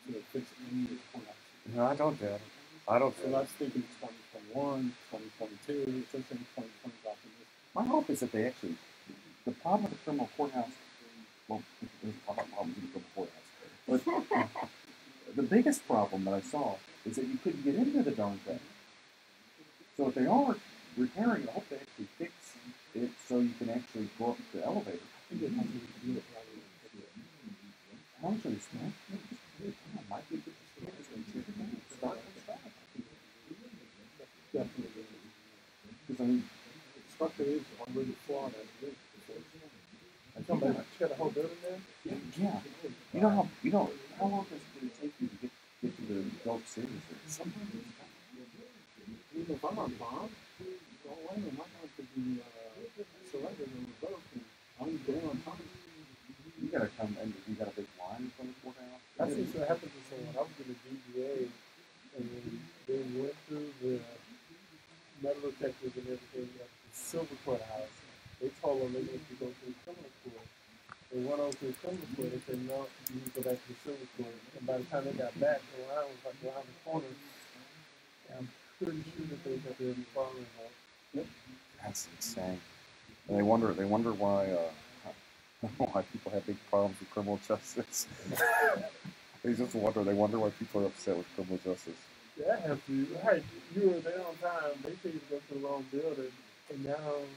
So it fits any of the No, I don't doubt it. I don't. So that's thinking 2021, 2022. It's saying 2020 is optimistic. My hope is that they actually. The problem with the criminal courthouse. Well, there's a lot of problems with the criminal courthouse. But the biggest problem that I saw is that you couldn't get into the darn thing. So if they are repairing it, I hope they actually fix it so you can actually go up the elevator. I think they have to do it right away. How much are they spent? Might be good to start from the back. Definitely. Because I mean, the structure is already flawed as it is. Somebody shut the whole building down? Yeah. You know how long does it take you to get to the Gulf Cities? Sometimes it's even if I'm on bond, don't blame them. My time could be surrendered and revoked, and I'm going on time. You gotta come and you got a big line from the courthouse. That's just what happened to someone. I was in the DBA, and they went through the metal detectors and everything at the Silver Courthouse. They told them they needed to go to the criminal court. They went over to the criminal court. They said, no, you need to go back to the civil court. And by the time they got back, the line was like around the corner. And I'm pretty sure that they got their following up. Yep. That's insane. And they wonder why why people have big problems with criminal justice. They wonder why people are upset with criminal justice. Yeah, I have to. Right, you were there on time. They tell you to go to the wrong building, and now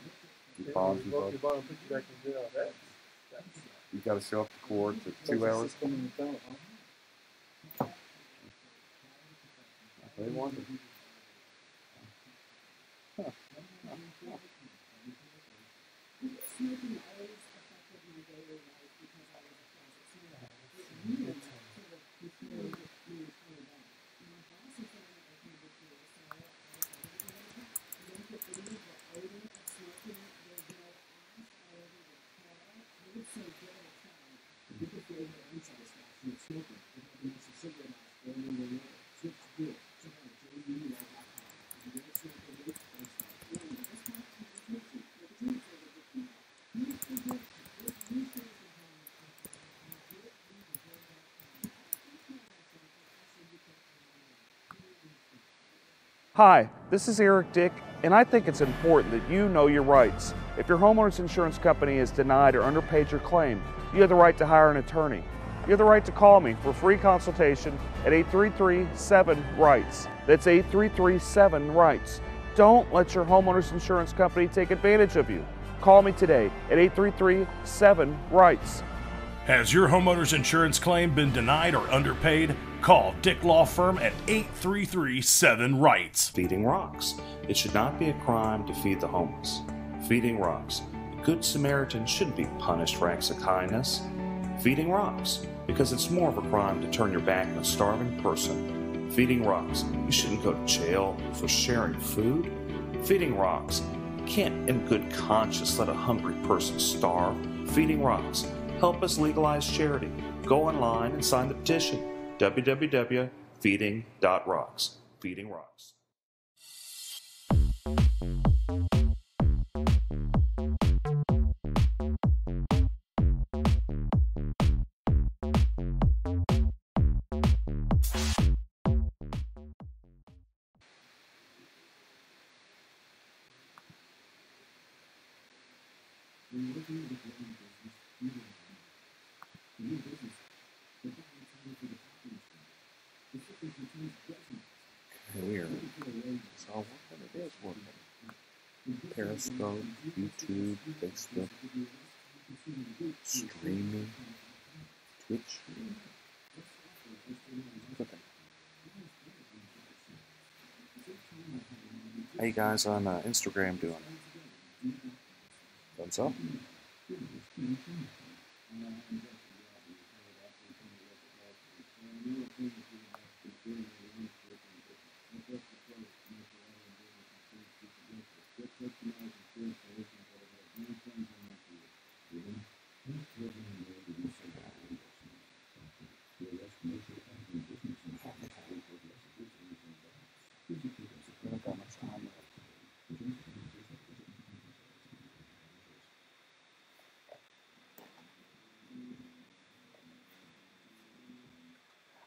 they revoke your bond and put you back in jail. That's you got to show up to court for 2 hours. They wonder. Huh. Smoking always affected my daily life because I was a closet smoker. It really bad. And my boss is saying that I can get through, so I didn't put any of the odor of smoking Hi, this is Eric Dick, and I think it's important that you know your rights. If your homeowner's insurance company has denied or underpaid your claim, you have the right to hire an attorney. You have the right to call me for free consultation at 833-7-RIGHTS. That's 833-7-RIGHTS. Don't let your homeowner's insurance company take advantage of you. Call me today at 833-7-RIGHTS. Has your homeowner's insurance claim been denied or underpaid? Call Dick Law Firm at 833-7-RIGHTS. Feeding rocks. It should not be a crime to feed the homeless. Feeding rocks. A good Samaritan shouldn't be punished for acts of kindness. Feeding rocks. Because it's more of a crime to turn your back on a starving person. Feeding rocks. You shouldn't go to jail for sharing food. Feeding rocks. You can't in good conscience let a hungry person starve. Feeding rocks. Help us legalize charity. Go online and sign the petition. www.feeding.rocks. Feeding Rocks. Weird. So what it is working. Periscope, YouTube, Facebook, streaming, Twitch. Okay. How you guys on Instagram doing? Thumbs up?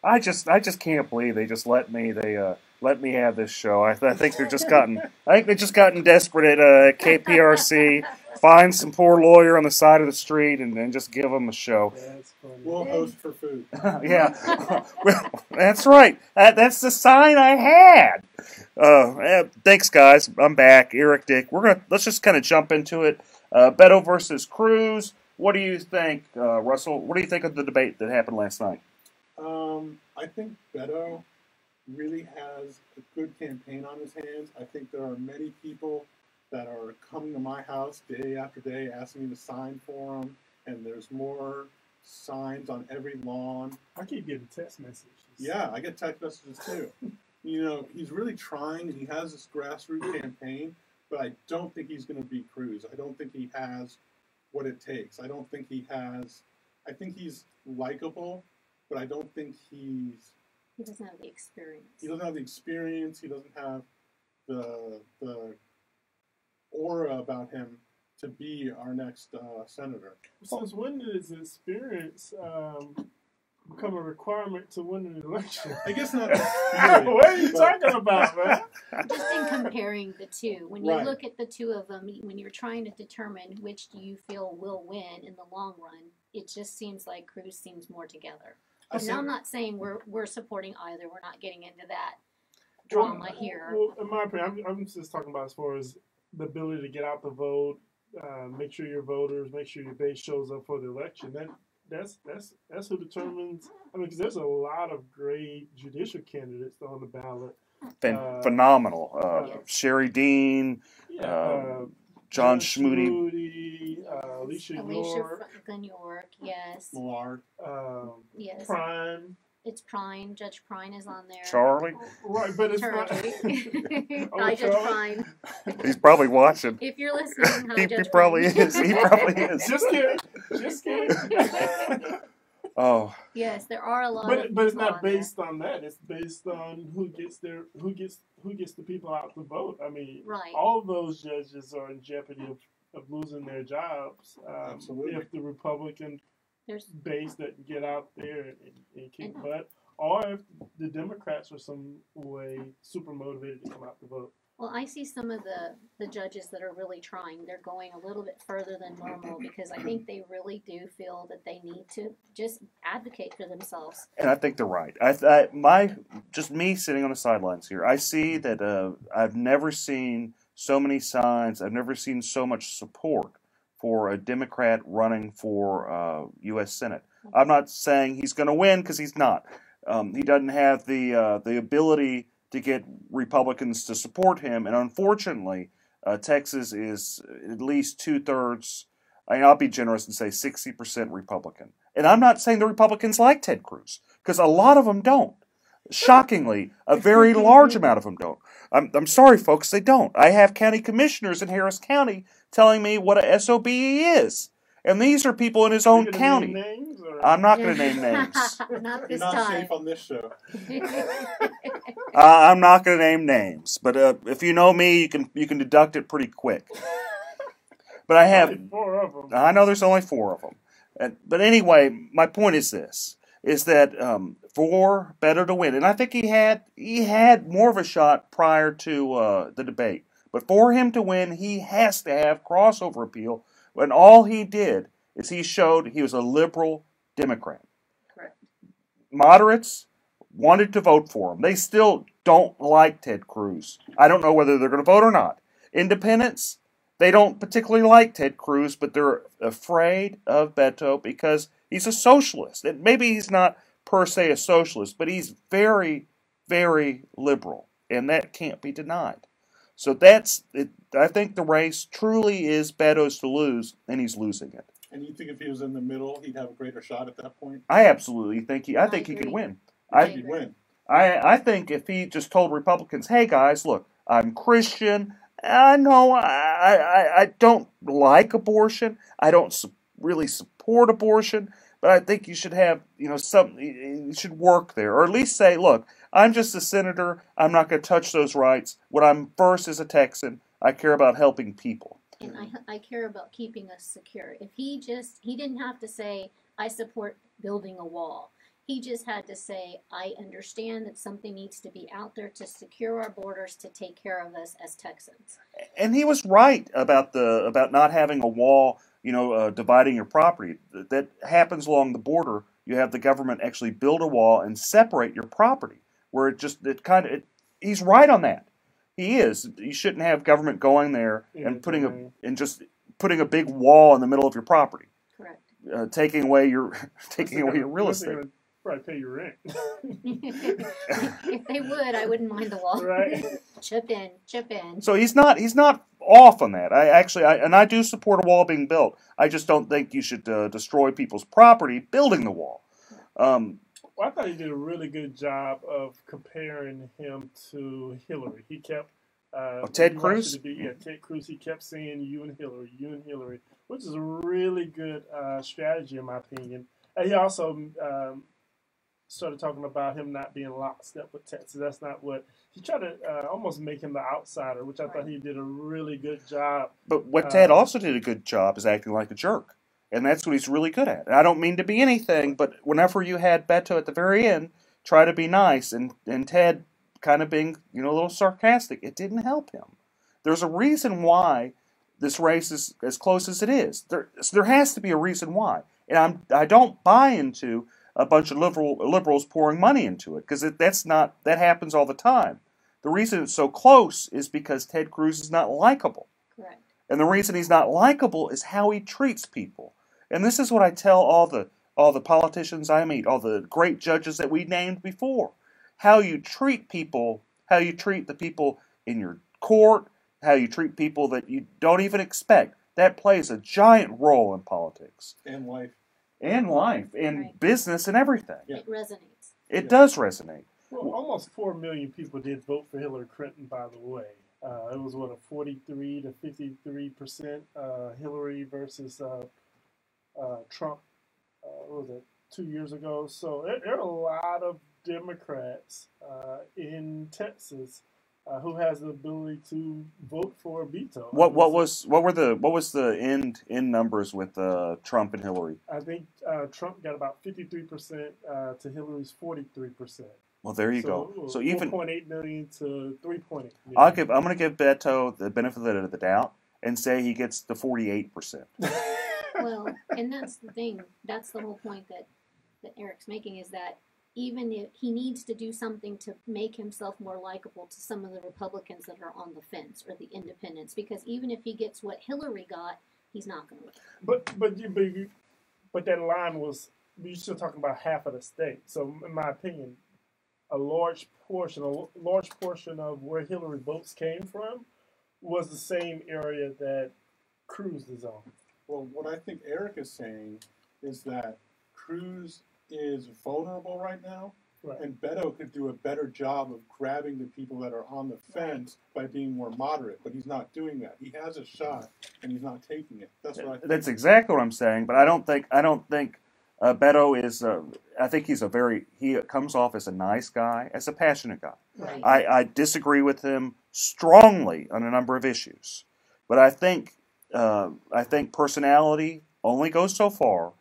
I just can't believe they just let me have this show. I think they're just gotten desperate at KPRC. Find some poor lawyer on the side of the street and then just give them a show. We'll host for food. Yeah, well, that's right. That's the sign I had. Thanks, guys. I'm back. Eric Dick. Let's just kind of jump into it. Beto versus Cruz. What do you think, Russell? What do you think of the debate that happened last night? I think Beto really has a good campaign on his hands. I think there are many people that are coming to my house day after day asking me to sign for them, and there's more signs on every lawn. I keep getting text messages. Yeah, I get text messages too. You know, he's really trying, and he has this grassroots campaign, but I don't think he's going to beat Cruz. I don't think he has what it takes. I think he's likable, but I don't think he doesn't have the experience. He doesn't have the experience. He doesn't have the aura about him to be our next senator. Since when did his experience become a requirement to win an election? I guess not. What are you talking about, man? Just in comparing the two, when you Right. look at the two of them, when you're trying to determine which do you feel will win in the long run, it just seems like Cruz seems more together. Now, I'm not saying we're supporting either. We're not getting into that drama here. Well, in my opinion, I'm just talking about as far as the ability to get out the vote, make sure your voters, make sure your base shows up for the election. That's who determines. I mean, because there's a lot of great judicial candidates on the ballot. Phenomenal. Sherry Dean, John Schmoody. Alicia York, yes. Millard. Yes. Prime. It's Prine. Judge Prine is on there. Charlie. Right, but it's Charlie. Oh, Hi, Judge Charlie? Prine. He's probably watching. If you're listening, hi, he Judge probably Prine. is. He probably is. Just kidding. Just kidding. Oh. Yes, there are a lot. But it's not based on that. It's based on who gets the people out to vote. I mean, right. All those judges are in jeopardy of losing their jobs. Absolutely. If the Republican base doesn't get out there and kick butt, or if the Democrats are some way super motivated to come out to vote. Well, I see some of the judges that are really trying. They're going a little bit further than normal because I think they really do feel that they need to just advocate for themselves. And I think they're right. Just me sitting on the sidelines here, I see that I've never seen so many signs. I've never seen so much support for a Democrat running for U.S. Senate. I'm not saying he's going to win because he's not. He doesn't have the ability to get Republicans to support him, and unfortunately, Texas is at least 2/3. I'll be generous and say 60% Republican. And I'm not saying the Republicans like Ted Cruz, because a lot of them don't. Shockingly, a very large amount of them don't. I'm sorry, folks, they don't. I have county commissioners in Harris County telling me what a SOB he is. And these are people in his own county. I'm not going to name names. Not this You're not time. safe on this show. I'm not going to name names, but if you know me, you can deduct it pretty quick. But I have 4 of them. I know there's only 4 of them. But anyway, my point is this: is that for Beto to win, and I think he had more of a shot prior to the debate. But for him to win, he has to have crossover appeal. When all he did is he showed he was a liberal Democrat. Correct. Moderates wanted to vote for him. They still don't like Ted Cruz. I don't know whether they're going to vote or not. Independents, they don't particularly like Ted Cruz, but they're afraid of Beto because he's a socialist. And maybe he's not per se a socialist, but he's very, very liberal, and that can't be denied. So that's it. I think the race truly is Beto's to lose, and he's losing it. And you think if he was in the middle, he'd have a greater shot at that point? I absolutely think he could win. He'd win. I think if he just told Republicans, "Hey guys, look, I'm Christian. I know I don't like abortion. I don't really support abortion, but I think you should have you should work there, or at least say, look, I'm just a senator. I'm not going to touch those rights. What I'm first as a Texan, I care about helping people." And I care about keeping us secure. If he didn't have to say, I support building a wall. He just had to say, I understand that something needs to be out there to secure our borders, to take care of us as Texans. And he was right about not having a wall, dividing your property. That happens along the border. You have the government actually build a wall and separate your property, where he's right on that. He is. You shouldn't have government going there and putting a big wall in the middle of your property. Correct. Taking away your real estate. Probably pay your rent. If they would, I wouldn't mind the wall. Right. Chip in. So he's not off on that. I do support a wall being built. I just don't think you should destroy people's property building the wall. Well, I thought he did a really good job of comparing him to Hillary. He kept Ted Cruz? Ted Cruz. He kept saying you and Hillary, which is a really good strategy in my opinion. And he also started talking about him not being lockstep with Texas. That's not what he tried to almost make him the outsider, which I thought he did a really good job. But what Ted also did a good job is acting like a jerk. And that's what he's really good at. And I don't mean to be anything, but whenever you had Beto at the very end try to be nice and Ted kind of being a little sarcastic, it didn't help him. There's a reason why this race is as close as it is. There has to be a reason why. And I don't buy into a bunch of liberals pouring money into it, because that happens all the time. The reason it's so close is because Ted Cruz is not likable. Correct. And the reason he's not likable is how he treats people. And this is what I tell all the politicians I meet, all the great judges that we named before. How you treat people, how you treat the people in your court, how you treat people that you don't even expect. That plays a giant role in politics. And life. And life, and right. Business, and everything. Yeah. It resonates. It does resonate. Well, almost 4 million people did vote for Hillary Clinton, by the way. It was, a 43 to 53% Hillary versus Trump, 2 years ago. So there are a lot of Democrats in Texas who has the ability to vote for a veto. What was the end numbers with Trump and Hillary? I think Trump got about 53% to Hillary's 43%. Well, there you go. So even 4.8 million to 3.8 million. I'm going to give Beto the benefit of the doubt and say he gets the 48%. Well, and that's the thing. That's the whole point that Eric's making, is that even if he needs to do something to make himself more likable to some of the Republicans that are on the fence, or the independents, because even if he gets what Hillary got, he's not going to win. But that line was, you're still talking about half of the state. So in my opinion, a large portion of where Hillary votes came from was the same area that Cruz is on. Well, what I think Eric is saying is that Cruz is vulnerable right now, right, and Beto could do a better job of grabbing the people that are on the fence by being more moderate, but he's not doing that. He has a shot, and he's not taking it. That's what I think. That's exactly what I'm saying, but I don't think Beto is. I think he comes off as a nice guy, as a passionate guy. Right. I disagree with him strongly on a number of issues, but I think personality only goes so far.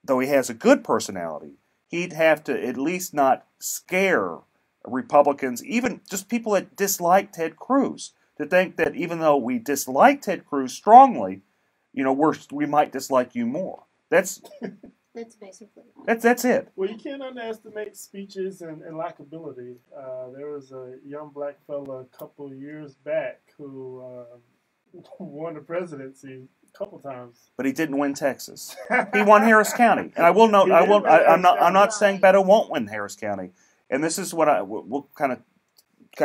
Though he has a good personality, he'd have to at least not scare Republicans, even just people that dislike Ted Cruz, to think that even though we dislike Ted Cruz strongly, we might dislike you more. That's basically that's it. Well, you can't underestimate speeches and likability. There was a young black fella a couple of years back who won the presidency a couple times, but he didn't win Texas. He won Harris County, and I will note. I'm not saying Beto won't win Harris County, and this is what we'll kind of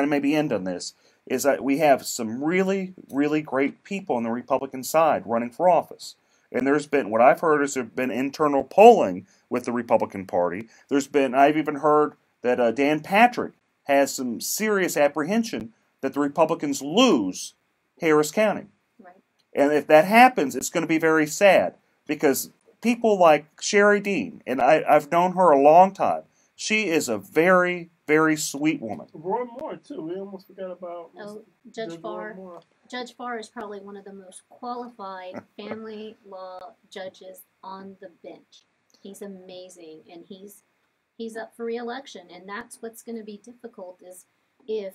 maybe end on this, is that we have some really, really great people on the Republican side running for office. And there's been, what I've heard is there's been internal polling with the Republican Party. I've even heard that Dan Patrick has some serious apprehension that the Republicans lose Harris County. Right. And if that happens, it's going to be very sad, because people like Sherry Dean, and I've known her a long time, she is a very, very sweet woman. Roy Moore, too. We almost forgot about Judge Farr. Judge Farr is probably one of the most qualified family law judges on the bench. He's amazing, and he's up for re-election, and that's what's going to be difficult, is if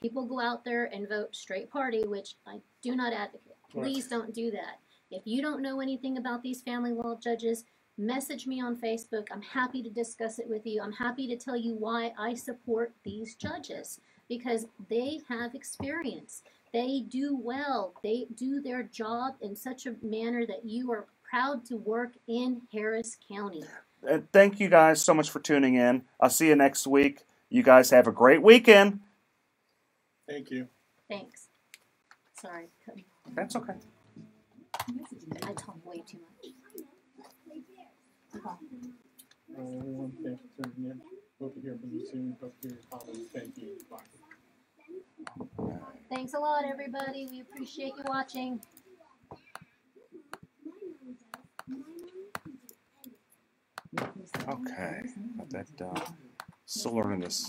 people go out there and vote straight party, which I do not advocate. Please don't do that. If you don't know anything about these family law judges, message me on Facebook. I'm happy to discuss it with you. I'm happy to tell you why I support these judges, because they have experience. They do well. They do their job in such a manner that you are proud to work in Harris County. Thank you guys so much for tuning in. I'll see you next week. You guys have a great weekend. Thank you. Thanks. Sorry. That's okay. I talk way too much. Everyone, thanks for tuning in. Hope to hear from you soon. Hope to hear your comments. Thank you. Bye. Thanks a lot, everybody. We appreciate you watching. Okay, got that still learning this.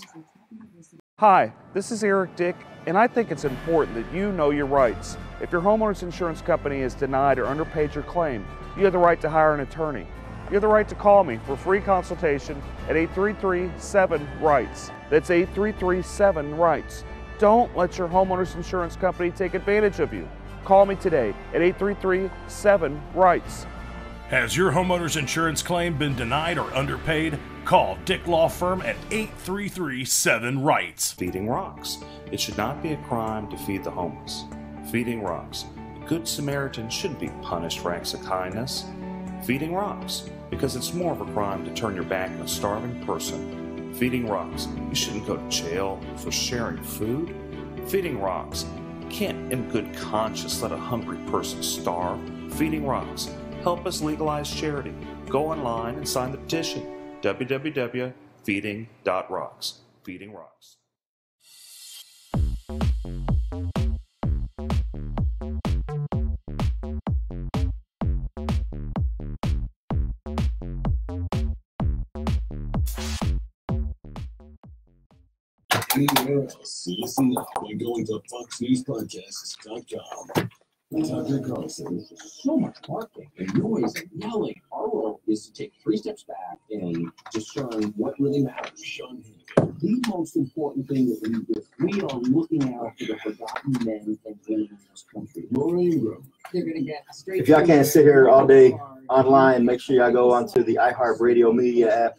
Hi, this is Eric Dick, and I think it's important that you know your rights. If your homeowner's insurance company has denied or underpaid your claim, you have the right to hire an attorney. You have the right to call me for free consultation at 833-7-RIGHTS. That's 833-7-RIGHTS. Don't let your homeowner's insurance company take advantage of you. Call me today at 833-7-RIGHTS. Has your homeowner's insurance claim been denied or underpaid? Call Dick Law Firm at 833-7-RIGHTS. Feeding Rocks. It should not be a crime to feed the homeless. Feeding Rocks. A good Samaritan shouldn't be punished for acts of kindness. Feeding Rocks. Because it's more of a crime to turn your back on a starving person. Feeding Rocks. You shouldn't go to jail for sharing food. Feeding Rocks. You can't in good conscience let a hungry person starve. Feeding Rocks. Help us legalize charity. Go online and sign the petition. www.feeding.rocks. Feeding Rocks. Listen up by going to FoxNewsPodcasts.com. Tucker Carlson. So much barking and noise and yelling. Our role is to take 3 steps back and discern what really matters. Sean Hannity. The most important thing that we are looking out for the forgotten men and women in this country. Laura Ingraham. They're going to get straight. If y'all can't sit here all day online, make sure y'all go onto the iHeartRadio media app,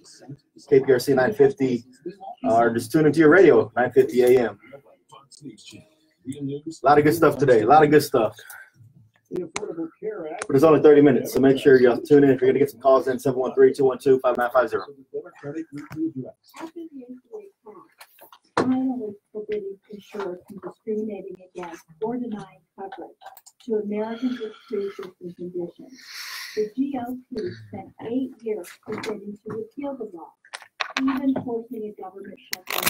KPRC 950, or just tune into your radio, 950 AM. A lot of good stuff today. A lot of good stuff. But it's only 30 minutes, so make sure y'all tune in. If you're going to get some calls in, 713-212-5950. Finally forbidding insurers from discriminating against or denying coverage to Americans with pre-existing conditions. The GOP spent 8 years presenting to repeal the law, even forcing a government shutdown.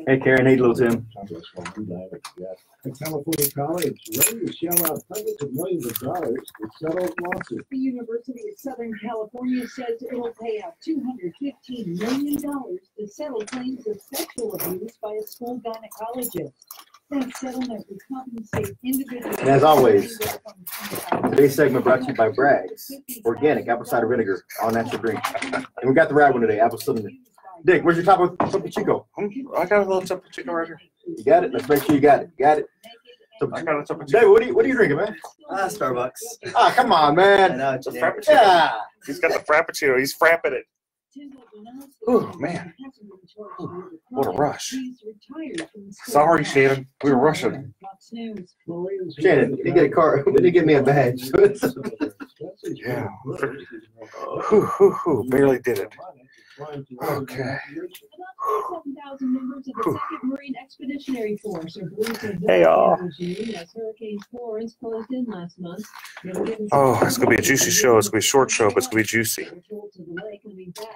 Hey, Karen. Hey, little Tim. A California college ready to shell out hundreds of millions of dollars to settle lawsuits. The University of Southern California says it'll pay out $215 million to settle claims of sexual abuse by a school gynecologist. That settlement would compensate individuals. And as always, today's segment brought to you by Bragg's Organic Apple Cider Vinegar, all natural drink. And we got the right one today, apple cinnamon. Dick, where's your Topo Chico? I got a little Topo Chico right here. You got it? Let's make sure you got it. Got it? I got a Topo Chico. David, what are you drinking, man? Starbucks. Ah, come on, man. It's a Frappuccino. Yeah. He's got the Frappuccino. He's frapping it. Oh, man. What a rush. Sorry, Shannon. We were rushing. Shannon, you get a car. We didn't give me a badge. Yeah. Barely did it. Okay. 7,000 members of the 2nd Marine Expeditionary Force are believed to have Hey, y'all. as Hurricane Florence closed in last month. Oh, it's going to be a juicy show. It's going to be a short show, but it's going to be juicy.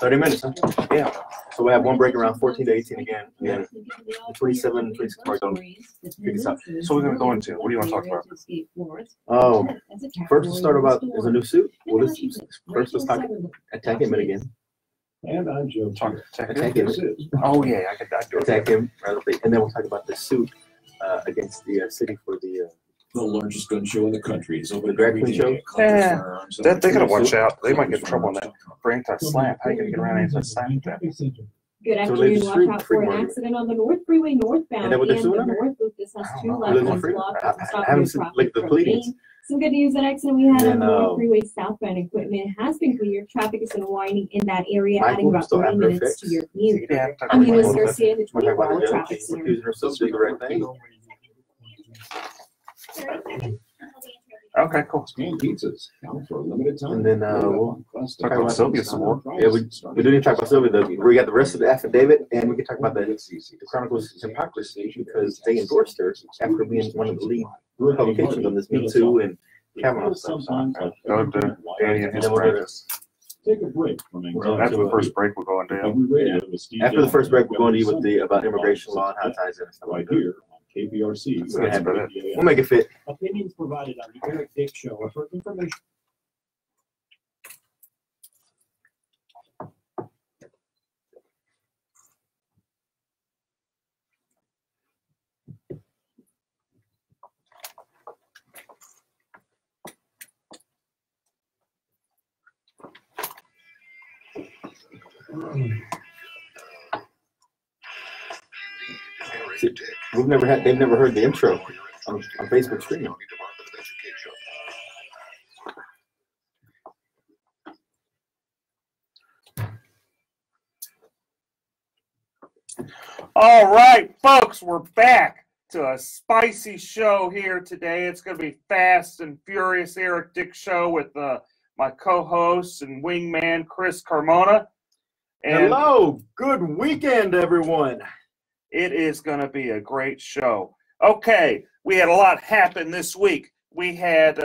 30 minutes, huh? Yeah. So we have one break around 14 to 18 again. And then 27, 26 more going. Pick us up. So we're going to go into, what do you want to talk about? Oh, first let's start about, there's a new suit. Well, first let's talk attack him again. And I'm Joe. Attack him. Oh, yeah, I could attack him. And then we'll talk about the suit against the city for the largest gun show in the country is over the drag queen show. Yeah, they got to watch out. They might get in trouble on that for anti-slap. How you going to get around anti-slap with that? Good afternoon. Watch out for an accident on the North Freeway northbound and the North Loop. This has 2 left lanes blocked. I haven't seen the pleadings. Some good news, that accident we had on the North Freeway southbound equipment has been cleared. Traffic is winding in that area, adding about 30 minutes to your commute. I'm Eunice Garcia, the 24-hour traffic center. Okay, cool. Scanned pizzas out for a limited time. And then we'll talk about Sylvia some more. Yeah, we do need to talk about Sylvia, though. We got the rest of the affidavit, and we can talk about the Chronicles of Hypocrisy because they endorsed her after being one of the lead publications on this Me Too and Kavanaugh stuff. Go to Danny and his friends. Take a break from After the first break, we're going down. After the first break, we're going to you with the about immigration law and how it ties in and stuff right here. KPRC. We'll make it fit. Opinions provided on the Eric Dick Show are for information. They've never heard the intro on Facebook streaming. All right, folks, we're back to a spicy show here today. It's going to be fast and furious Eric Dick Show with my co-host and wingman, Chris Carmona. And hello, good weekend, everyone. It is going to be a great show. Okay, we had a lot happen this week. We had,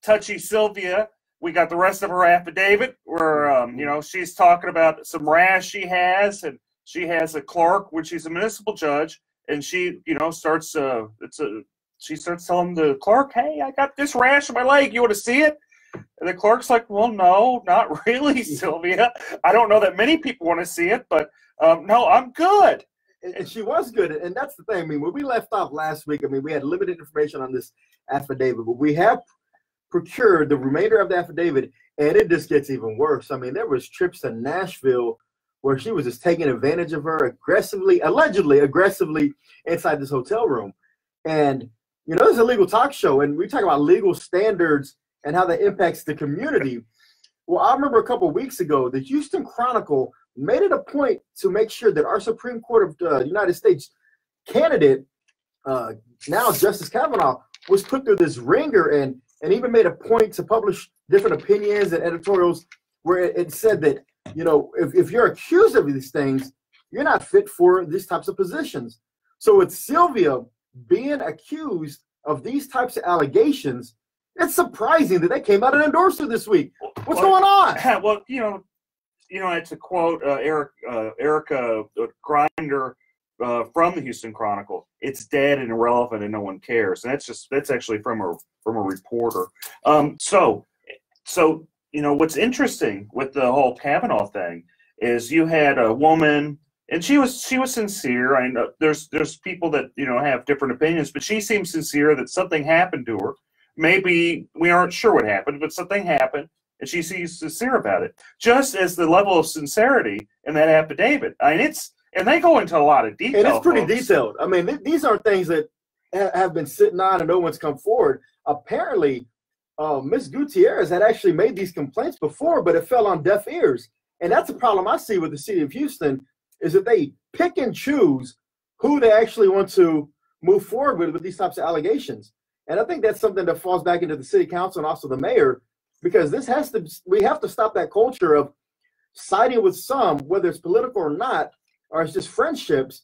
Touchy Sylvia. We got the rest of her affidavit where, she's talking about some rash she has, and she has a clerk, which she's a municipal judge, and she, starts telling the clerk, hey, I got this rash on my leg. You want to see it? And the clerk's like, well, no, not really, Sylvia. I don't know that many people want to see it, but no, I'm good. And she was good. And that's the thing. I mean, when we left off last week, I mean, we had limited information on this affidavit, but we have procured the remainder of the affidavit, and it just gets even worse. I mean, there was trips to Nashville where she was just taking advantage of her allegedly aggressively inside this hotel room. And, you know, this is a legal talk show, and we talk about legal standards and how that impacts the community. Well, I remember a couple of weeks ago, the Houston Chronicle made it a point to make sure that our Supreme Court of the United States candidate, now Justice Kavanaugh, was put through this ringer and even made a point to publish different opinions and editorials where it said that, you know, if you're accused of these things, you're not fit for these types of positions. So with Sylvia being accused of these types of allegations, it's surprising that they came out and endorsed her this week. What's going on? Well, you know, it's a quote, Erica Grinder from the Houston Chronicle. It's dead and irrelevant, and no one cares. And that's actually from a reporter. So you know, what's interesting with the whole Kavanaugh thing is you had a woman, and she was sincere. I know there's people that, you know, have different opinions, but she seems sincere that something happened to her. Maybe we aren't sure what happened, but something happened, and she seems sincere about it. Just as the level of sincerity in that affidavit. I mean, and they go into a lot of detail. And it's pretty folks. detailed. I mean, these are things that have been sitting on and no one's come forward. Apparently, Ms. Gutierrez had actually made these complaints before, but it fell on deaf ears. And that's the problem I see with the city of Houston, is that they pick and choose who they actually want to move forward with these types of allegations. And I think that's something that falls back into the city council and also the mayor, because we have to stop that culture of siding with some, whether it's political or not, or it's just friendships.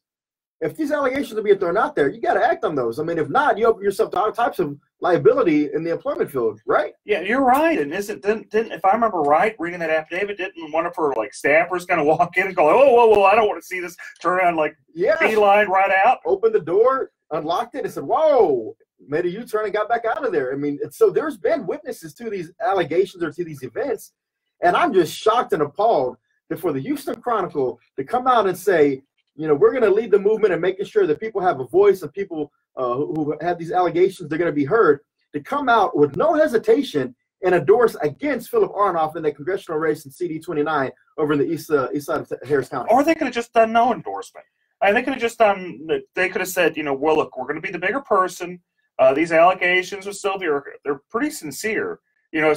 If these allegations are being thrown out there, you got to act on those. I mean, if not, you open yourself to all types of liability in the employment field, right? Yeah, you're right. And didn't if I remember right, reading that affidavit, didn't one of her like staffers kind of walk in and go, whoa, I don't want to see this, turn around, like beeline right out, open the door, unlocked it, and said, whoa, made a U-turn and got back out of there. I mean, so there's been witnesses to these allegations or to these events, and I'm just shocked and appalled that for the Houston Chronicle to come out and say, you know, we're going to lead the movement and making sure that people have a voice and people who have these allegations, they're going to be heard, to come out with no hesitation and endorse against Philip Aronoff in the congressional race in CD 29 over in the east side of Harris County. Or they could have just done no endorsement. And they could have just done, they could have said, you know, well, look, we're going to be the bigger person. These allegations with Sylvia, they're pretty sincere. You know,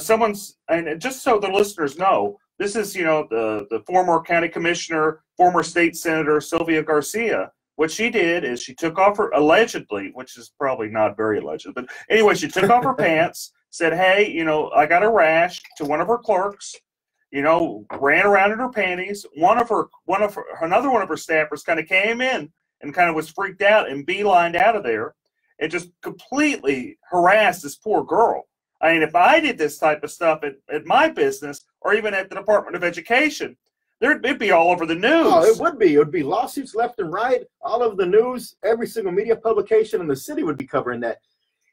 and just so the listeners know, this is, you know, the former county commissioner, former state senator, Sylvia Garcia. What she did is she took off her, allegedly, which is probably not very alleged, but anyway, she took off her pants, said, hey, you know, I got a rash, to one of her clerks, you know, ran around in her panties. Another one of her staffers kind of came in and kind of was freaked out and beelined out of there and just completely harassed this poor girl. I mean, if I did this type of stuff at my business or even at the Department of Education, it'd be all over the news. Oh, it would be. It would be lawsuits left and right, all over the news. Every single media publication in the city would be covering that.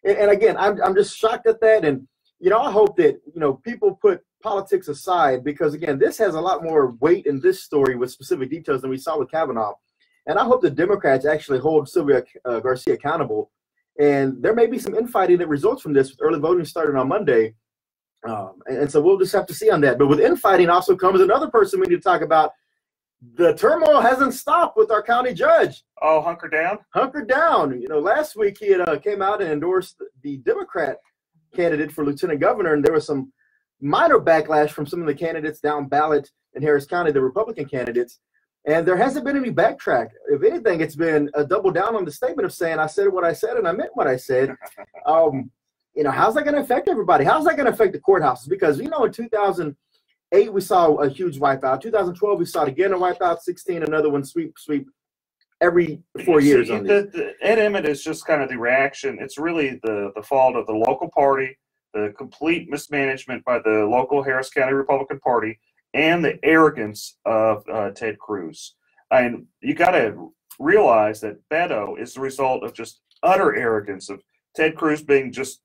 And again, I'm just shocked at that. And, you know, I hope that, you know, people put politics aside, because, again, this has a lot more weight in this story with specific details than we saw with Kavanaugh. And I hope the Democrats actually hold Sylvia Garcia accountable. And there may be some infighting that results from this, with early voting starting on Monday. And so we'll just have to see on that. But with infighting also comes another person we need to talk about. The turmoil hasn't stopped with our county judge. Oh, hunker down? Hunker down. You know, last week he had came out and endorsed the Democrat candidate for lieutenant governor, and there was some minor backlash from some of the candidates down ballot in Harris County, the Republican candidates. And there hasn't been any backtrack. If anything, it's been a double down on the statement of saying, I said what I said and I meant what I said. You know, how's that going to affect everybody? How's that going to affect the courthouses? Because, you know, in 2008, we saw a huge wipeout. 2012, we saw it again, a wipeout. 16, another one, sweep every 4 years. On Ed Emmett is just kind of the reaction. It's really the fault of the local party, the complete mismanagement by the local Harris County Republican Party, and the arrogance of Ted Cruz. And you got to realize that Beto is the result of just utter arrogance of Ted Cruz being just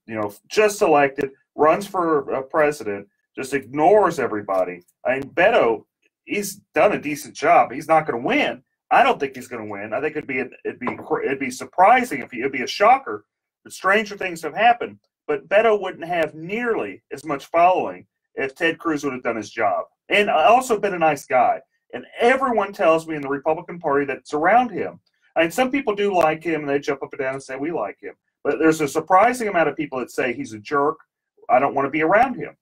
elected, runs for president, just ignores everybody. I mean, Beto, he's done a decent job. He's not going to win. I don't think he's going to win. I think it'd be surprising if it'd be a shocker. But stranger things have happened. But Beto wouldn't have nearly as much following if Ted Cruz would have done his job, and also been a nice guy. And everyone tells me in the Republican Party that's around him. I mean, some people do like him, and they jump up and down and say we like him. But there's a surprising amount of people that say he's a jerk. I don't want to be around him.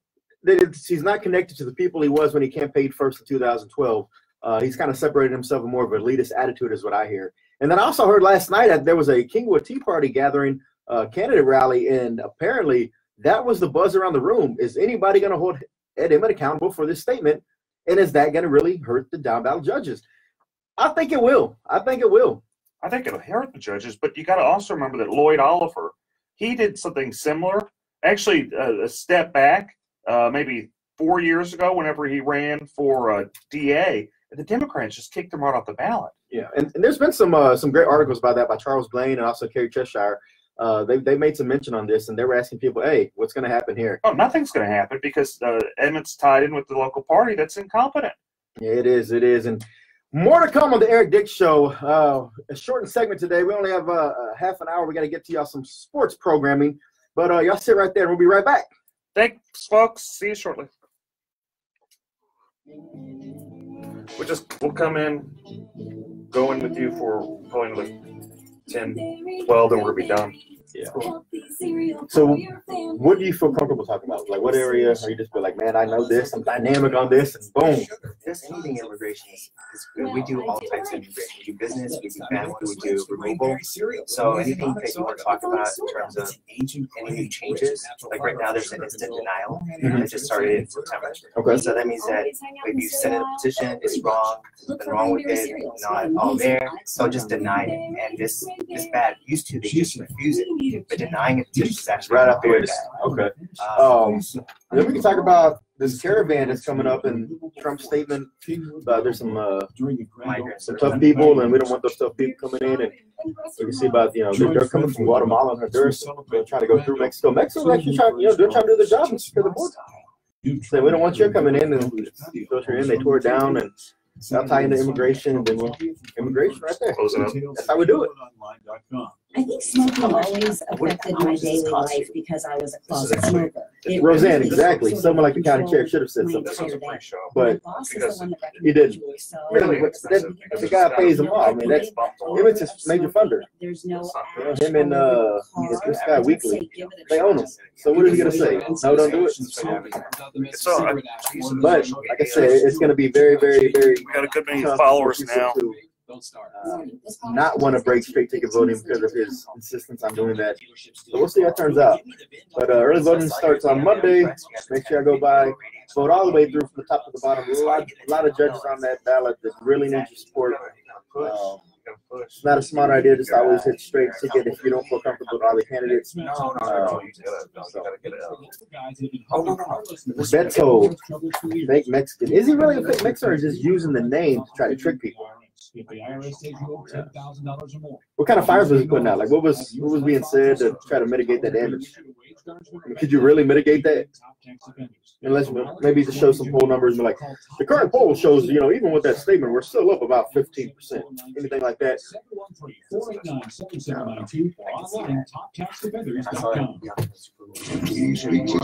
He's not connected to the people he was when he campaigned first in 2012. He's kind of separated himself with more of an elitist attitude is what I hear. And then I also heard last night that there was a Kingwood Tea Party gathering, candidate rally, and apparently that was the buzz around the room. Is anybody going to hold Ed Emmett accountable for this statement? And is that going to really hurt the down ballot judges? I think it will. I think it will. I think it'll hurt the judges, but you got to also remember that Lloyd Oliver, he did something similar, actually a step back, maybe 4 years ago whenever he ran for DA, and the Democrats just kicked him right off the ballot. Yeah, and there's been some great articles about that by Charles Blaine and also Kerry Cheshire. They made some mention on this, and they were asking people, hey, what's going to happen here? Oh, nothing's going to happen because Emmett's tied in with the local party that's incompetent. Yeah, it is. And more to come on the Eric Dick Show. A shortened segment today. We only have half an hour. We got to get to y'all some sports programming. But y'all sit right there, and we'll be right back. Thanks, folks. See you shortly. We'll come in, go in with you for probably another 10, 12, and we'll be done. Yeah. So what do you feel comfortable talking about? Like what area are you just be like, man, I know this, I'm dynamic on this, and boom. Just anything immigration is good. We do all types of immigration. We do business, we do family, we do removal. So anything that you want to talk about in terms of any new changes, like right now there's an instant denial that just started in September. Okay. So that means that if you send in a petition, it's wrong, something wrong with it, not all there, so just deny it. And this bad used to, they just refuse it. But denying it is actually right up here. Okay. Then we can talk about this caravan that's coming up and Trump's statement. There's some tough people, and we don't want those tough people coming in. And we can see about they're coming from Guatemala and Honduras. They're trying to go through Mexico. Mexico's actually trying to do their job and secure the border. So we don't want you coming in and filter in. They tore it down and. I'll tie into immigration, and then immigration right there. That's how we do it. I think smoking always affected my daily life because I was a closet smoker. Roseanne, exactly. Someone like the county sheriff should have said something, but he didn't. The guy pays them all. I mean, it's his major funder. There's no him and this guy Weekly. They own him. So what are you gonna say? No, don't do it. But like I said, it's gonna be very, very, very. We got a good many followers now. Not want to break straight ticket voting because of his insistence on doing that. So we'll see how it turns out. But early voting starts on Monday. Make sure I go by. Vote all the way through from the top to the bottom. A lot of judges on that ballot that really need your support. It's not a smart idea just to always hit straight ticket if you don't feel comfortable with all the candidates. Beto, fake Mexican. Is he really a fake Mexican or is he just using the name to try to trick people? What kind of fires was he putting out? Like what was being said to try to mitigate that damage? I mean, could you really mitigate that? Unless maybe just show some poll numbers and be like, the current poll shows, even with that statement, we're still up about 15%. Anything like that. He speaks his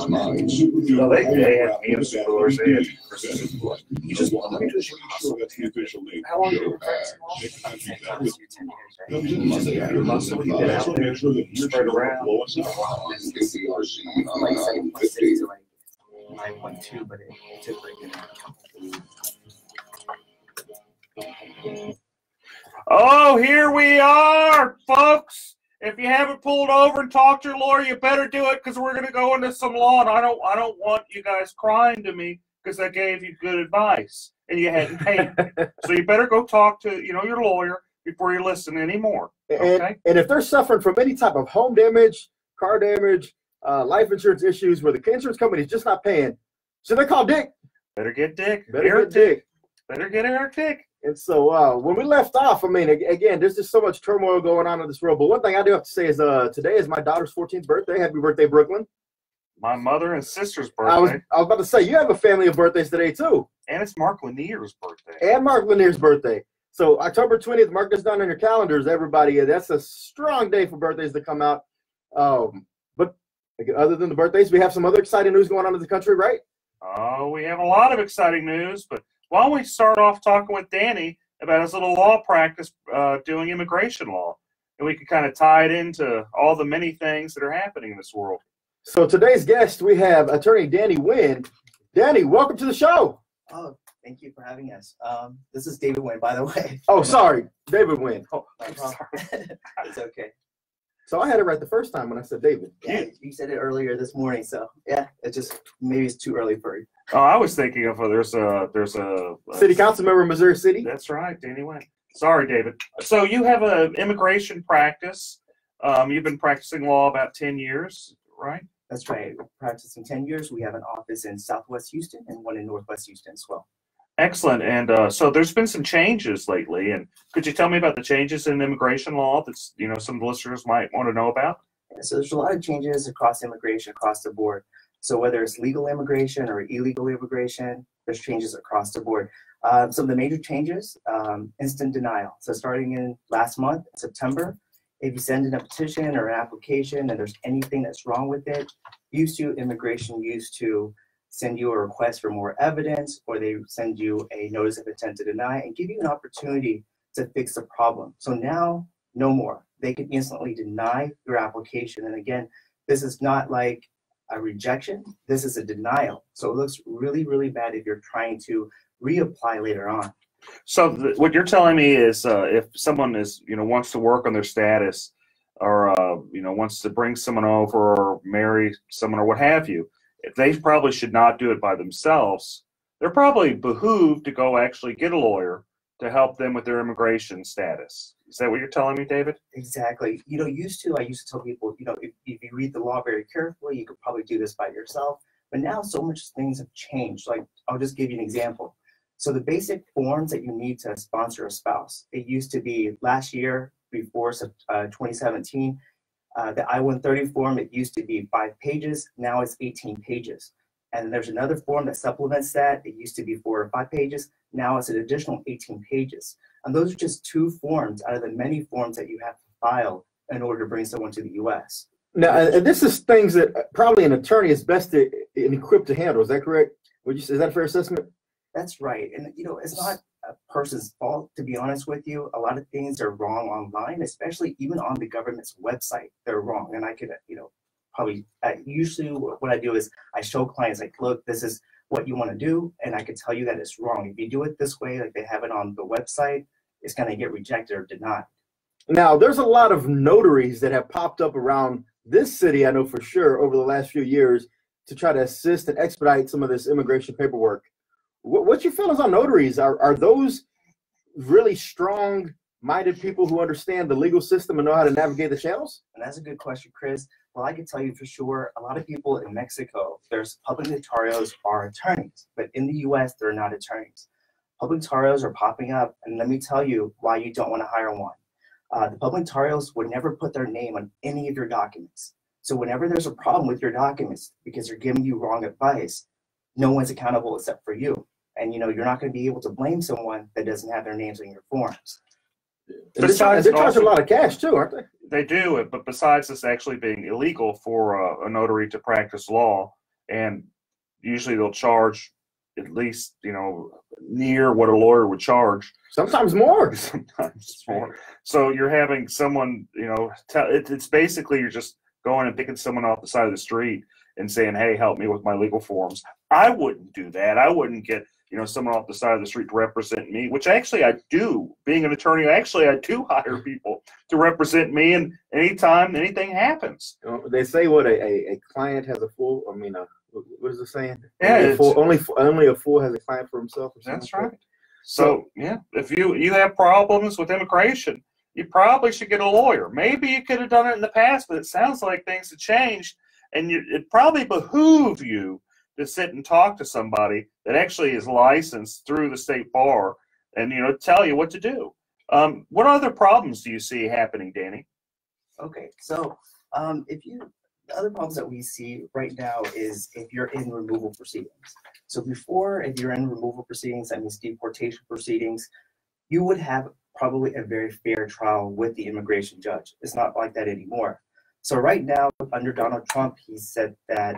mind. How long do spread around? 9.2, but it took Oh, here we are, folks. If you haven't pulled over and talked to your lawyer, you better do it because we're going to go into some law. And I don't want you guys crying to me because I gave you good advice and you hadn't paid me. So you better go talk to your lawyer before you listen anymore. Okay? And if they're suffering from any type of home damage, car damage, life insurance issues where the insurance company is just not paying, so they call Dick. Better get Dick. Eric Dick. Better get Eric Dick. And so when we left off, I mean, again, there's just so much turmoil going on in this world. But one thing I do have to say is today is my daughter's 14th birthday. Happy birthday, Brooklyn. my mother and sister's birthday. I was about to say, you have a family of birthdays today, too. And it's Mark Lanier's birthday. And Mark Lanier's birthday. So October 20th, mark this down on your calendars, everybody. That's a strong day for birthdays to come out. But other than the birthdays, we have some other exciting news going on in the country, right? Oh, we have a lot of exciting news. But why don't we start off talking with Danny about his little law practice doing immigration law. And we can kind of tie it into all the many things that are happening in this world. So today's guest, we have attorney Danny Wynn. Danny, welcome to the show. Oh, thank you for having us. This is David Wynn, by the way. Oh, sorry, David Wynn. Oh, I'm sorry. It's okay. So I had it right the first time when I said David. Yeah, you said it earlier this morning, so yeah, it just maybe it's too early for you. Oh, I was thinking of there's a city council member in Missouri City. That's right, Danny Wynn. Sorry, David. So you have an immigration practice. You've been practicing law about 10 years, right? That's right. We're practicing 10 years. We have an office in Southwest Houston and one in Northwest Houston as well. Excellent. And so there's been some changes lately. And could you tell me about the changes in immigration law that's, some of the listeners might want to know about? Yeah, so there's a lot of changes across immigration, across the board. So whether it's legal immigration or illegal immigration, there's changes across the board. Some of the major changes, instant denial. So starting in last month, September, if you send in a petition or an application and there's anything that's wrong with it, immigration used to send you a request for more evidence, or they send you a notice of intent to deny and give you an opportunity to fix the problem. So now, no more. They can instantly deny your application. And again, this is not like a rejection. This is a denial. So it looks really, really bad if you're trying to reapply later on. So what you're telling me is if someone is, wants to work on their status or, wants to bring someone over or marry someone or what have you, they probably should not do it by themselves. They're probably behooved to go actually get a lawyer to help them with their immigration status. Is that what you're telling me, David? Exactly. I used to tell people, if you read the law very carefully, you could probably do this by yourself. But now so much things have changed. Like, I'll just give you an example. So the basic forms that you need to sponsor a spouse, it used to be last year before 2017, the I-130 form, it used to be 5 pages. Now it's 18 pages. And there's another form that supplements that. It used to be 4 or 5 pages. Now it's an additional 18 pages. And those are just 2 forms out of the many forms that you have to file in order to bring someone to the U.S. Now, and this is things that probably an attorney is best equipped to handle. Is that correct? Is that a fair assessment? That's right. And, it's not a person's fault, to be honest with you. A lot of things are wrong online, especially even on the government's website. They're wrong. And I could, probably usually what I do is I show clients, like, look, this is what you want to do. And I could tell you that it's wrong. If you do it this way, like they have it on the website, it's going to get rejected or denied. Now, there's a lot of notaries that have popped up around this city, I know for sure, over the last few years to try to assist and expedite some of this immigration paperwork. What's your feelings on notaries? Are those really strong-minded people who understand the legal system and know how to navigate the channels? And that's a good question, Chris. Well, I can tell you for sure, a lot of people in Mexico, there's public notarios are attorneys, but in the U.S., they're not attorneys. Public notarios are popping up, and let me tell you why you don't want to hire one. The public notarios would never put their name on any of your documents. So whenever there's a problem with your documents because they're giving you wrong advice, no one's accountable except for you. And you're not going to be able to blame someone that doesn't have their names on your forms. They're charging a lot of cash too, aren't they? They do, but besides this actually being illegal for a notary to practice law, and usually they'll charge at least, near what a lawyer would charge. Sometimes more. Sometimes more. So you're having someone, it's basically you're just going and picking someone off the side of the street and saying, hey, help me with my legal forms. I wouldn't do that. I wouldn't get, someone off the side of the street to represent me, which actually I do. Being an attorney, actually I do hire people to represent me, and anytime anything happens. They say what a client has a full, what is the saying? Yeah, only a fool has a client for himself. Or that's right. So yeah, if you have problems with immigration, you probably should get a lawyer. Maybe you could have done it in the past, but it sounds like things have changed, and it probably behoove you to sit and talk to somebody that actually is licensed through the state bar and tell you what to do. What other problems do you see happening, Danny? Okay, so The other problems that we see right now is if you're in removal proceedings. So before, if you're in removal proceedings, that means deportation proceedings, you would have probably a very fair trial with the immigration judge. It's not like that anymore. So right now, under Donald Trump, he said that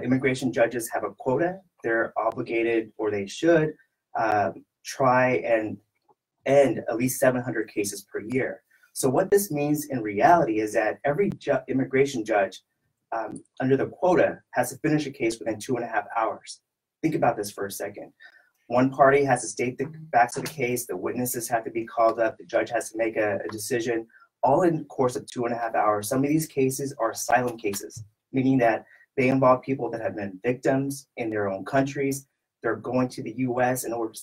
immigration judges have a quota. They're obligated, or they should, try and end at least 700 cases per year. So what this means in reality is that every immigration judge under the quota has to finish a case within 2.5 hours. Think about this for a second. One party has to state the facts of the case, the witnesses have to be called up, the judge has to make a decision, all in the course of 2.5 hours. Some of these cases are asylum cases, meaning that they involve people that have been victims in their own countries. They're going to the US in order to